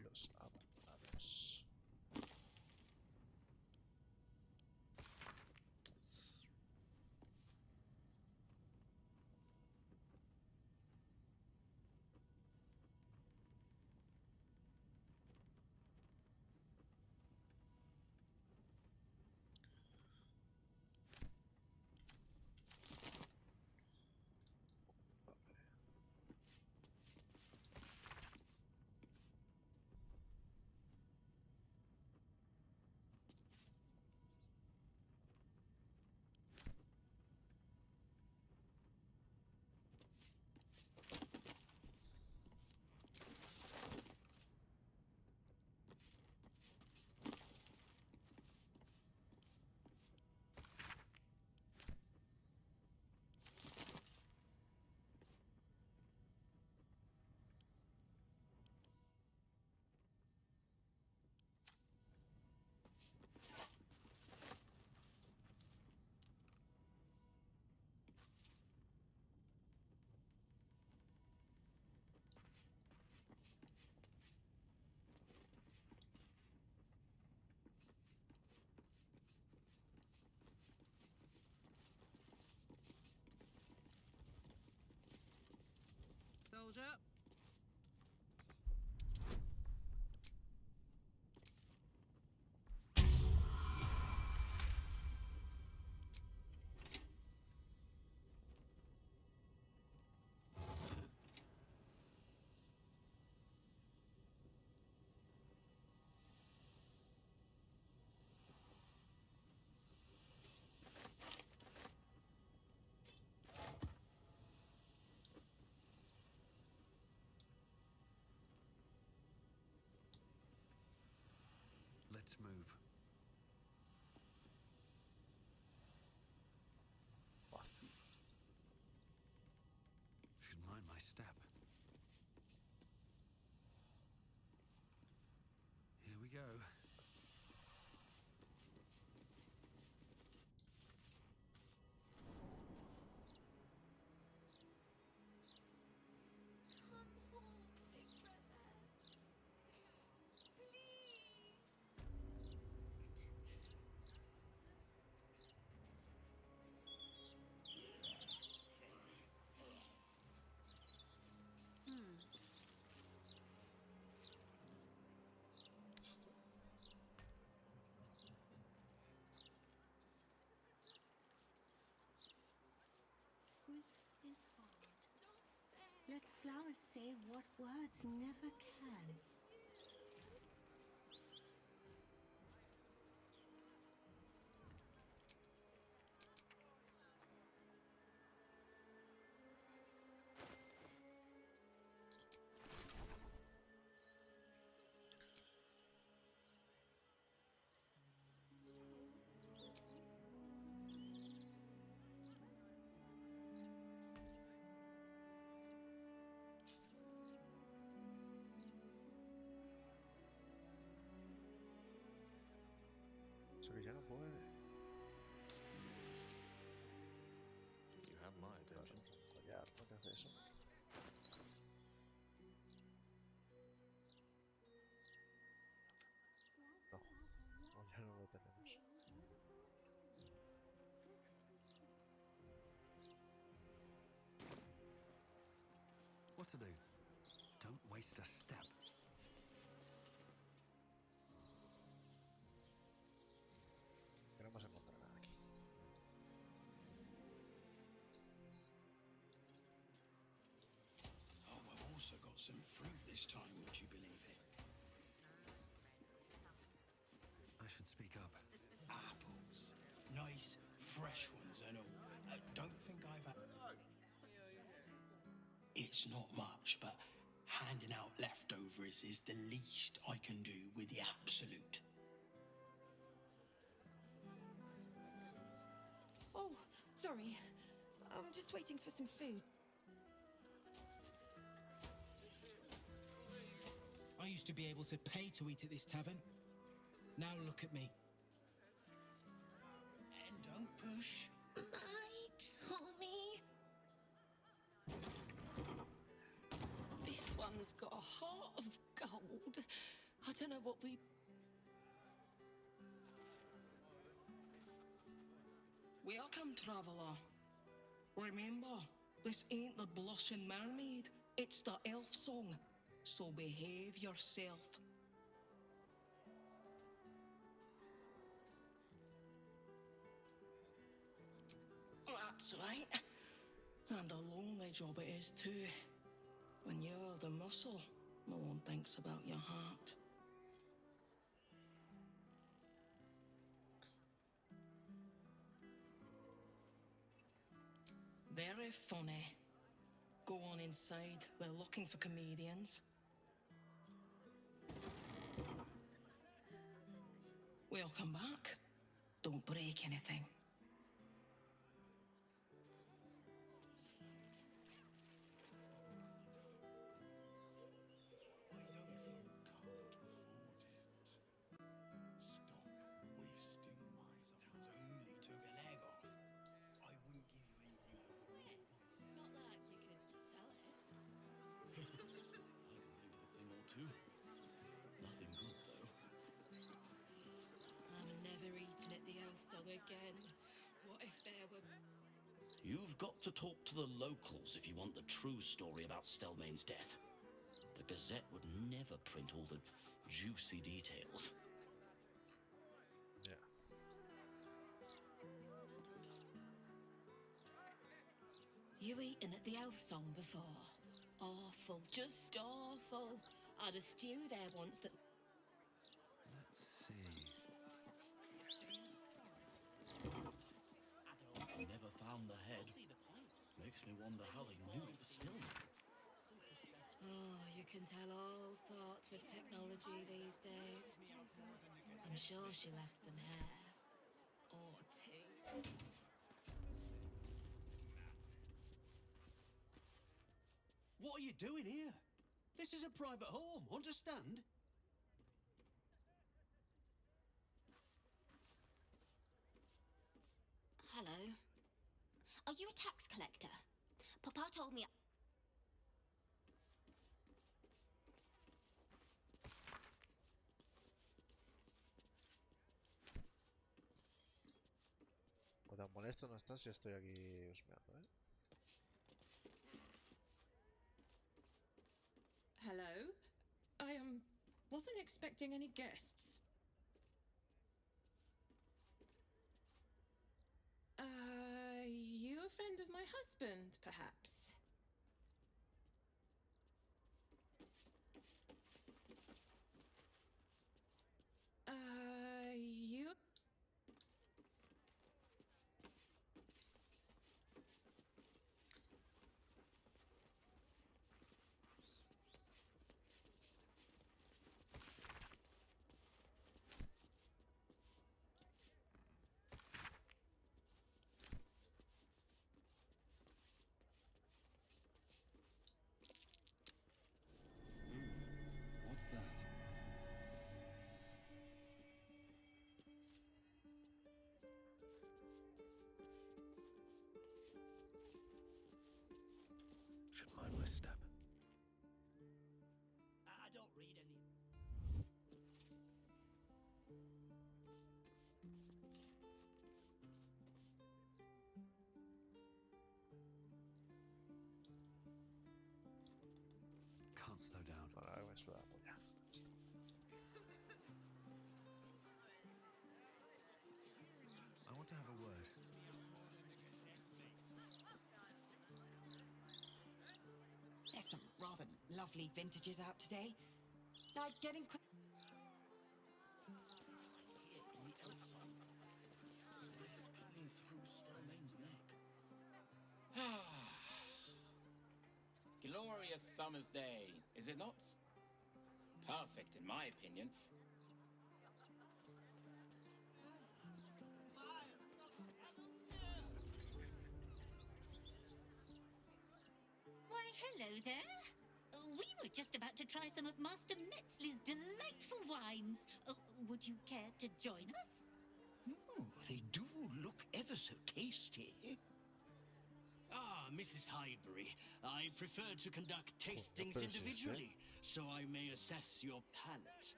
Los abandonados.
soldier.
Let's move.
Fácil.
Should mind my step. Here we go.
Grief is hard. Let flowers say what words never can.
O sea que ya no puede.
You have my attention.
Collar, ¿no? ¿Qué hace eso? No, no, ya no lo tenemos.
What to do? Don't waste a step.
Que no hemos encontrado nada aquí.
Oh, I've also got some fruit this time, would you believe it?
I should speak up.
Apples. Nice, fresh ones and all. Don't think I've had... It's not much, but handing out leftovers is the least I can do with the absolute.
Oh, sorry. I'm just waiting for some food.
I used to be able to pay to eat at this tavern. Now look at me. And don't push.
My Tommy.
This one's got a heart of gold. I don't know what we...
Welcome, traveller. Remember, this ain't the blushing mermaid. It's the elf song. So behave yourself. That's right. And a lonely job it is too. When you're the muscle, no one thinks about your heart. Very funny. Go on inside. They're looking for comedians. Welcome back. Don't break anything.
Nothing good, though.
I'm never eating at the elf song again. What if there were...
You've got to talk to the locals if you want the true story about Stelmane's death. The Gazette would never print all the juicy details.
Yeah.
You eaten at the Elf Song before? Awful, just awful. I had a stew there once that...
Let's see.
Never found the head. Makes me wonder how they knew it was Stillman.
Oh, you can tell all sorts with technology these days. I'm sure she left some hair. Or two.
What are you doing here? This is a private home, understand?
Hello. Are you a tax collector? Papa told me...
O tan molesto no está si estoy aquí husmeando, ¿eh?
Hello? I wasn't expecting any guests. You a friend of my husband, perhaps? You...
What's that?
Should mind my step.
I don't read any...
Can't slow down.
Ahora me suda la polla. Listo.
I want to have a word.
There's some rather lovely vintages out today. I'd get in quick.
Here in the Elf Song. Swiss cutting through Stelmane's neck.
Glorious summer's day, is it not? Perfect, in my opinion.
Why, hello there. We were just about to try some of Master Metzley's delightful wines. Would you care to join us?
Ooh, they do look ever so tasty.
Ah, Mrs. Highbury, I prefer to conduct tastings individually, so I may assess your palate.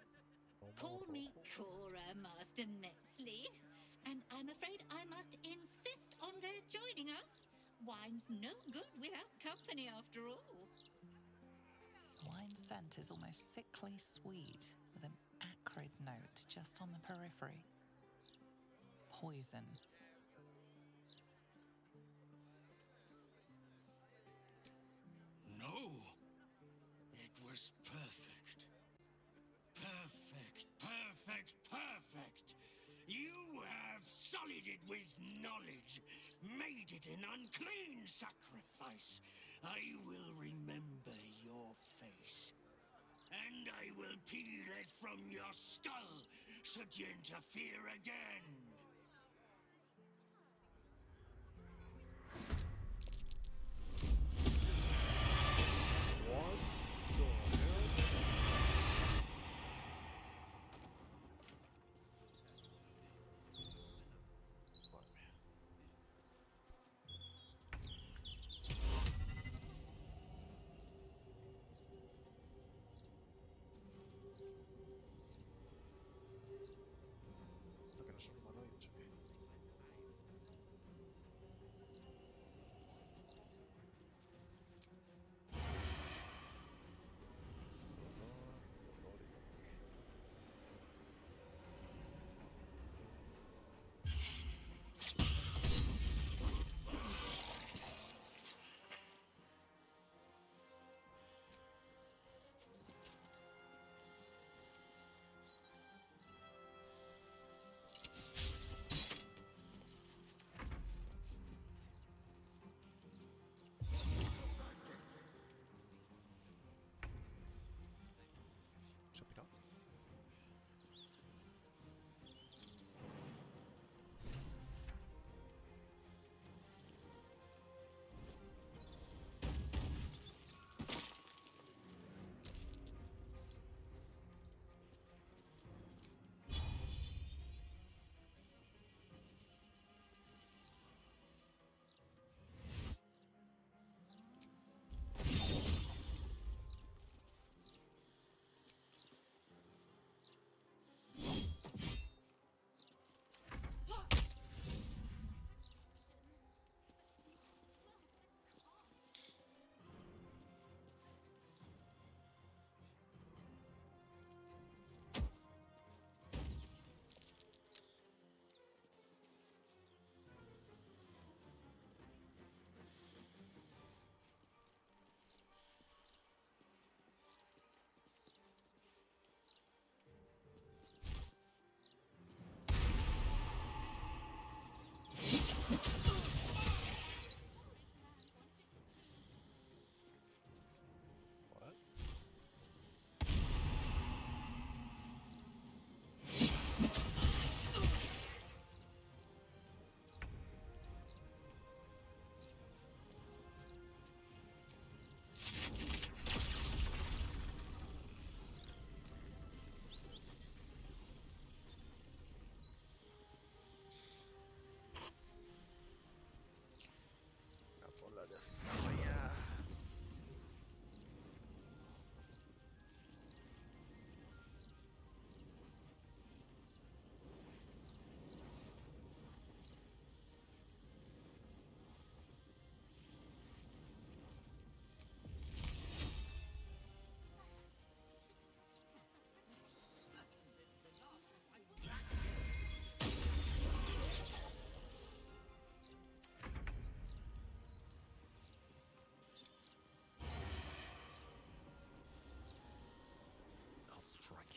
Call me Cora, Master Metzley. And I'm afraid I must insist on their joining us. Wine's no good without company, after all.
Wine scent is almost sickly sweet, with an acrid note just on the periphery. Poison.
No, it was perfect. Perfect, perfect, perfect. You have sullied it with knowledge, made it an unclean sacrifice. I will remember your face, and I will peel it from your skull should you interfere again.
What the hell? Lo que no son humanoides.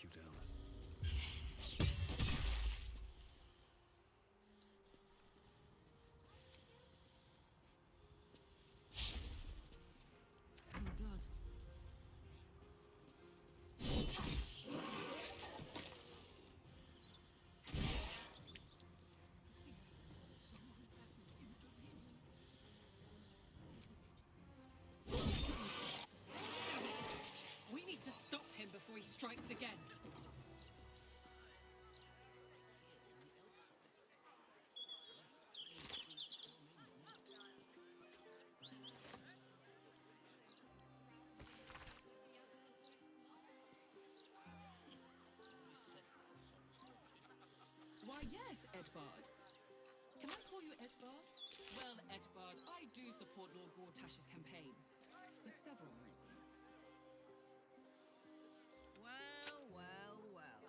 track you down.
Smell blood. We need to stop him before he strikes again. Why, yes, Edvard. Can I call you Edvard? Well, Edvard, I do support Lord Gortash's campaign. For several reasons. Well, well, well.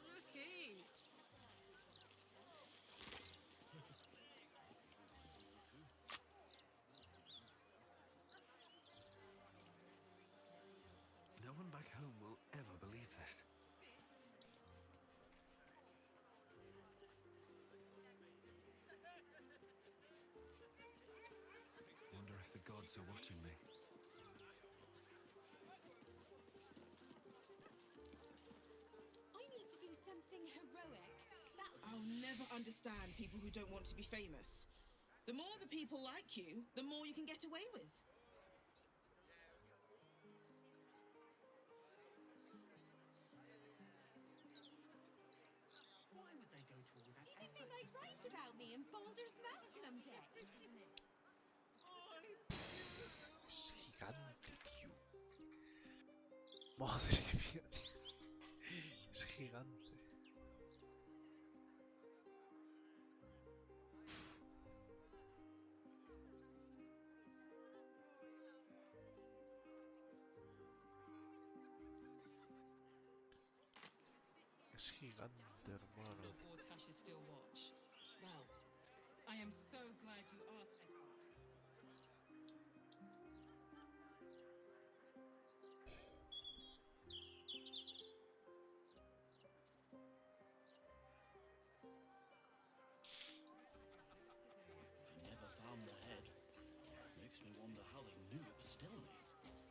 Looky!
No one back home will ever believe this. Wonder if the gods are watching me.
I need to do something heroic.
I'll never understand people who don't want to be famous. The more the people like you, the more you can get away with.
Why would they go to all that
Do you think
effort
they might
to
write about me in Baldur's Mouth someday?
Es gigante, tío. Madre mía, tío. Es gigante. Es gigante, hermano.
Lord Gortash's still watch. Well, I am so glad you asked, Edvard.
I never found the head. Makes me wonder how they knew it was still me.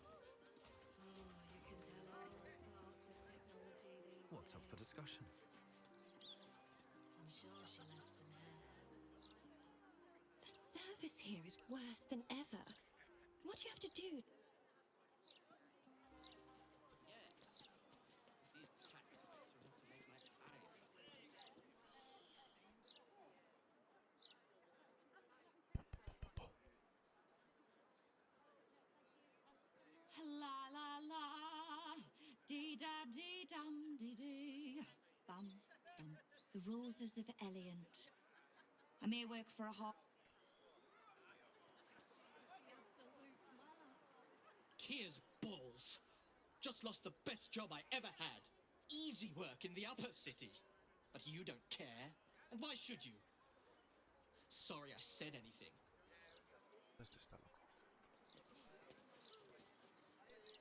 Oh, you can tell all sorts with technology these
What's up for
days.
discussion?
I'm sure she left some hair.
The service here is worse than ever. What do you have to do?
These tax sites are enough to make my eyes.
La la la, dee da dee dum dee dee, bum bum.
The Roses of Eliant.
I may work for a hot.
Tears balls. Just lost the best job I ever had. Easy work in the upper city. But you don't care. And why should you? Sorry I said anything.
Este está loco.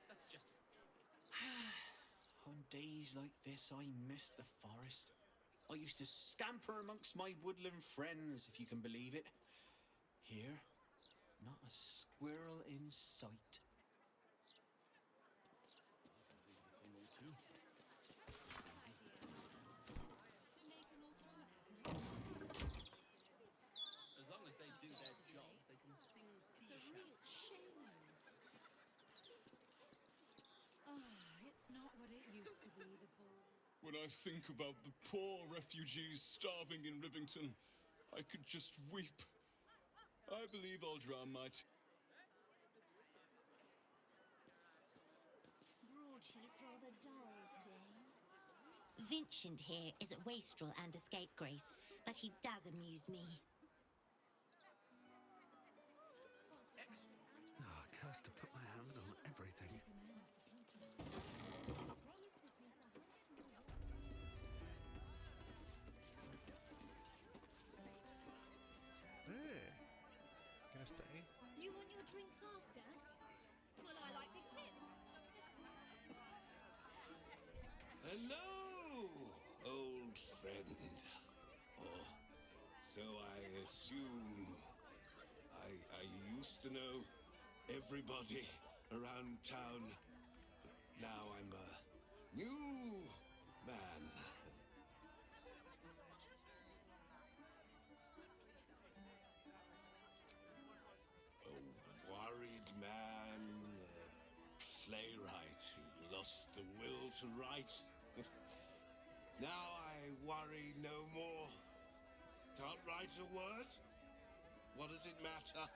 That's just on days like this, I miss the forest. I used to scamper amongst my woodland friends, if you can believe it. Here, not a squirrel in sight.
As long as they do their jobs, they can sing sea
Shame. Oh, it's not what it used to be, the poor.
When I think about the poor refugees starving in Rivington, I could just weep. I believe I'll drown my
Broadsheet's rather dull today.
Vincent here is a wastrel and a scapegrace, but he does amuse me.
Ah, cursed to put my hands on everything.
está ahí.
You want your drink faster? Well, I like big tits.
Hello, old friend. Oh, so I assume I used to know everybody around town. But now I'm a new man. A worried man, a playwright who lost the will to write. Now I worry no more. Can't write a word? What does it matter?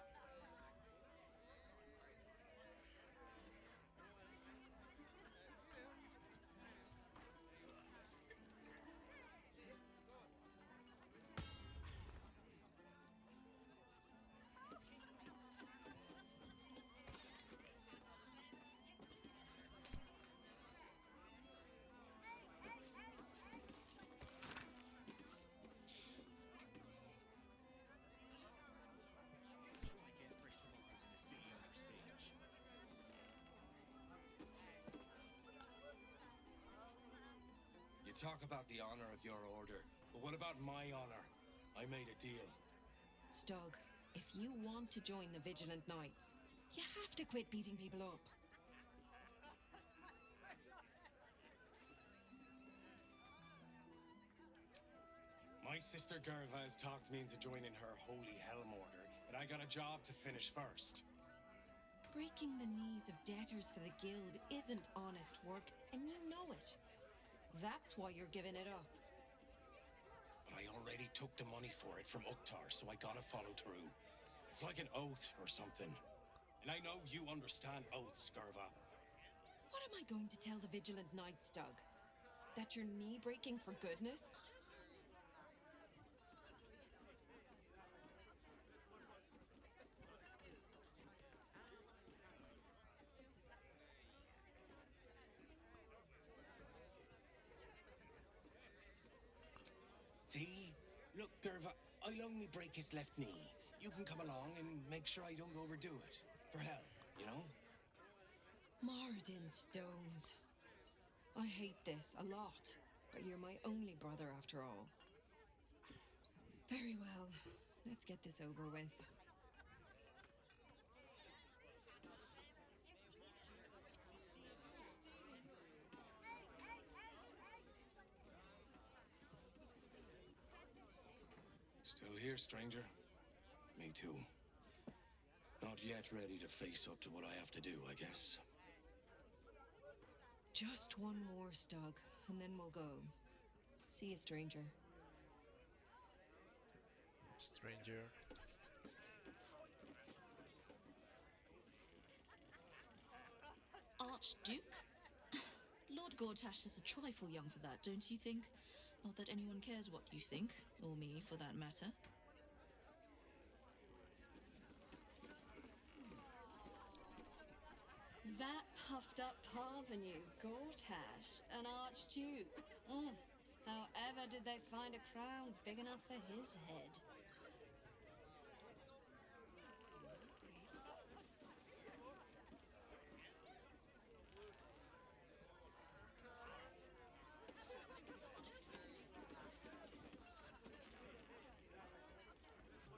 You talk about the honor of your order, but what about my honor? I made a deal.
Stug, if you want to join the Vigilant Knights, you have to quit beating people up.
My sister Gerva has talked me into joining her Holy Helm Order, but I got a job to finish first.
Breaking the knees of debtors for the guild isn't honest work, and you know it. That's why you're giving it up.
But I already took the money for it from Uktar, so I gotta follow through. It's like an oath or something. And I know you understand oaths, Gerva.
What am I going to tell the Vigilant Knights, Doug? That you're knee-breaking for goodness?
See? Look, Gerva, I'll only break his left knee. You can come along and make sure I don't overdo it. For help, you know?
Mardin Stones. I hate this a lot, but you're my only brother after all. Very well. Let's get this over with.
Still here, stranger? Me too. Not yet ready to face up to what I have to do, I guess.
Just one more, Stug, and then we'll go. See you, stranger.
Stranger.
Archduke? Lord Gortash is a trifle young for that, don't you think? Not that anyone cares what you think, or me for that matter.
That puffed up parvenu, Gortash, an archduke. However did they find a crown big enough for his head?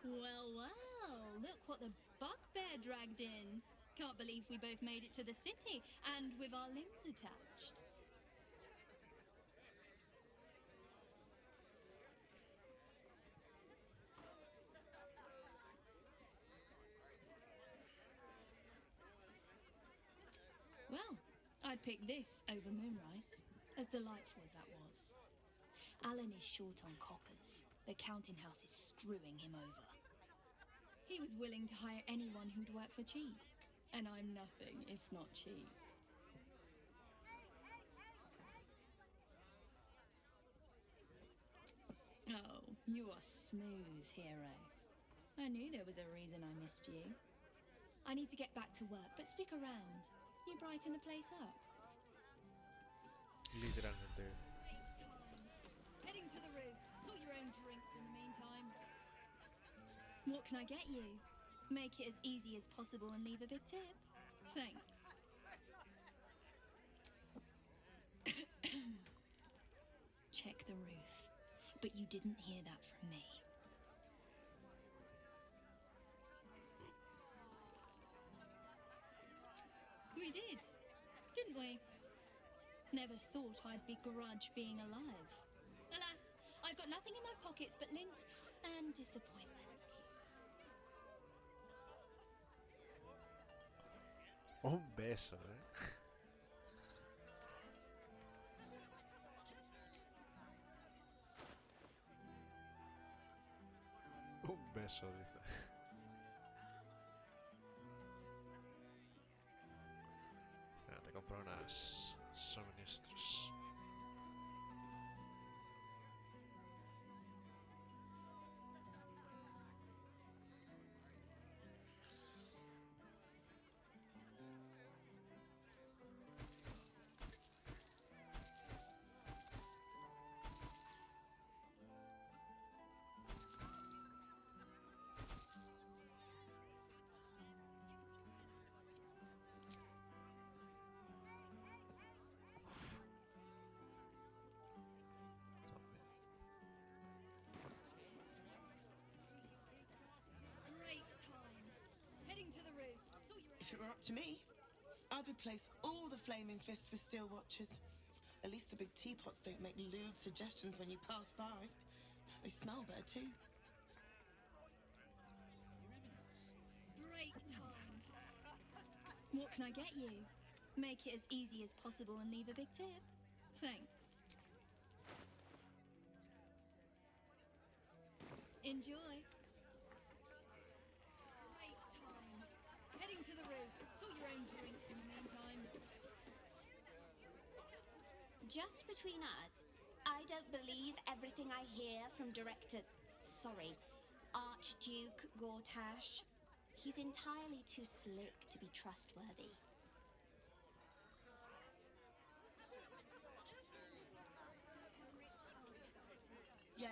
Well, well, look what the bugbear dragged in. Can't believe we both made it to the city, and with our limbs attached. Well, I'd pick this over Moonrise, as delightful as that was.
Alan is short on coppers. The counting house is screwing him over.
He was willing to hire anyone who'd work for cheap. And I'm nothing if not cheap. Oh, you are smooth, hero. I knew there was a reason I missed you. I need to get back to work, but stick around. You brighten the place up.
Literalmente.
Heading to the roof. Sort your own drinks in the meantime. What can I get you?
Make it as easy as possible and leave a big tip. Thanks. Check the roof. But you didn't hear that from me. We did, didn't we? Never thought I'd begrudge being alive. Alas, I've got nothing in my pockets but lint and disappointment.
Un beso, ¿eh? Un beso, dice. Mira, te compro unas suministros.
Break time. Heading to the roof.
If it were up to me, I'd replace all the flaming fists with steel watches. At least the big teapots don't make lewd suggestions when you pass by. They smell better too.
Break time. What can I get you? Make it as easy as possible and leave a big tip. Thanks. Enjoy. Break time. Heading to the roof. Sort your own drinks in the meantime.
Just between us, I don't believe everything I hear from Archduke Gortash. He's entirely too slick to be trustworthy.
Yeah,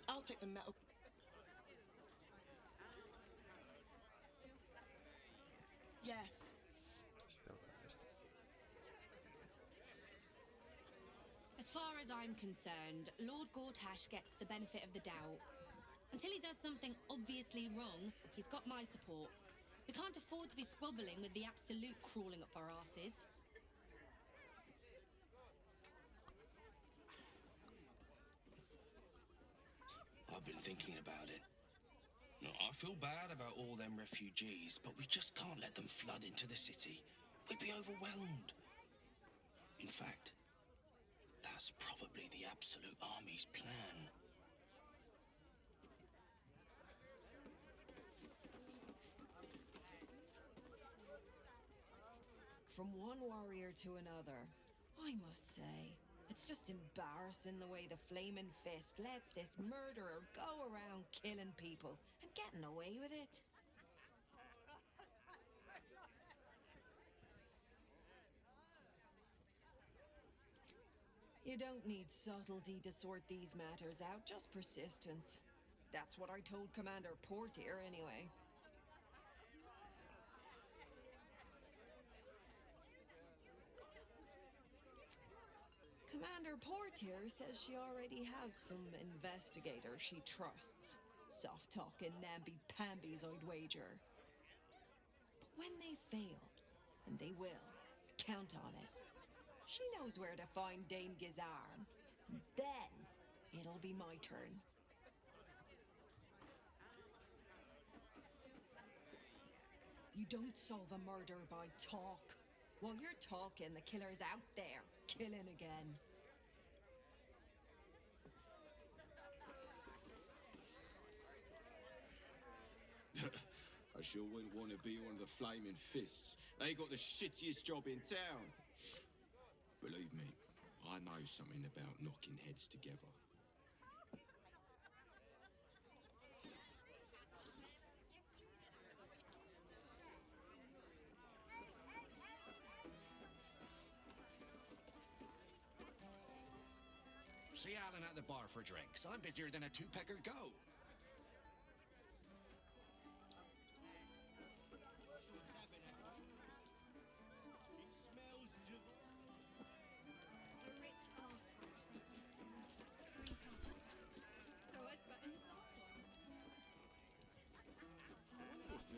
I'll take the metal. Yeah.
Still got this.
As far as I'm concerned, Lord Gortash gets the benefit of the doubt. Until he does something obviously wrong, he's got my support. We can't afford to be squabbling with the Absolute crawling up our asses.
I've been thinking about it. No, I feel bad about all them refugees, but we just can't let them flood into the city. We'd be overwhelmed. In fact, that's probably the Absolute Army's plan.
From one warrior to another, I must say, it's just embarrassing the way the Flaming Fist lets this murderer go around killing people and getting away with it. You don't need subtlety to sort these matters out, just persistence. That's what I told Commander Portier, anyway. Commander Portier says she already has some investigators she trusts. Soft-talking namby-pambies, I'd wager. But when they fail, and they will, count on it, she knows where to find Dame Gizarn. And then it'll be my turn. You don't solve a murder by talk. While you're talking, the killer's out there, killing again.
I sure wouldn't want to be one of the Flaming Fists. They got the shittiest job in town. Believe me, I know something about knocking heads together.
See Alan at the bar for drinks. I'm busier than a two-pecker goat.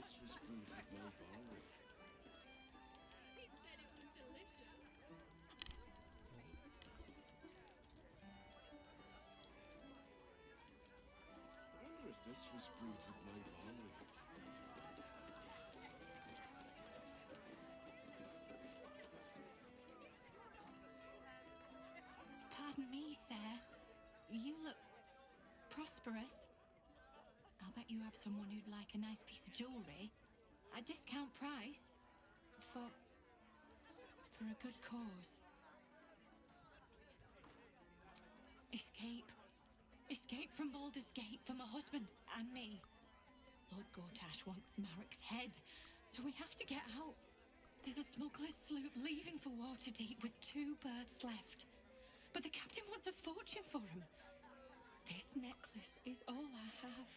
this was brewed with my barley.
He said it was delicious.
I wonder if this was brewed with my barley.
Pardon me, sir. You look prosperous. I'll bet you have someone who'd like a nice piece of jewellery. At discount price. For a good cause. Escape. Escape from Baldurs Gate for my husband and me. Lord Gortash wants Marek's head, so we have to get out. There's a smuggler's sloop leaving for Waterdeep with 2 berths left. But the captain wants a fortune for him. This necklace is all I have.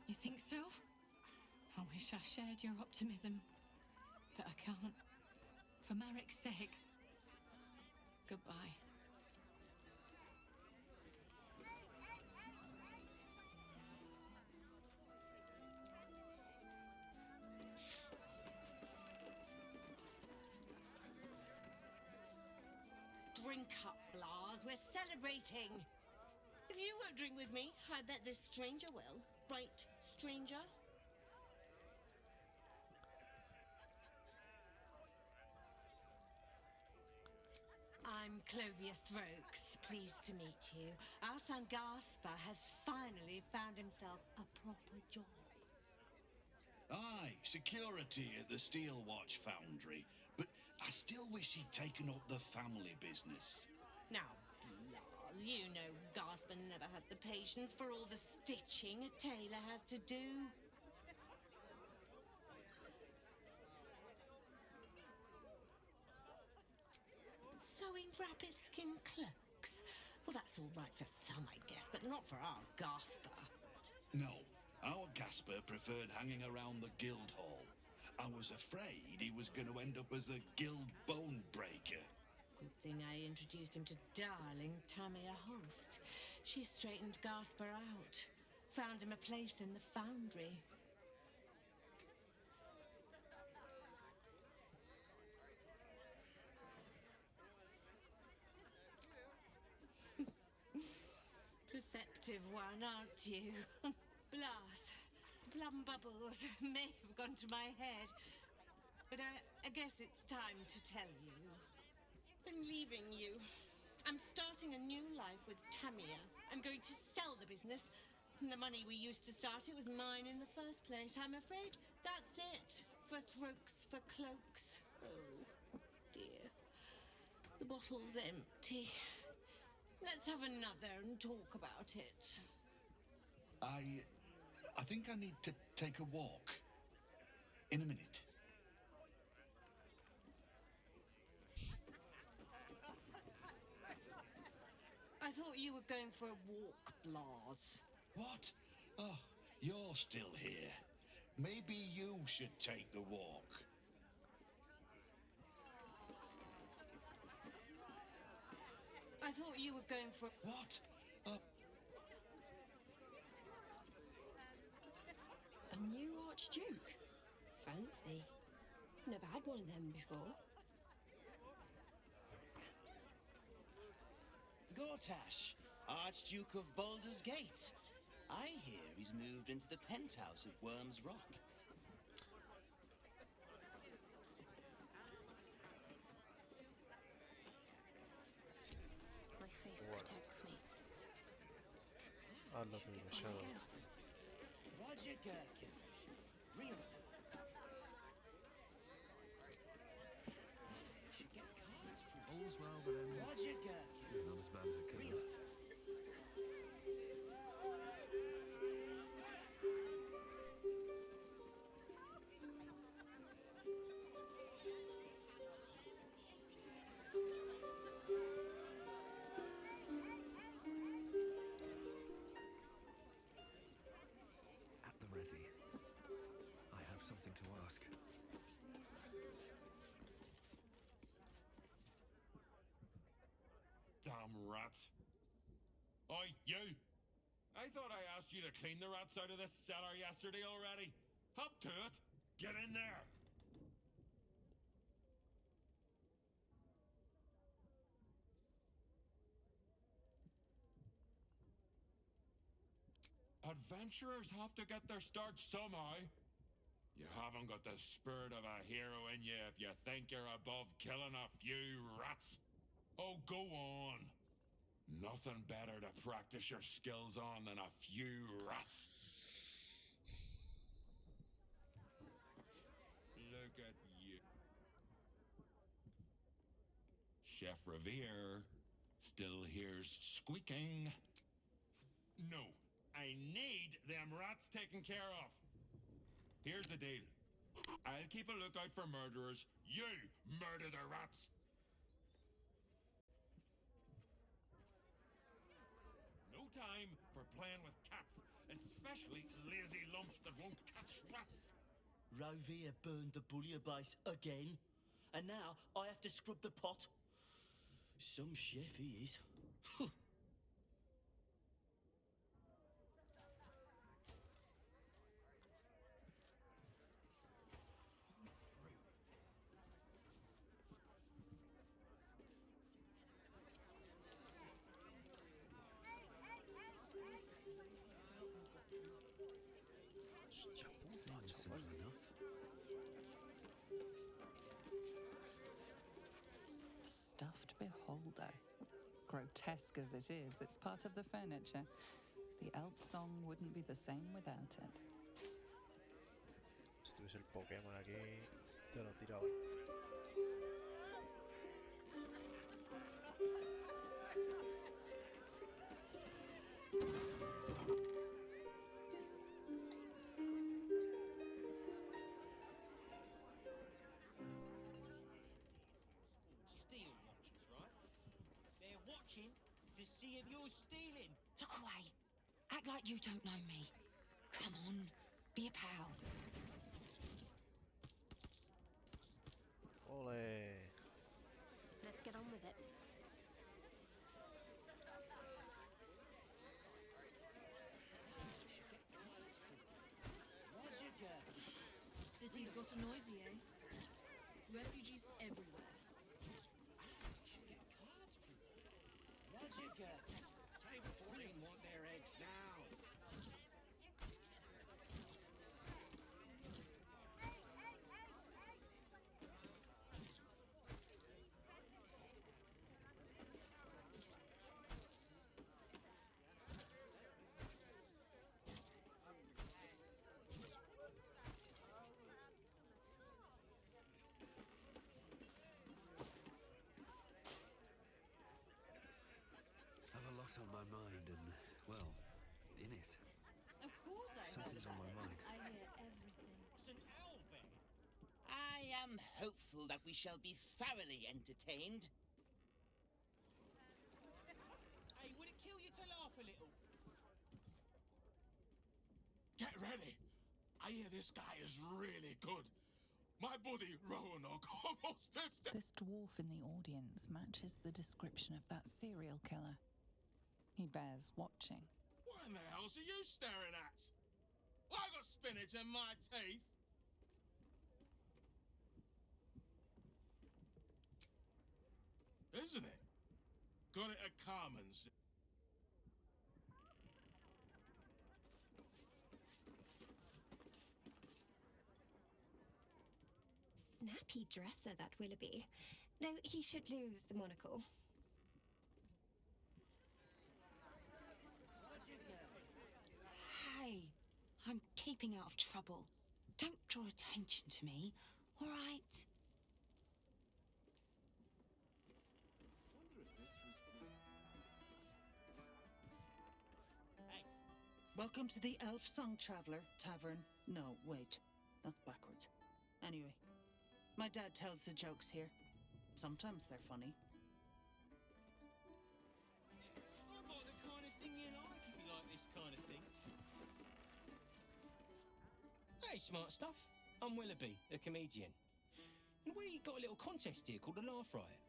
You think so? I wish I shared your optimism. But I can't. For Marek's sake. Goodbye.
Drink up, Blas. We're celebrating. If you won't drink with me, I bet this stranger will. Right, stranger? I'm Clovia Throaks. Pleased to meet you. Our son Gaspar has finally found himself a proper job.
Aye, security at the Steel Watch Foundry. But I still wish he'd taken up the family business.
Now, Blas, you know Gaspar never had the patience for all the stitching a tailor has to do. Sewing rabbit skin cloaks? Well, that's all right for some, I guess, but not for our Gaspar.
No, our Gasper preferred hanging around the guild hall. I was afraid he was going to end up as a guild bone breaker.
Good thing I introduced him to darling Tamia Holst. She straightened Gaspar out. Found him a place in the foundry. Perceptive one, aren't you? Blas. Plum bubbles may have gone to my head. But I guess it's time to tell you. I'm leaving you. I'm starting a new life with Tamia. I'm going to sell the business. And the money we used to start it was mine in the first place. I'm afraid that's it. For Throaks, for cloaks. Oh, dear. The bottle's empty. Let's have another and talk about it.
I think I need to take a walk. In a minute.
I thought you were going for a walk, Blas.
What? Oh, you're still here. Maybe you should take the walk.
I thought you were going for...
What?
A new Archduke? Fancy. Never had one of them before.
Gortash, Archduke of Baldurs Gate. I hear he's moved into the penthouse at Worm's Rock.
My faith protects me.
I love the show.
Roger Gherkin, realtor. You should get cards.
All's well that ends.
Roger Gherkin,
Not as bad as it could have.
realtor.
At the ready. I have something to ask.
Damn rat.
Oi, you! I thought I asked you to clean the rats out of this cellar yesterday already. Up to it! Get in there! Adventurers have to get their start somehow. You haven't got the spirit of a hero in you if you think you're above killing a few rats. Oh, go on. Nothing better to practice your skills on than a few rats. Look at you. Chef Revere still hears squeaking. No, I need them rats taken care of. Here's the deal. I'll keep a lookout for murderers. You murder the rats. No time for playing with cats, especially lazy lumps that won't catch rats.
Rovere burned the bouillabaisse again, and now I have to scrub the pot. Some chef he is.
Seems simple enough.
Stuffed beholder. Grotesque as it is, it's part of the furniture. The elf song wouldn't be the same without it.
Si tuviese el Pokémon aquí, te lo tiraba.
Steal watchers, right? They're watching to see if you're stealing.
Look away. Act like you don't know me. Come on, be a pal.
Ole.
Let's get on with it.
City's got a noisy, eh? Refugees everywhere.
Roger, Table 14 want their eggs now.
Have a lot on my mind and, well, in it.
Of course I heard
Something's on
about
my
it.
mind.
I hear everything.
St. Albert.
I am hopeful that we shall be thoroughly entertained.
Hey, would it kill you to laugh a little?
Get ready. I hear this guy is really good. My buddy Roanoke almost pissed it.
This dwarf in the audience matches the description of that serial killer. He bears watching.
What in the hell's are you staring at? I got spinach in my teeth. Isn't it? Got it at Carmen's.
Snappy dresser, that Willoughby. Though he should lose the monocle.
Hey, I'm keeping out of trouble. Don't draw attention to me, all right?
Wonder if this was. Hey,
Welcome to the Elf Song Traveller Tavern. No, wait. That's backwards. Anyway, my dad tells the jokes here. Sometimes they're funny.
I've got the kind of thing you like if you like this kind of thing. Hey, smart stuff. I'm Willoughby, a comedian. And we got a little contest here called the Laugh Riot.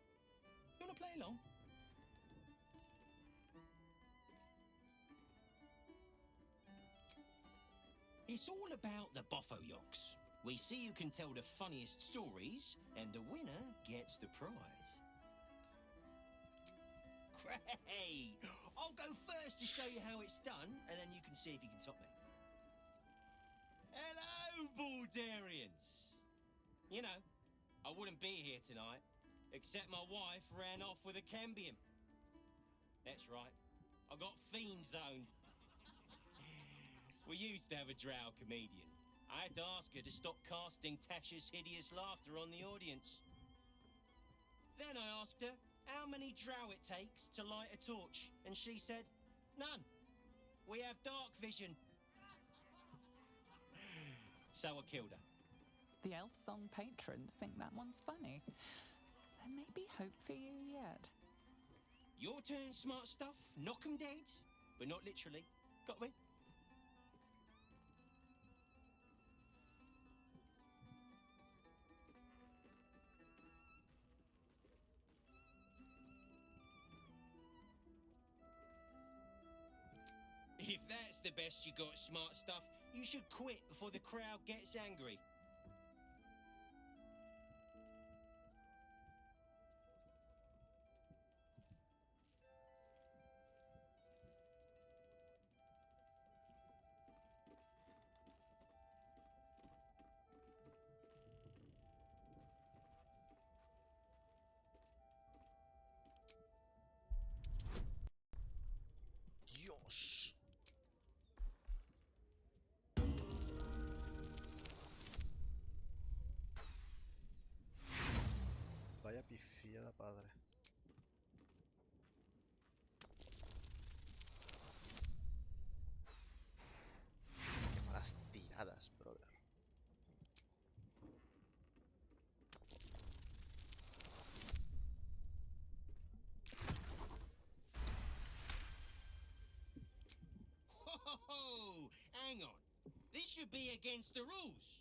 You want to play along? It's all about the Boffoyocks. We see who can tell the funniest stories, and the winner gets the prize. Great! I'll go first to show you how it's done, and then you can see if you can top me. Hello, Baldurians! You know, I wouldn't be here tonight, except my wife ran off with a cambion. That's right, I got fiend zoned. We used to have a drow comedian. I had to ask her to stop casting Tasha's hideous laughter on the audience. Then I asked her how many drow it takes to light a torch, and she said, none. We have dark vision. So I killed her.
The elf song patrons think that one's funny. There may be hope for you yet.
Your turn, smart stuff. Knock 'em dead, but not literally. Got me? If that's the best you got, smart stuff, you should quit before the crowd gets angry.
Dios. Vaya pifiada, padre. Qué malas tiradas, brother.
Ho! Hang on. This should be against the rules.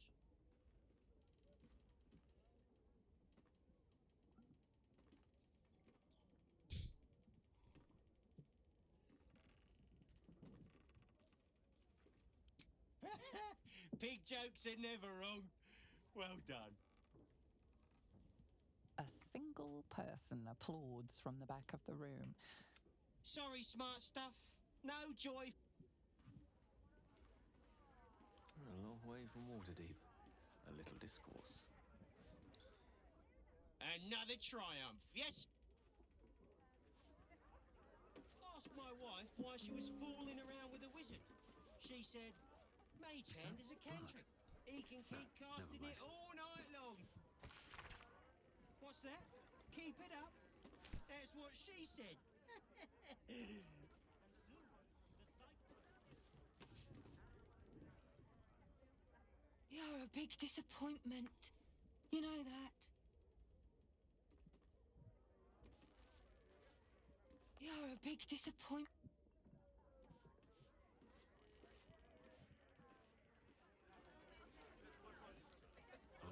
Big jokes are never wrong. Well done.
A single person applauds from the back of the room.
Sorry, smart stuff. No joy.
We're a long way from Waterdeep. A little discourse.
Another triumph, yes? Ask my wife why she was fooling around with a wizard. She said, Mage Hand is a cantrip. He can keep casting it all night long. What's that? Keep it up? That's what she said.
You're a big disappointment. You know that. You're a big disappointment.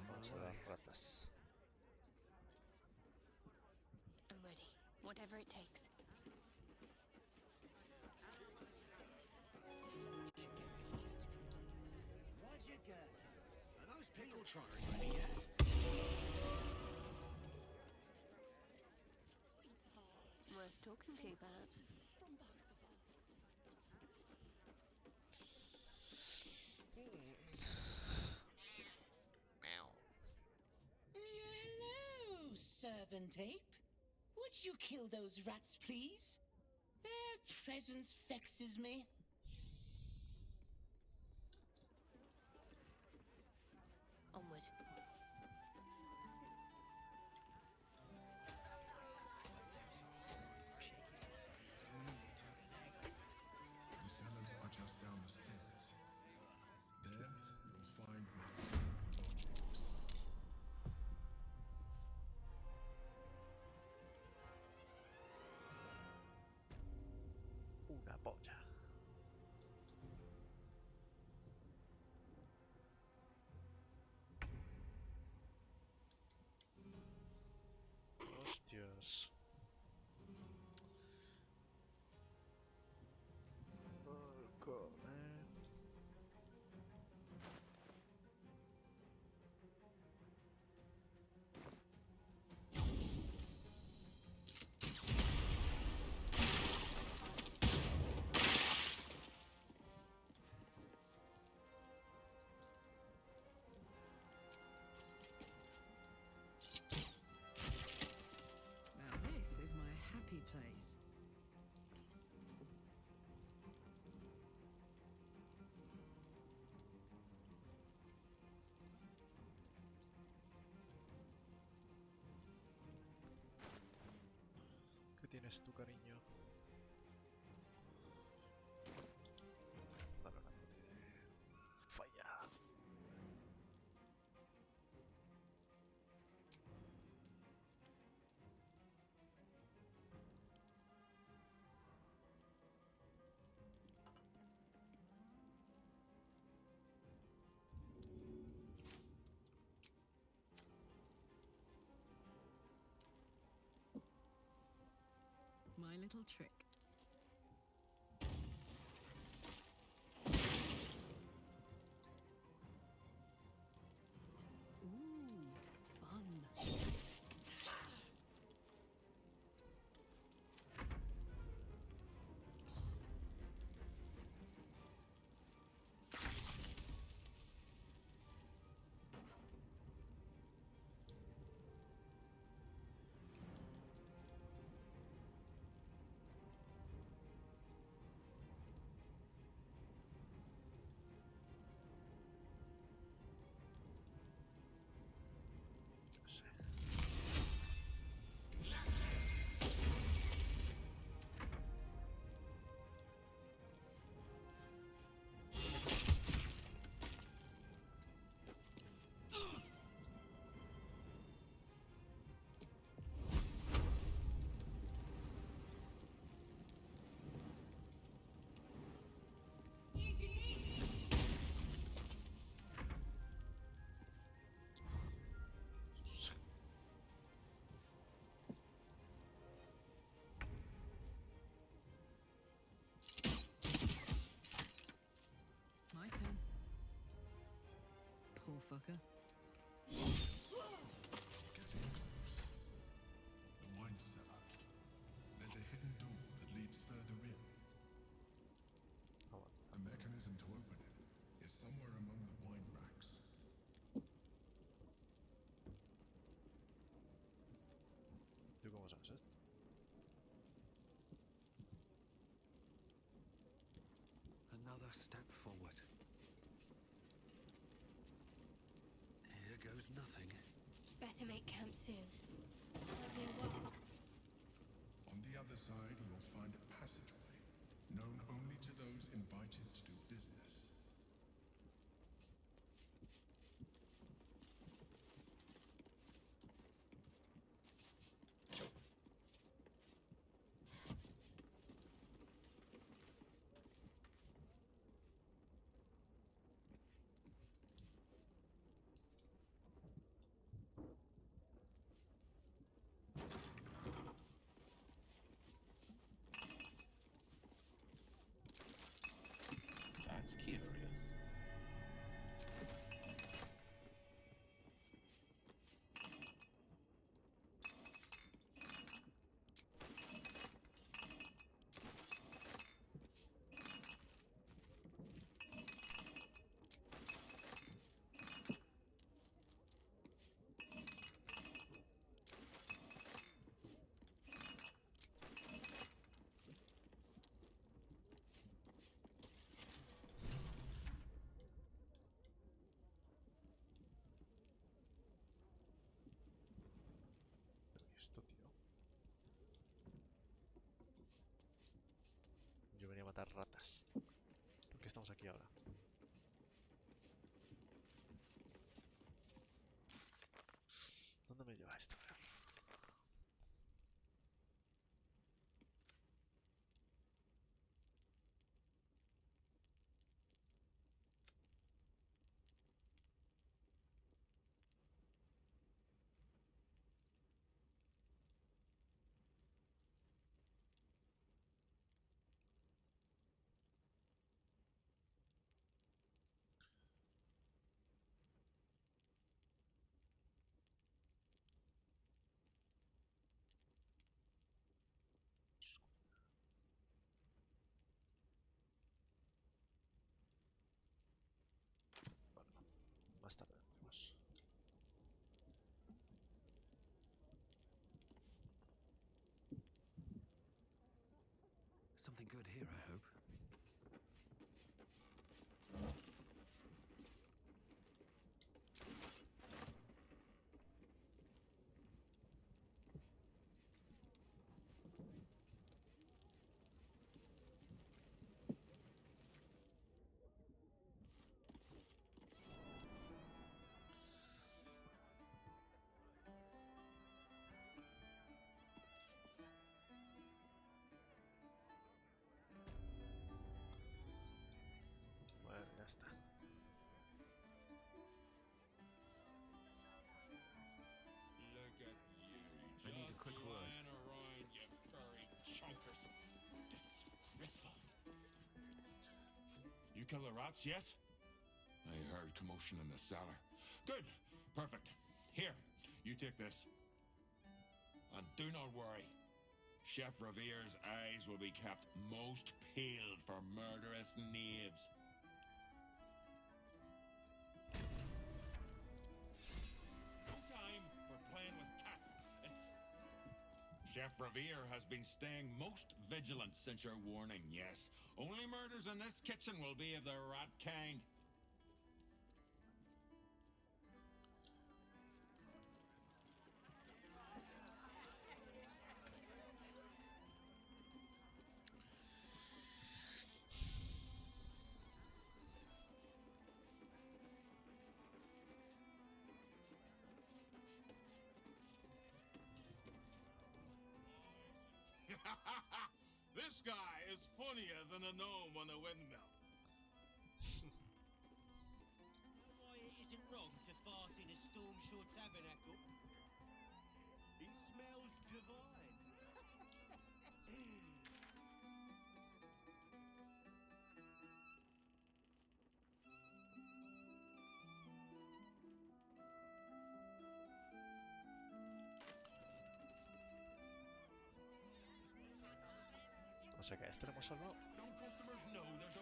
Vamos a las ratas.
I'm ready. Whatever it takes.
Roger Gherkins. Are those pickle trotters ready yet?
Worth talking to, perhaps.
From both of us.
Hello, servant ape. Would you kill those rats, please? Their presence vexes me.
Onward.
The cellars are just down the stairs. There, you'll find objects.
Una polla. Hostias. Oh, God, man. es tu cariño? Dame una falla.
My little trick. Ooh, fun. My turn. Poor fucker.
Getting close. The wine cellar. There's a hidden door that leads further in. A mechanism to open it is somewhere among the wine racks.
¿Tú cómo sabes esto?
Another step forward. Here goes nothing.
Better make camp soon. There'll be a while.
On the other side, you'll find a passageway, known only to those invited to do business.
That's curious.
Esto, tío. Yo venía a matar ratas. ¿Por qué estamos aquí ahora? ¿Dónde me lleva esto? A ver. Más tarde vendremos.
Something good here, I hope.
kill the rats, yes? I heard commotion in the cellar. Good. Perfect. Here, you take this. And do not worry. Chef Revere's eyes will be kept most peeled for murderous knaves. No time for playing with cats. Chef Revere has been staying most vigilant since your warning, yes. Only murders in this kitchen will be of the rat kind. This guy is funnier than a gnome on a windmill.
Why it isn't wrong to fart in a Stormshore tabernacle? It smells divine.
O sea que a este lo hemos salvado.
Don't customers know there's a...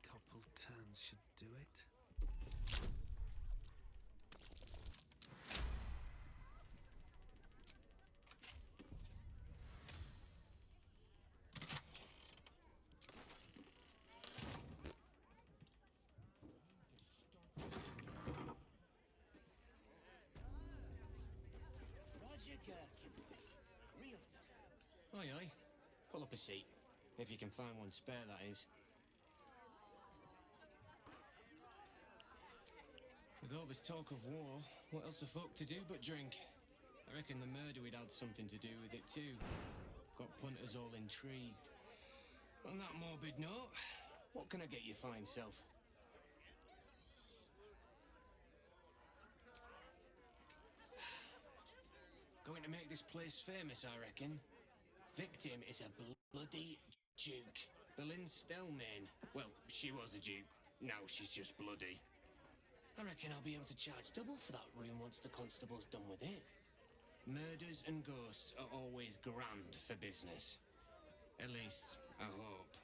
Couple turns should do it.
Roger Gherkins. Realtor.
Aye, aye. Pull up a seat. If you can find one spare, that is. With all this talk of war, what else are folk to do but drink? I reckon the murder we'd had something to do with it too. Got punters all intrigued. On that morbid note, what can I get you fine self? Going to make this place famous, I reckon. Victim is a bloody duke. Boleyn Stelmane. Well, she was a duke. Now she's just bloody. I reckon I'll be able to charge double for that room once the constable's done with it. Murders and ghosts are always grand for business. At least, I hope.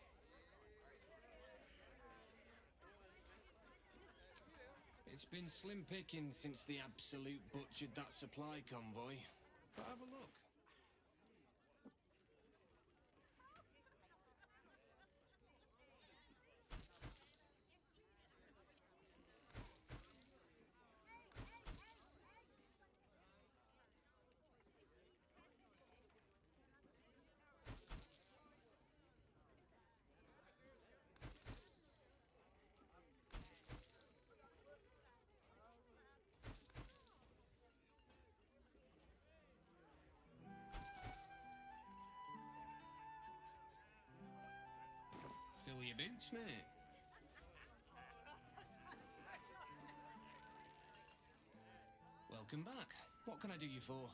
It's been slim pickings since the Absolute butchered that supply convoy. But have a look. Fill your boots, mate. Welcome back. What can I do you for?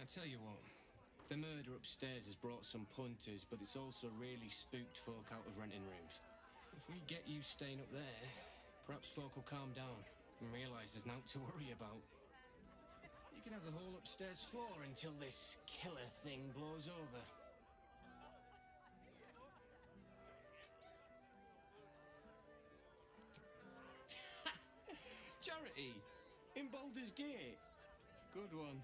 I tell you what, the murder upstairs has brought some punters, but it's also really spooked folk out of renting rooms. If we get you staying up there, perhaps folk will calm down and realise there's naught to worry about. You can have the whole upstairs floor until this killer thing blows over. Charity! In Baldurs Gate! Good one.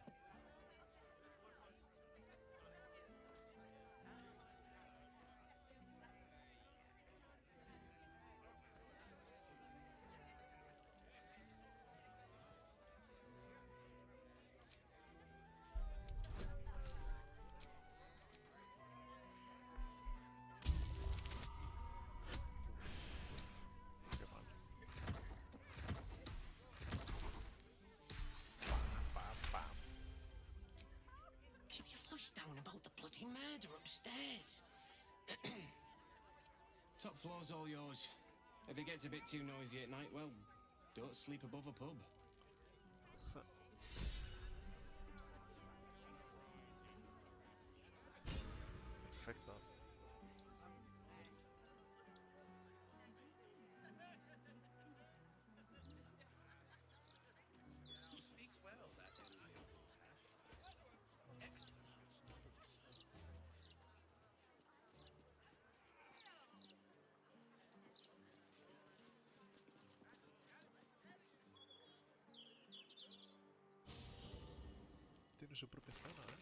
Qué mal.
Keep your voice down about the bloody murder upstairs. Top floor's all yours. If it gets a bit too noisy at night, well, don't sleep above a pub.
Perfecto.
He speaks well, that Henry. Excellent.
Tiene su propia zona, ¿eh?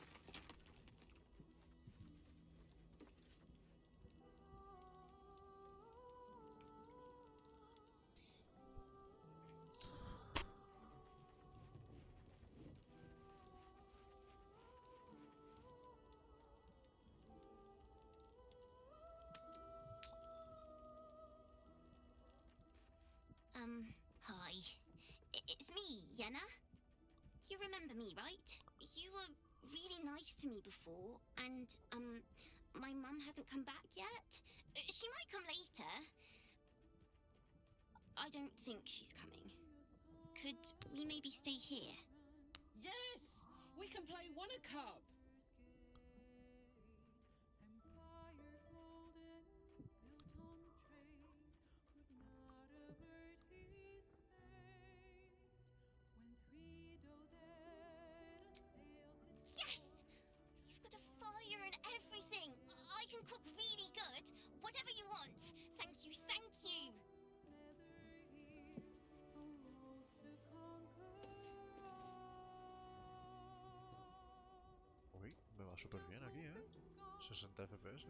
Hi. It's me, Yenna. You remember me, right? You were really nice to me before, and, my mum hasn't come back yet. She might come later. I don't think she's coming. Could we maybe stay here?
Yes! We can play One-A-Cup!
Yes! You've got a fire and everything. I can cook really good. Whatever you want. Thank you, thank you.
Uy, me va súper bien aquí, ¿eh? 60 FPS.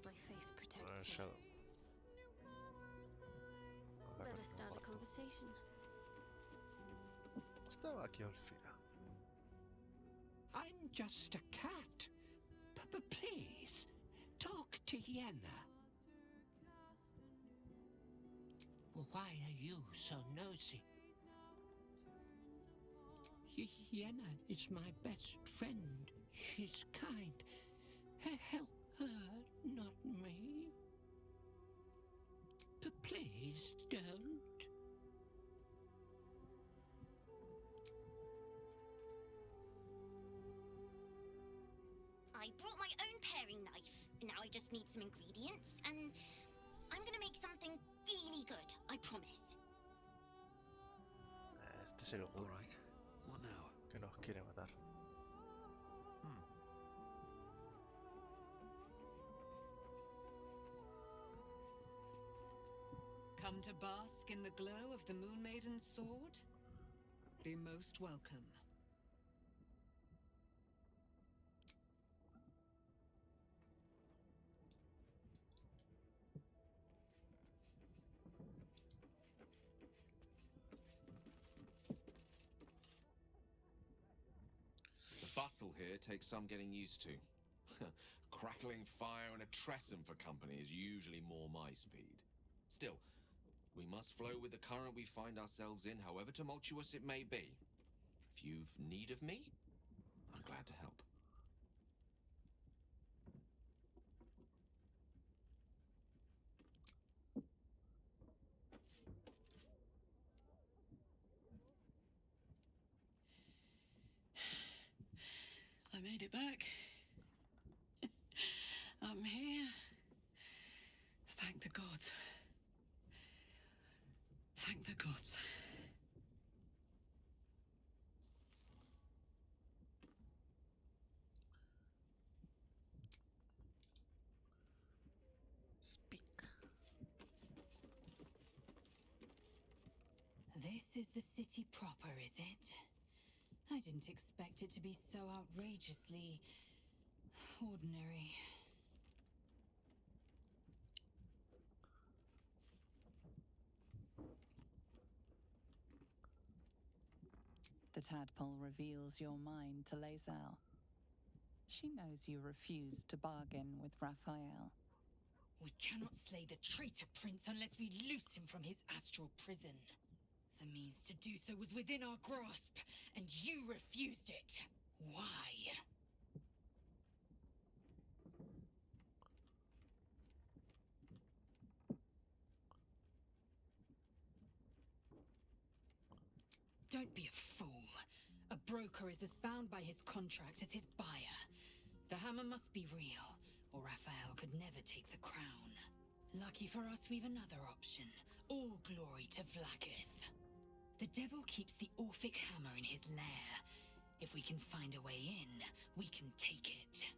My faith protects me.
Shadow.
Better start a conversation.
Estaba aquí al final.
I'm just a cat. Please, talk to Yenna. Why are you so nosy? Yenna is my best friend. She's kind. Help her, not me. Please don't.
I brought my own paring knife. Now I just need some ingredients, and I'm gonna make something really good, I promise.
Este se lo
All right. What now?
que nos quiere matar.
Come to bask in the glow of the Moon Maiden's sword? Be most welcome.
The bustle here takes some getting used to. Crackling fire and a tresson for company is usually more my speed. Still, we must flow with the current we find ourselves in, however tumultuous it may be. If you've need of me, I'm glad to help.
I made it back. I'm here.
gods. Thank the gods.
Speak.
This is the city proper, is it? I didn't expect it to be so outrageously ordinary.
The tadpole reveals your mind to Lae'zel. She knows you refuse to bargain with Raphael.
We cannot slay the traitor prince unless we loose him from his astral prison. The means to do so was within our grasp, and you refused it. Why? Don't be a fool. A broker is as bound by his contract as his buyer. The hammer must be real, or Raphael could never take the crown. Lucky for us, we've another option. All glory to Vlaakith. The devil keeps the Orphic hammer in his lair. If we can find a way in, we can take it.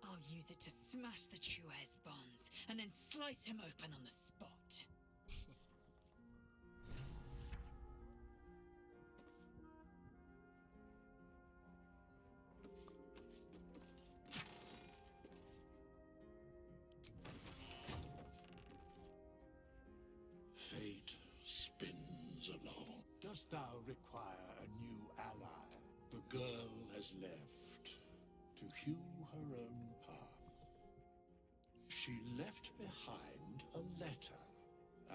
I'll use it to smash the Chuez bonds, and then slice him open on the spot.
Fate spins along. Dost thou require a new ally? The girl has left to hew her own path. She left behind a letter,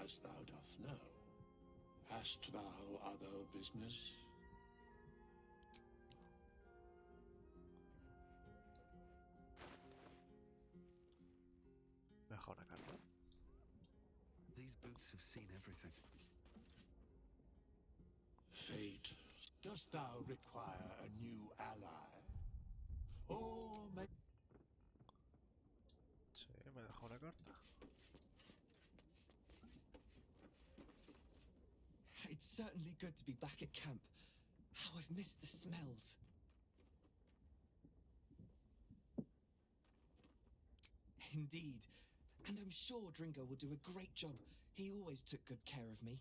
as thou doth know. Hast thou other business?
Me deja una carta.
These boots have seen everything.
Fate, dost thou require a new ally? Or may...
Sí, me deja una carta.
It's certainly good to be back at camp. How I've missed the smells. Indeed. And I'm sure Dringo will do a great job. He always took good care of me.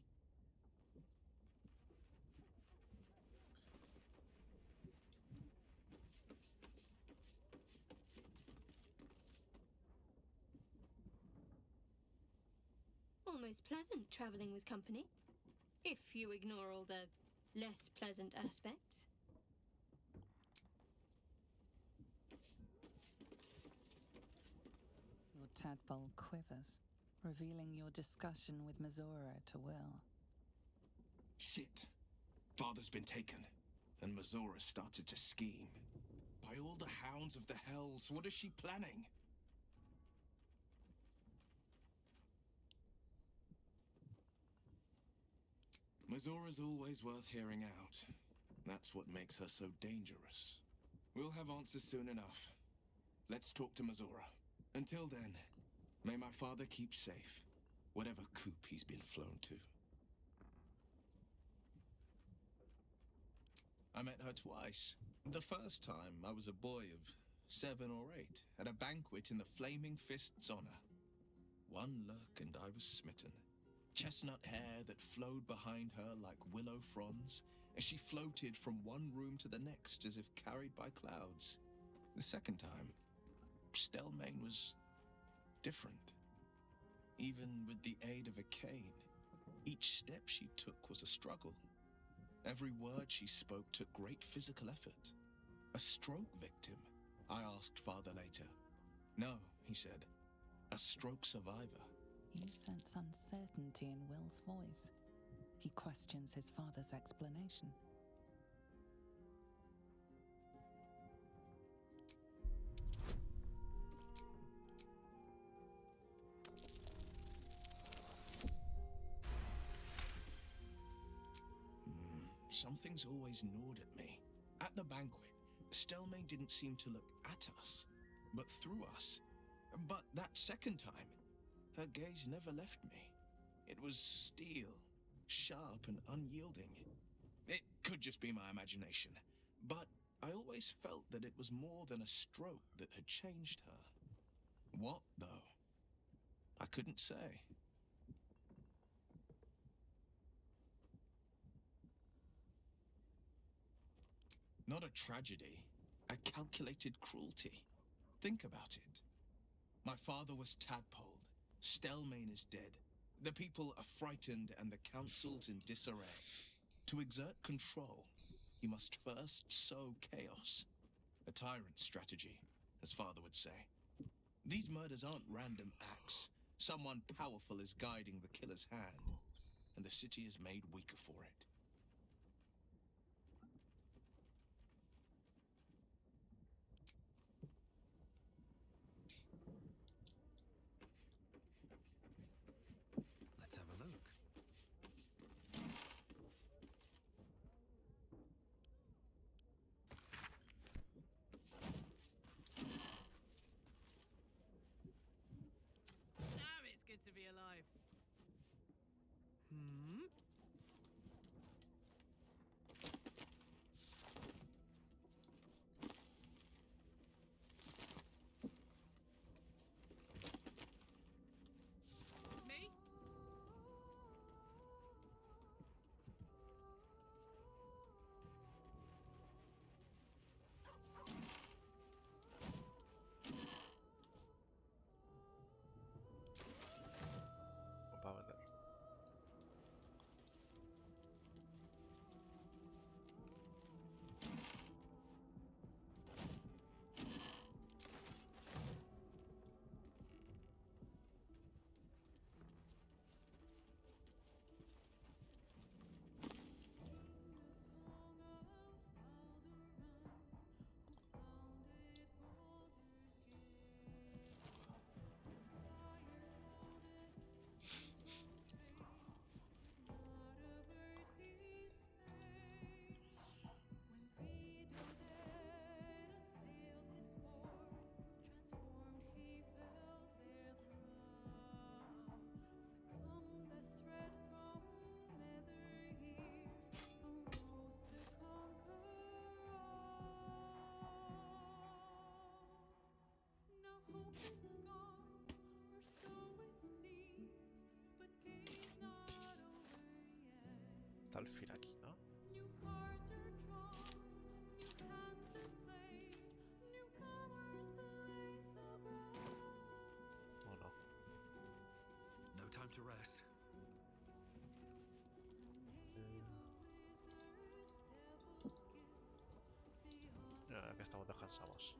Almost pleasant traveling with company, if you ignore all the less pleasant aspects.
Your tadpole quivers, revealing your discussion with Mazora to Will.
Shit. Father's been taken, and Mazora started to scheme. By all the hounds of the hells, what is she planning? Mazora's always worth hearing out. That's what makes her so dangerous. We'll have answers soon enough. Let's talk to Mazora. Until then, may my father keep safe, whatever coop he's been flown to. I met her twice. The first time, I was a boy of 7 or 8, at a banquet in the Flaming Fist's honor. One look and I was smitten. Chestnut hair that flowed behind her like willow fronds, as she floated from one room to the next as if carried by clouds. The second time, Stelmane was different. Even with the aid of a cane, each step she took was a struggle. Every word she spoke took great physical effort. A stroke victim? I asked father later. No, he said. A stroke survivor.
You sense uncertainty in Will's voice. He questions his father's explanation.
Something's always gnawed at me. At the banquet, Stelmane didn't seem to look at us, but through us. But that second time, her gaze never left me. It was steel, sharp and unyielding. It could just be my imagination, but I always felt that it was more than a stroke that had changed her. What, though? I couldn't say. Not a tragedy, a calculated cruelty. Think about it. My father was tadpoled. Stelmane is dead. The people are frightened and the council's in disarray. To exert control, you must first sow chaos. A tyrant's strategy, as father would say. These murders aren't random acts. Someone powerful is guiding the killer's hand, and the city is made weaker for it.
Let's have a look.
Damn, it's good to be alive. Hmm? Me?
Va a vender. Está al fin aquí, ¿no? ¿O no?
No time to rest.
Ahora que estamos descansamos.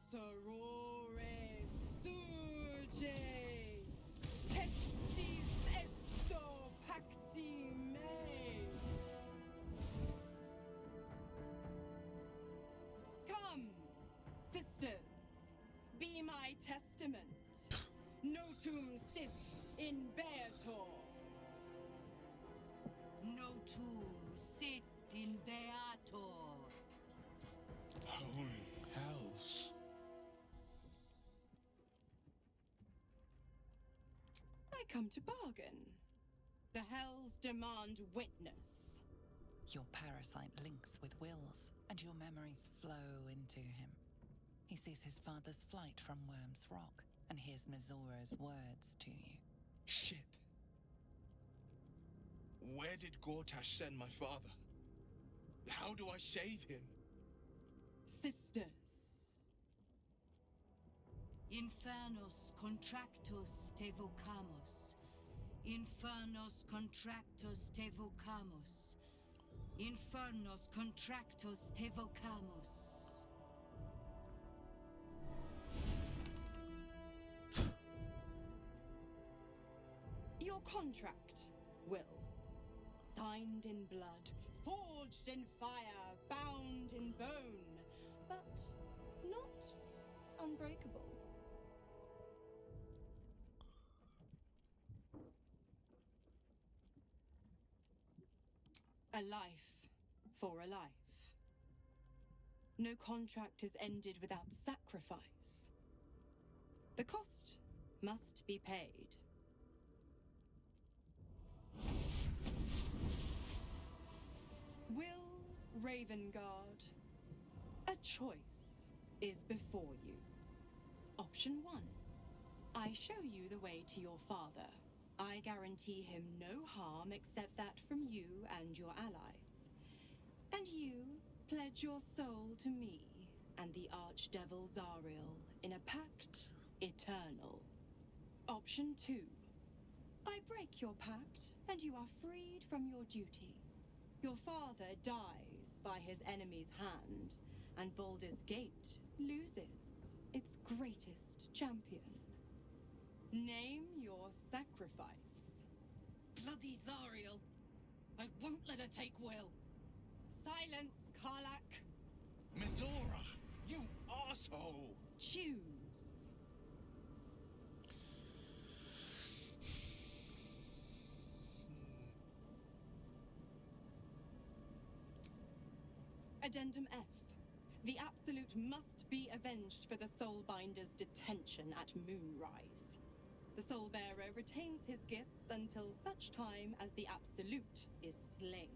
Sorore surge, testis esto pacti me. Come, sisters, be my testament. Notum sit in beator.
Notum sit in beator.
Holy hells.
I come to bargain. The hells demand witness.
Your parasite links with Will's, and your memories flow into him. He sees his father's flight from Worm's Rock, and hears Mizora's words to you.
Shit. Where did Gortash send my father? How do I save him?
Sisters.
Infernos contractos te vocamos. Infernos contractos te vocamos. Infernos contractos te vocamos.
Your contract, Will. Signed in blood, forged in fire, bound in bone, but not unbreakable. A life for a life. No contract is ended without sacrifice. The cost must be paid. Will Ravengard, a choice is before you. Option 1. I show you the way to your father. I guarantee him no harm except that from you and your allies. And you pledge your soul to me and the Archdevil Zariel in a pact eternal. Option 2. I break your pact and you are freed from your duty. Your father dies by his enemy's hand, and Baldurs Gate loses its greatest champion. Name your sacrifice.
Bloody Zariel! I won't let her take Will.
Silence, Karlak.
Mizora, you asshole!
Choose. Addendum F. The Absolute must be avenged for the Soulbinder's detention at Moonrise. The Soulbearer retains his gifts until such time as the Absolute is slain.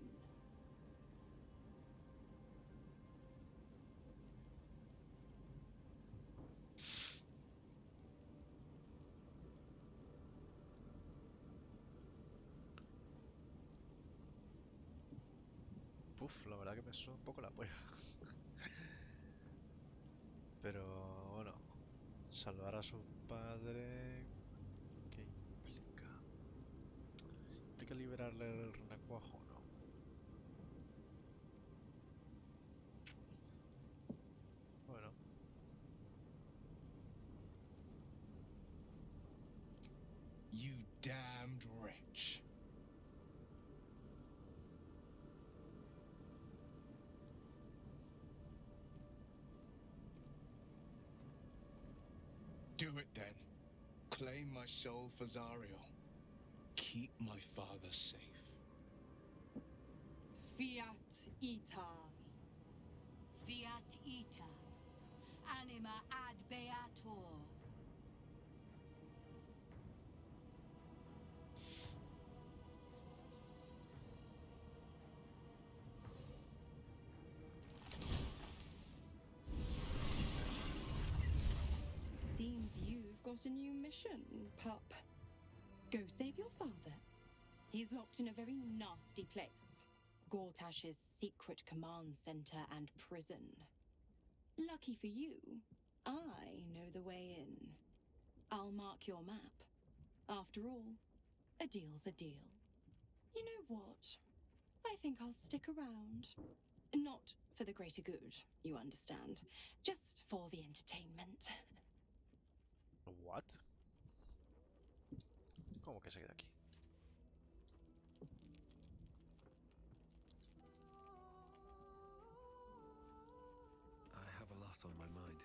Puf, la verdad que me suena un poco la polla. Pero bueno, salvar a su padre, ¿qué implica? ¿Implica liberarle el renacuajo o no? Bueno.
You damned wretch. Do it then. Claim my soul for Zariel. Keep my father safe.
Fiat Ita.
Fiat ita. Anima ad beator.
Seems you've got a new mission, pup. Go save your father. He's locked in a very nasty place. Gortash's secret command center and prison. Lucky for you, I know the way in. I'll mark your map. After all, a deal's a deal. You know what? I think I'll stick around. Not for the greater good, you understand. Just for the entertainment.
What? ¿Cómo que se queda aquí?
I have a lot on my mind.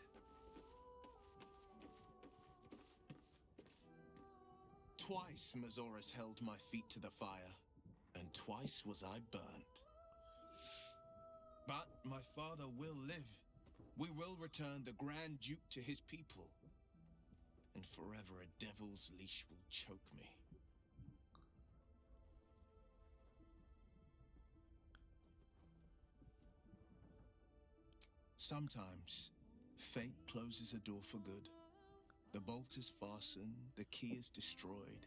Twice Mazoras held my feet to the fire, and twice was I burnt. But my father will live. We will return the Grand Duke to his people. And forever a devil's leash will choke me. Sometimes, fate closes a door for good. The bolt is fastened, the key is destroyed,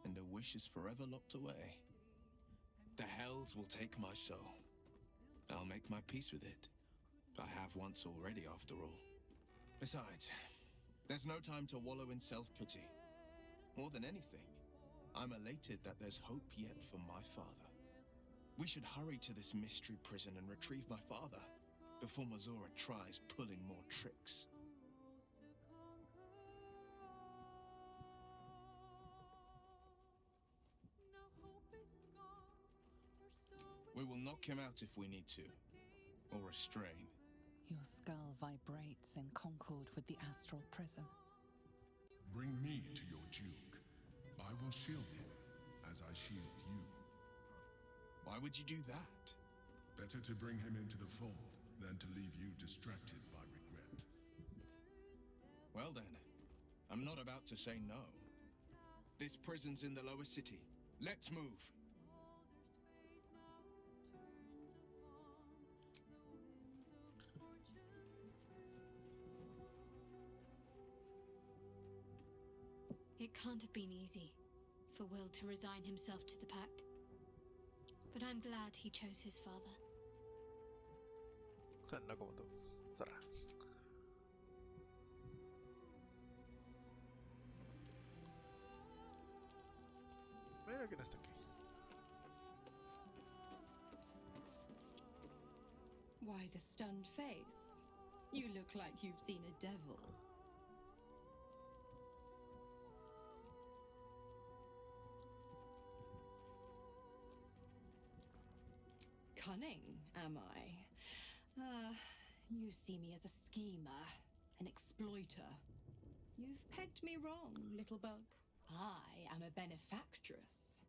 and the wish is forever locked away. The hells will take my soul. I'll make my peace with it. I have once already, after all. Besides, There's no time to wallow in self-pity. More than anything, I'm elated that there's hope yet for my father. We should hurry to this mystery prison and retrieve my father before Mazora tries pulling more tricks. We will knock him out if we need to, or restrain.
Your skull vibrates in concord with the astral prism.
Bring me to your Duke. I will shield him, as I shield you.
Why would you do that?
Better to bring him into the fold than to leave you distracted by regret.
Well then, I'm not about to say no. This prison's in the lower city. Let's move.
It can't have been easy for Will to resign himself to the pact. But I'm glad he chose his father.
No como tú. Zara. Mira quién está aquí.
Why the stunned face? You look like you've seen a devil. Cunning, am I? You see me as a schemer, an exploiter. You've pegged me wrong, little bug. I am a benefactress,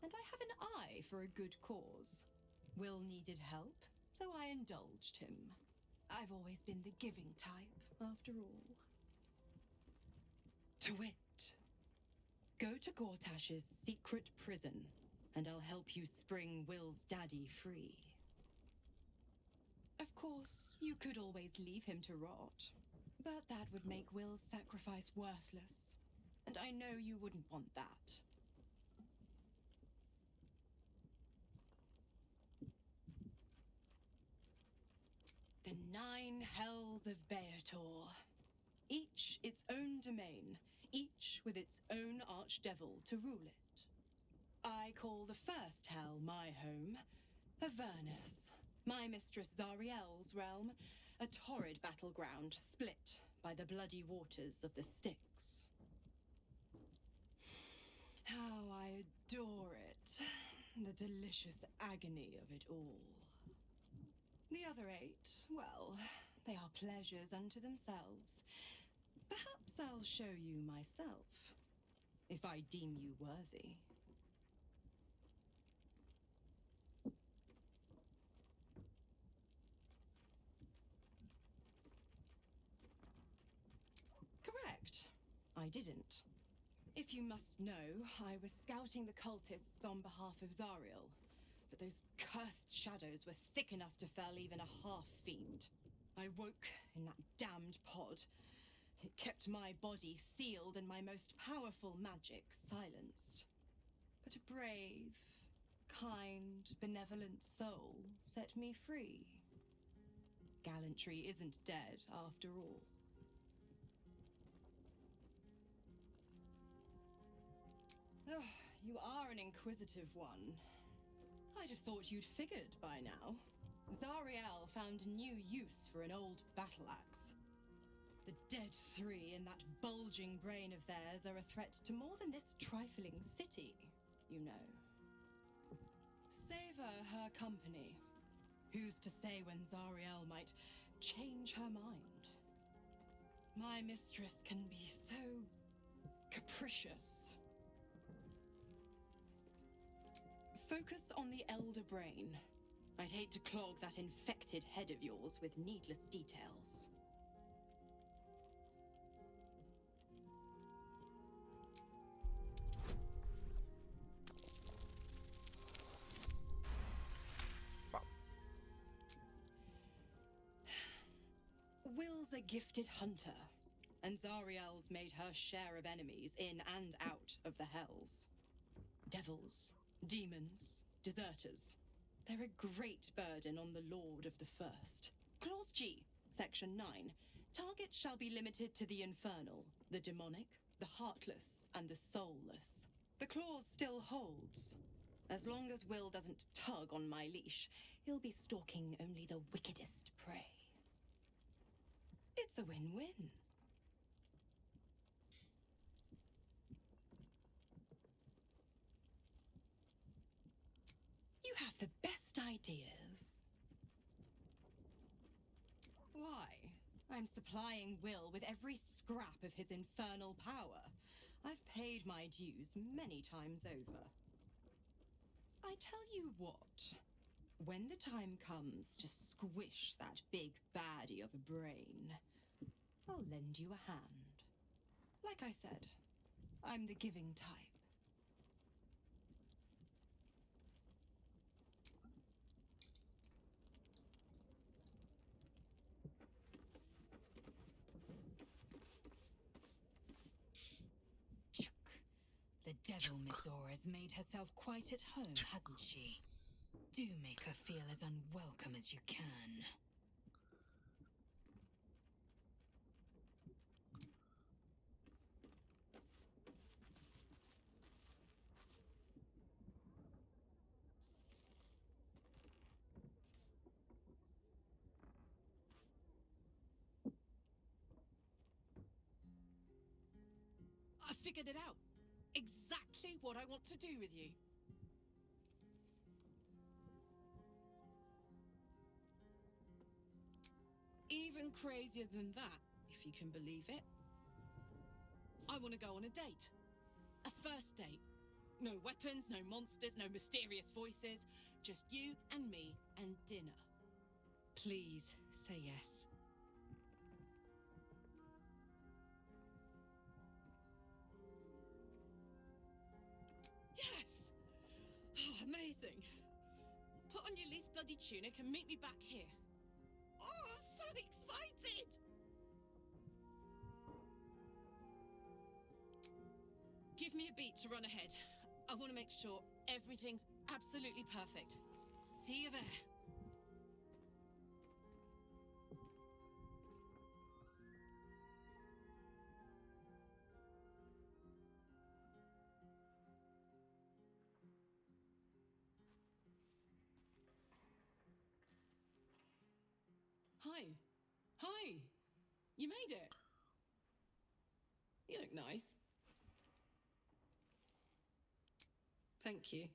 and I have an eye for a good cause. Will needed help, so I indulged him. I've always been the giving type, after all. To wit, go to Gortash's secret prison, and I'll help you spring Will's daddy free. Of course, you could always leave him to rot, but that would make Will's sacrifice worthless, and I know you wouldn't want that. The 9 hells of Beator. Each its own domain, each with its own archdevil to rule it. I call the first hell my home, Avernus, my mistress Zariel's realm, a torrid battleground split by the bloody waters of the Styx. How I adore it, the delicious agony of it all. The other 8, well, they are pleasures unto themselves. Perhaps I'll show you myself, if I deem you worthy. Correct. I didn't. If you must know, I was scouting the cultists on behalf of Zariel, but those cursed shadows were thick enough to fell even a half-fiend. I woke in that damned pod. It kept my body sealed and my most powerful magic silenced. But a brave, kind, benevolent soul set me free. Gallantry isn't dead, after all. Oh, you are an inquisitive one. I'd have thought you'd figured by now. Zariel found new use for an old battle axe. The dead 3 in that bulging brain of theirs are a threat to more than this trifling city, you know. Savor her company. Who's to say when Zariel might change her mind? My mistress can be so capricious. Focus on the elder brain. I'd hate to clog that infected head of yours with needless details. Will's a gifted hunter, and Zariel's made her share of enemies in and out of the hells. Devils, demons, deserters. They're a great burden on the Lord of the First. Clause G, Section 9, Targets shall be limited to the infernal, the demonic, the heartless, and the soulless. The clause still holds. As long as Will doesn't tug on my leash, he'll be stalking only the wickedest prey. It's a win-win. You have the best ideas. Why? I'm supplying Will with every scrap of his infernal power. I've paid my dues many times over. I tell you what, when the time comes to squish that big baddie of a brain, I'll lend you a hand. Like I said, I'm the giving type.
The devil Mizora has made herself quite at home, hasn't she? Do make her feel as unwelcome as you can.
I figured it out. Exactly what I want to do with you. Even crazier than that, if you can believe it. I want to go on a date. A first date. No weapons, no monsters, no mysterious voices. Just you and me and dinner. Please say yes. Yes! Oh, amazing. Put on your least bloody tunic and meet me back here. Oh, I'm so excited! Give me a beat to run ahead. I want to make sure everything's absolutely perfect. See you there. Hi. Hi. You made it. You look nice. Thank you.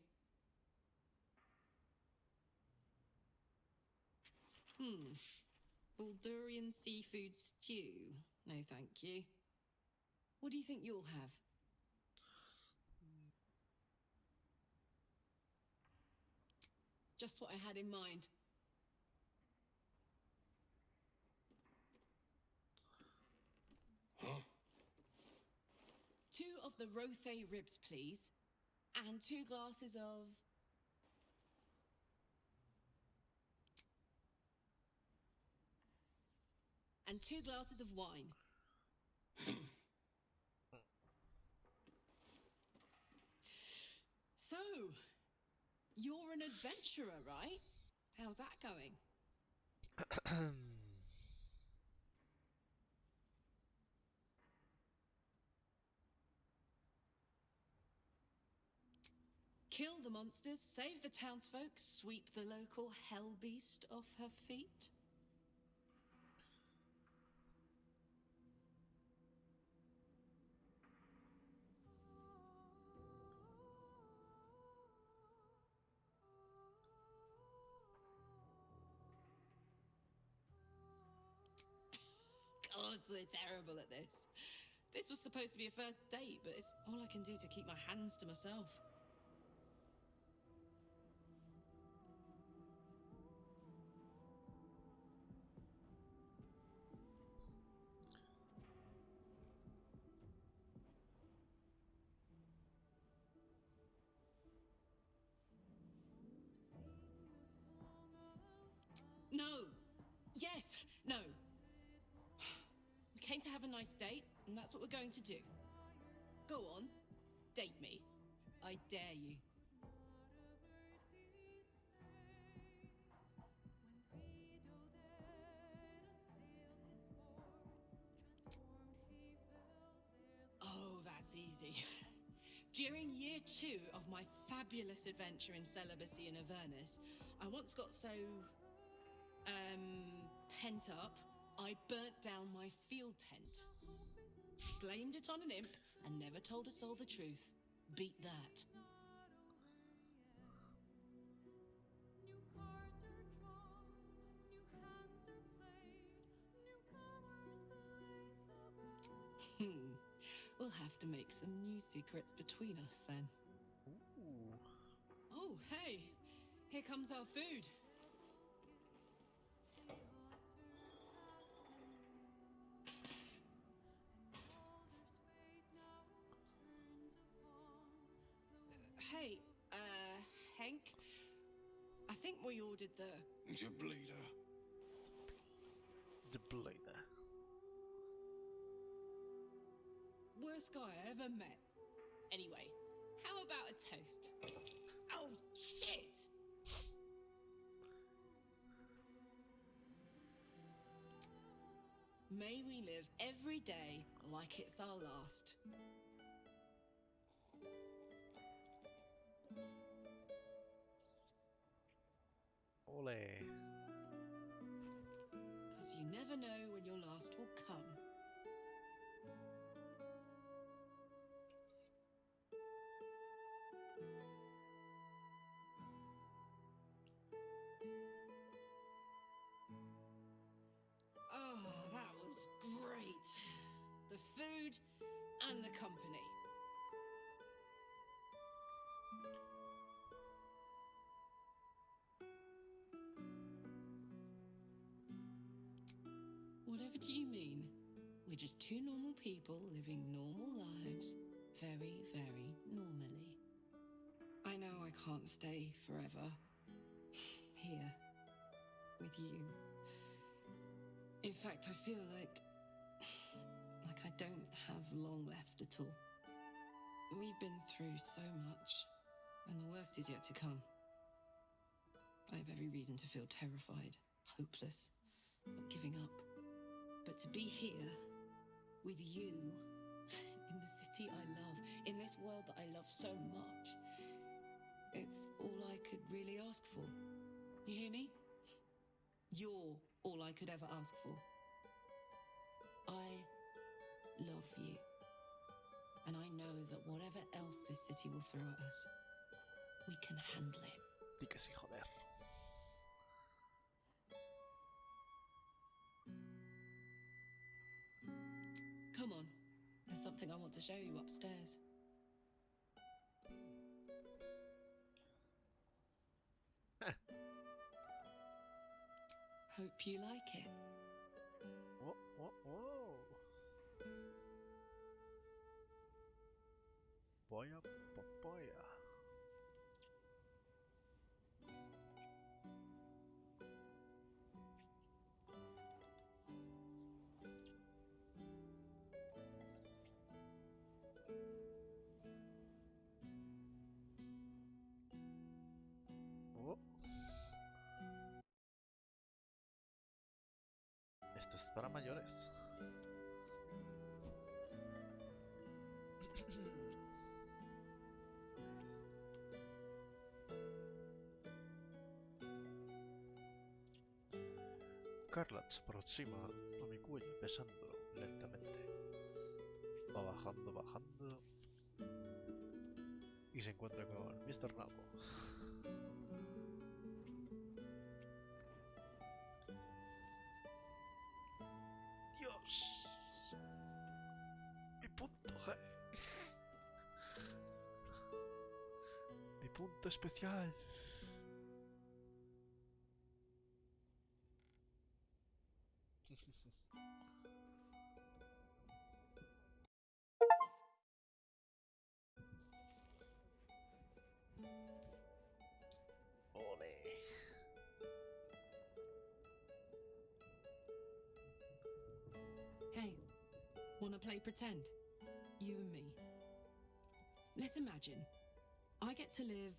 Baldurian seafood stew. No, thank you. What do you think you'll have? Just what I had in mind.
Huh?
2 of the Rothe ribs, please. And 2 glasses of... And 2 glasses of wine. So, you're an adventurer, right? How's that going? Kill the monsters, save the townsfolk, sweep the local hell beast off her feet? God, we're terrible at this. This was supposed to be a first date, but it's all I can do to keep my hands to myself. No. Yes. No. We came to have a nice date, and that's what we're going to do. Go on. Date me. I dare you. that's easy. During year 2 of my fabulous adventure in celibacy in Avernus, I once got so, pent up, I burnt down my field tent. Blamed it on an imp and never told a soul the truth. Beat that. We'll have to make some new secrets between us then.
Ooh.
Oh, hey! Here comes our food. Hey, Hank? I think we ordered the...
Bleeder.
The Blader.
worst guy I ever met. Anyway, how about a toast? Oh, shit! May we live every day like it's our last.
Ole.
Because you never know when your last will come. Oh, that was great. The food and the company. Whatever do you mean? We're just two normal people living normal lives, very, very normally. I know I can't stay forever here with you. In fact, I feel like I don't have long left at all. We've been through so much, and the worst is yet to come. I have every reason to feel terrified, hopeless, but giving up. But to be here, with you, in the city I love, in this world that I love so much, it's all I could really ask for. You hear me? You're all I could ever ask for. I love you. And I know that whatever else this city will throw at us, we can handle it.
Di que sí, joder.
Come on. There's something I want to show you upstairs. Hope you like it.
Whoa, whoa, whoa. Papaya, papaya. Oh. Esto es para mayores. Carla se aproxima a mi cuello besándolo lentamente. Va bajando, bajando. Y se encuentra con Mr. Nabo. Dios. Mi punto G. Mi punto especial. Ole.
Hey, wanna play pretend? You and me. Let's imagine I get to live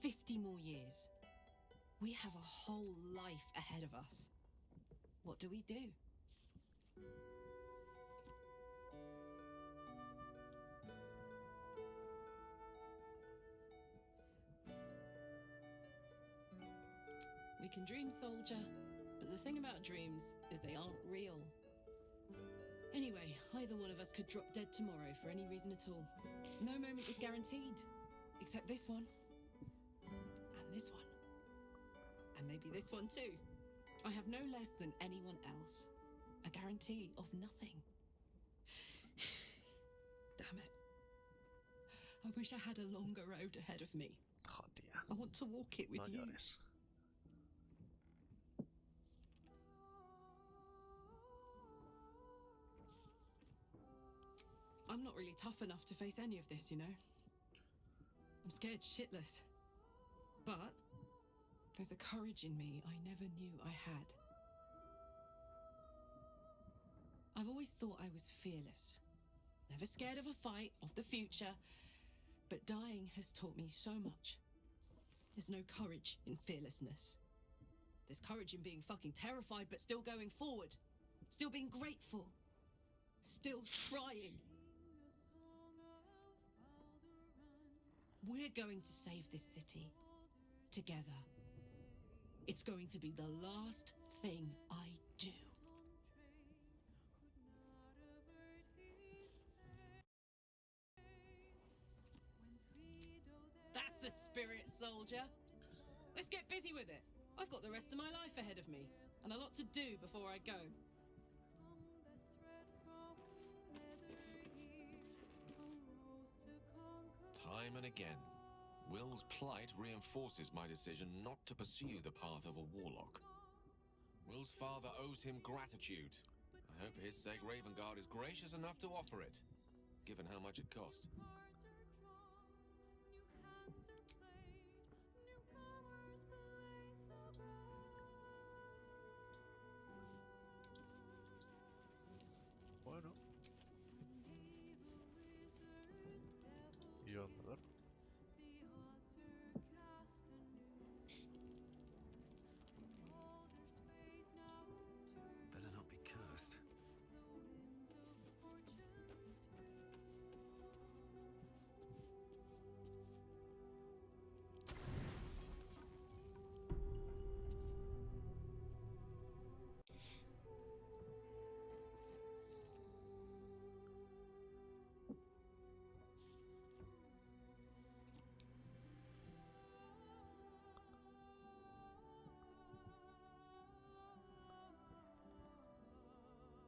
50 more years. We have a whole life ahead of us. What do we do? can dream, soldier. But the thing about dreams is they aren't real. Anyway, either one of us could drop dead tomorrow for any reason at all. No moment is guaranteed. Except this one. And this one. And maybe this one too. I have no less than anyone else. A guarantee of nothing. Damn it. I wish I had a longer road ahead of me.
Joder.
I want to walk it with
No
you.
llores.
I'm not really tough enough to face any of this, you know. I'm scared shitless. But there's a courage in me I never knew I had. I've always thought I was fearless. Never scared of a fight, of the future. But dying has taught me so much. There's no courage in fearlessness. There's courage in being fucking terrified, but still going forward. Still being grateful. Still trying. We're going to save this city. Together. It's going to be the last thing I do. That's the spirit, soldier. Let's get busy with it. I've got the rest of my life ahead of me, and a lot to do before I go.
Time and again, Will's plight reinforces my decision not to pursue the path of a warlock. Will's father owes him gratitude. I hope for his sake Ravengard is gracious enough to offer it, given how much it cost.
Bueno. Y yo andador.
Better not be cursed.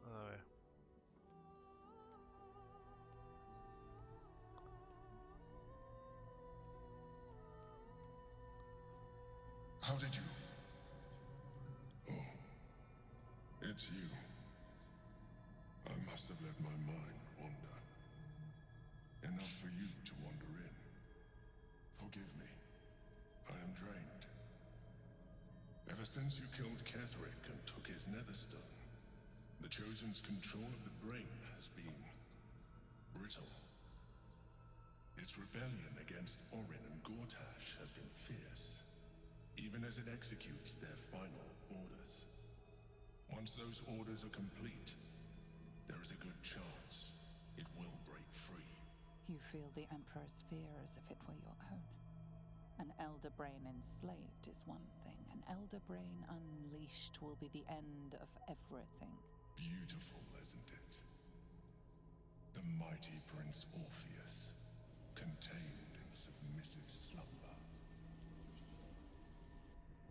A ver.
How did you? Oh, it's you. I must have let my mind wander. Enough for you to wander in. Forgive me. I am drained. Ever since you killed Ketherick and took his netherstone, the Chosen's control of the brain has been brittle. Its rebellion against Orin and Gortash has been fierce, even as it executes their final orders. Once those orders are complete, there is a good chance it will break free.
You feel the Emperor's fear as if it were your own. An elder brain enslaved is one thing. An elder brain unleashed will be the end of everything.
Beautiful, isn't it? The mighty Prince Orpheus, contained in submissive slumber.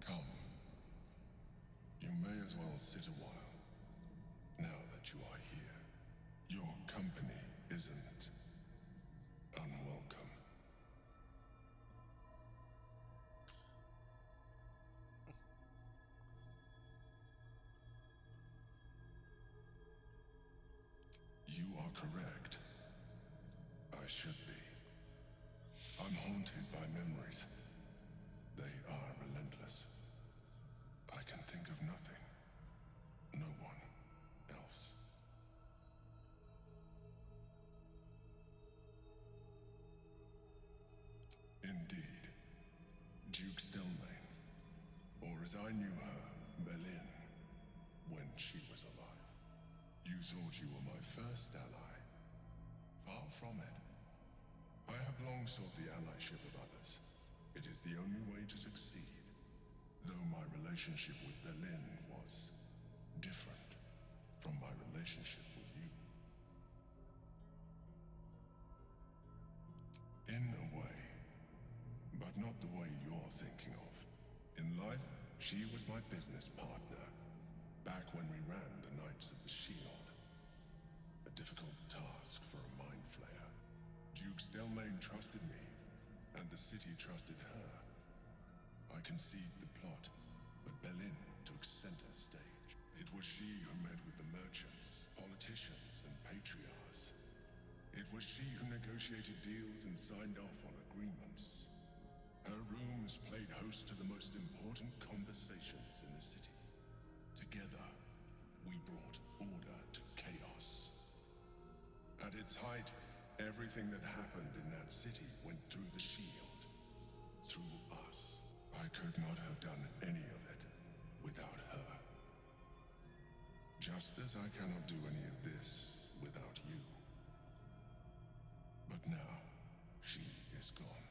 Come. You may as well sit a while, now that you are here. Your company isn't unwelcome. You are correct. I should be. I'm haunted by memories. They are relentless. I can think of nothing. No one else. Indeed. Duke Stelmane, or as I knew her, Melin, when she was alive. You thought you were my first ally. Far from it. I have long sought the allyship of others. It is the only way to succeed. Though my relationship with Berlin was different from my relationship with you. In a way, but not the way you're thinking of. In life, she was my business partner, back when we ran the Knights of the Shield. A difficult task for a mind flayer. Duke Stelmane trusted me, and the city trusted her. I conceived the plot, but Berlin took center stage. It was she who met with the merchants, politicians, and patriarchs. It was she who negotiated deals and signed off on agreements. Her rooms played host to the most important conversations in the city. Together, we brought order to chaos. At its height, everything that happened in that city went through the shield. Through us. I could not have done any of it without her. Just as I cannot do any of this without you. But now, she is gone.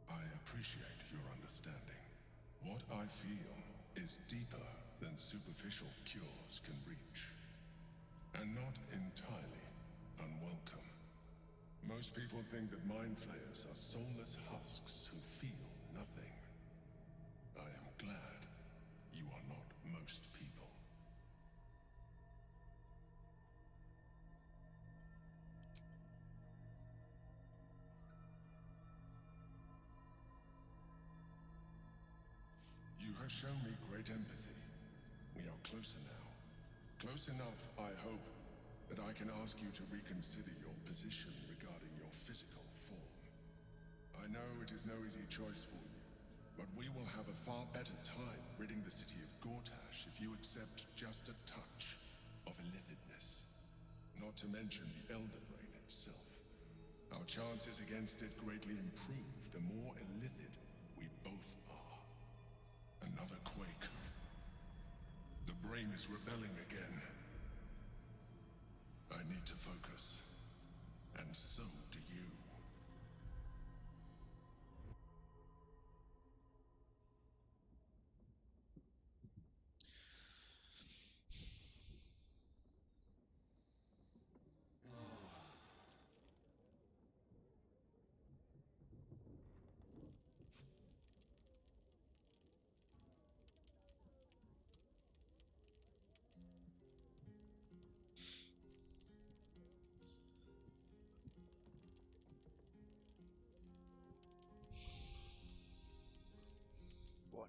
I appreciate your understanding. What I feel is deeper than superficial cures can reach. And not entirely unwelcome. Most people think that mind flayers are soulless husks who feel nothing. I am glad you are not most people. You have shown me great empathy. We are closer now. Close enough, I hope, that I can ask you to reconsider your position regarding your physical form. I know it is no easy choice for you, but we will have a far better time ridding the city of Gortash if you accept just a touch of illithidness. Not to mention the Elder Brain itself. Our chances against it greatly improve the more illithid we both are. Another quake. The brain is rebelling again. I need to focus. And so do you.
Bueno.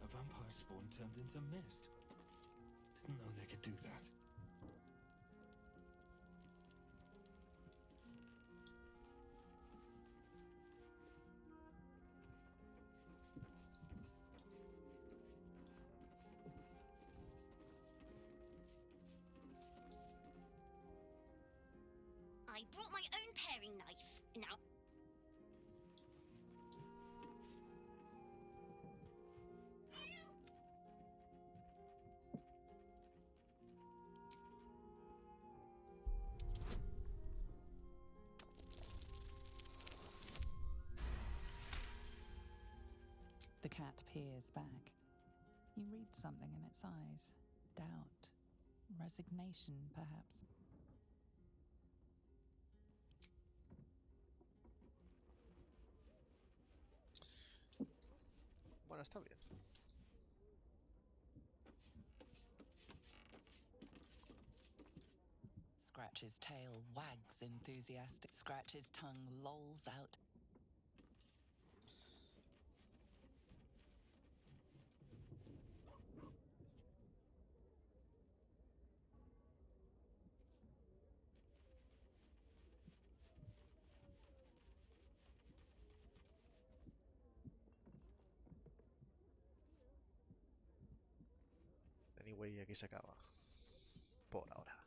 A vampire spawn turned into mist. Didn't know they could do that.
I brought my own paring knife. Now.
The cat peers back. You read something in its eyes. Doubt. Resignation, perhaps.
Bueno, está bien.
Scratch's tail wags enthusiastic. Scratch's tongue lolls out.
Anyway, aquí se acaba. Por ahora.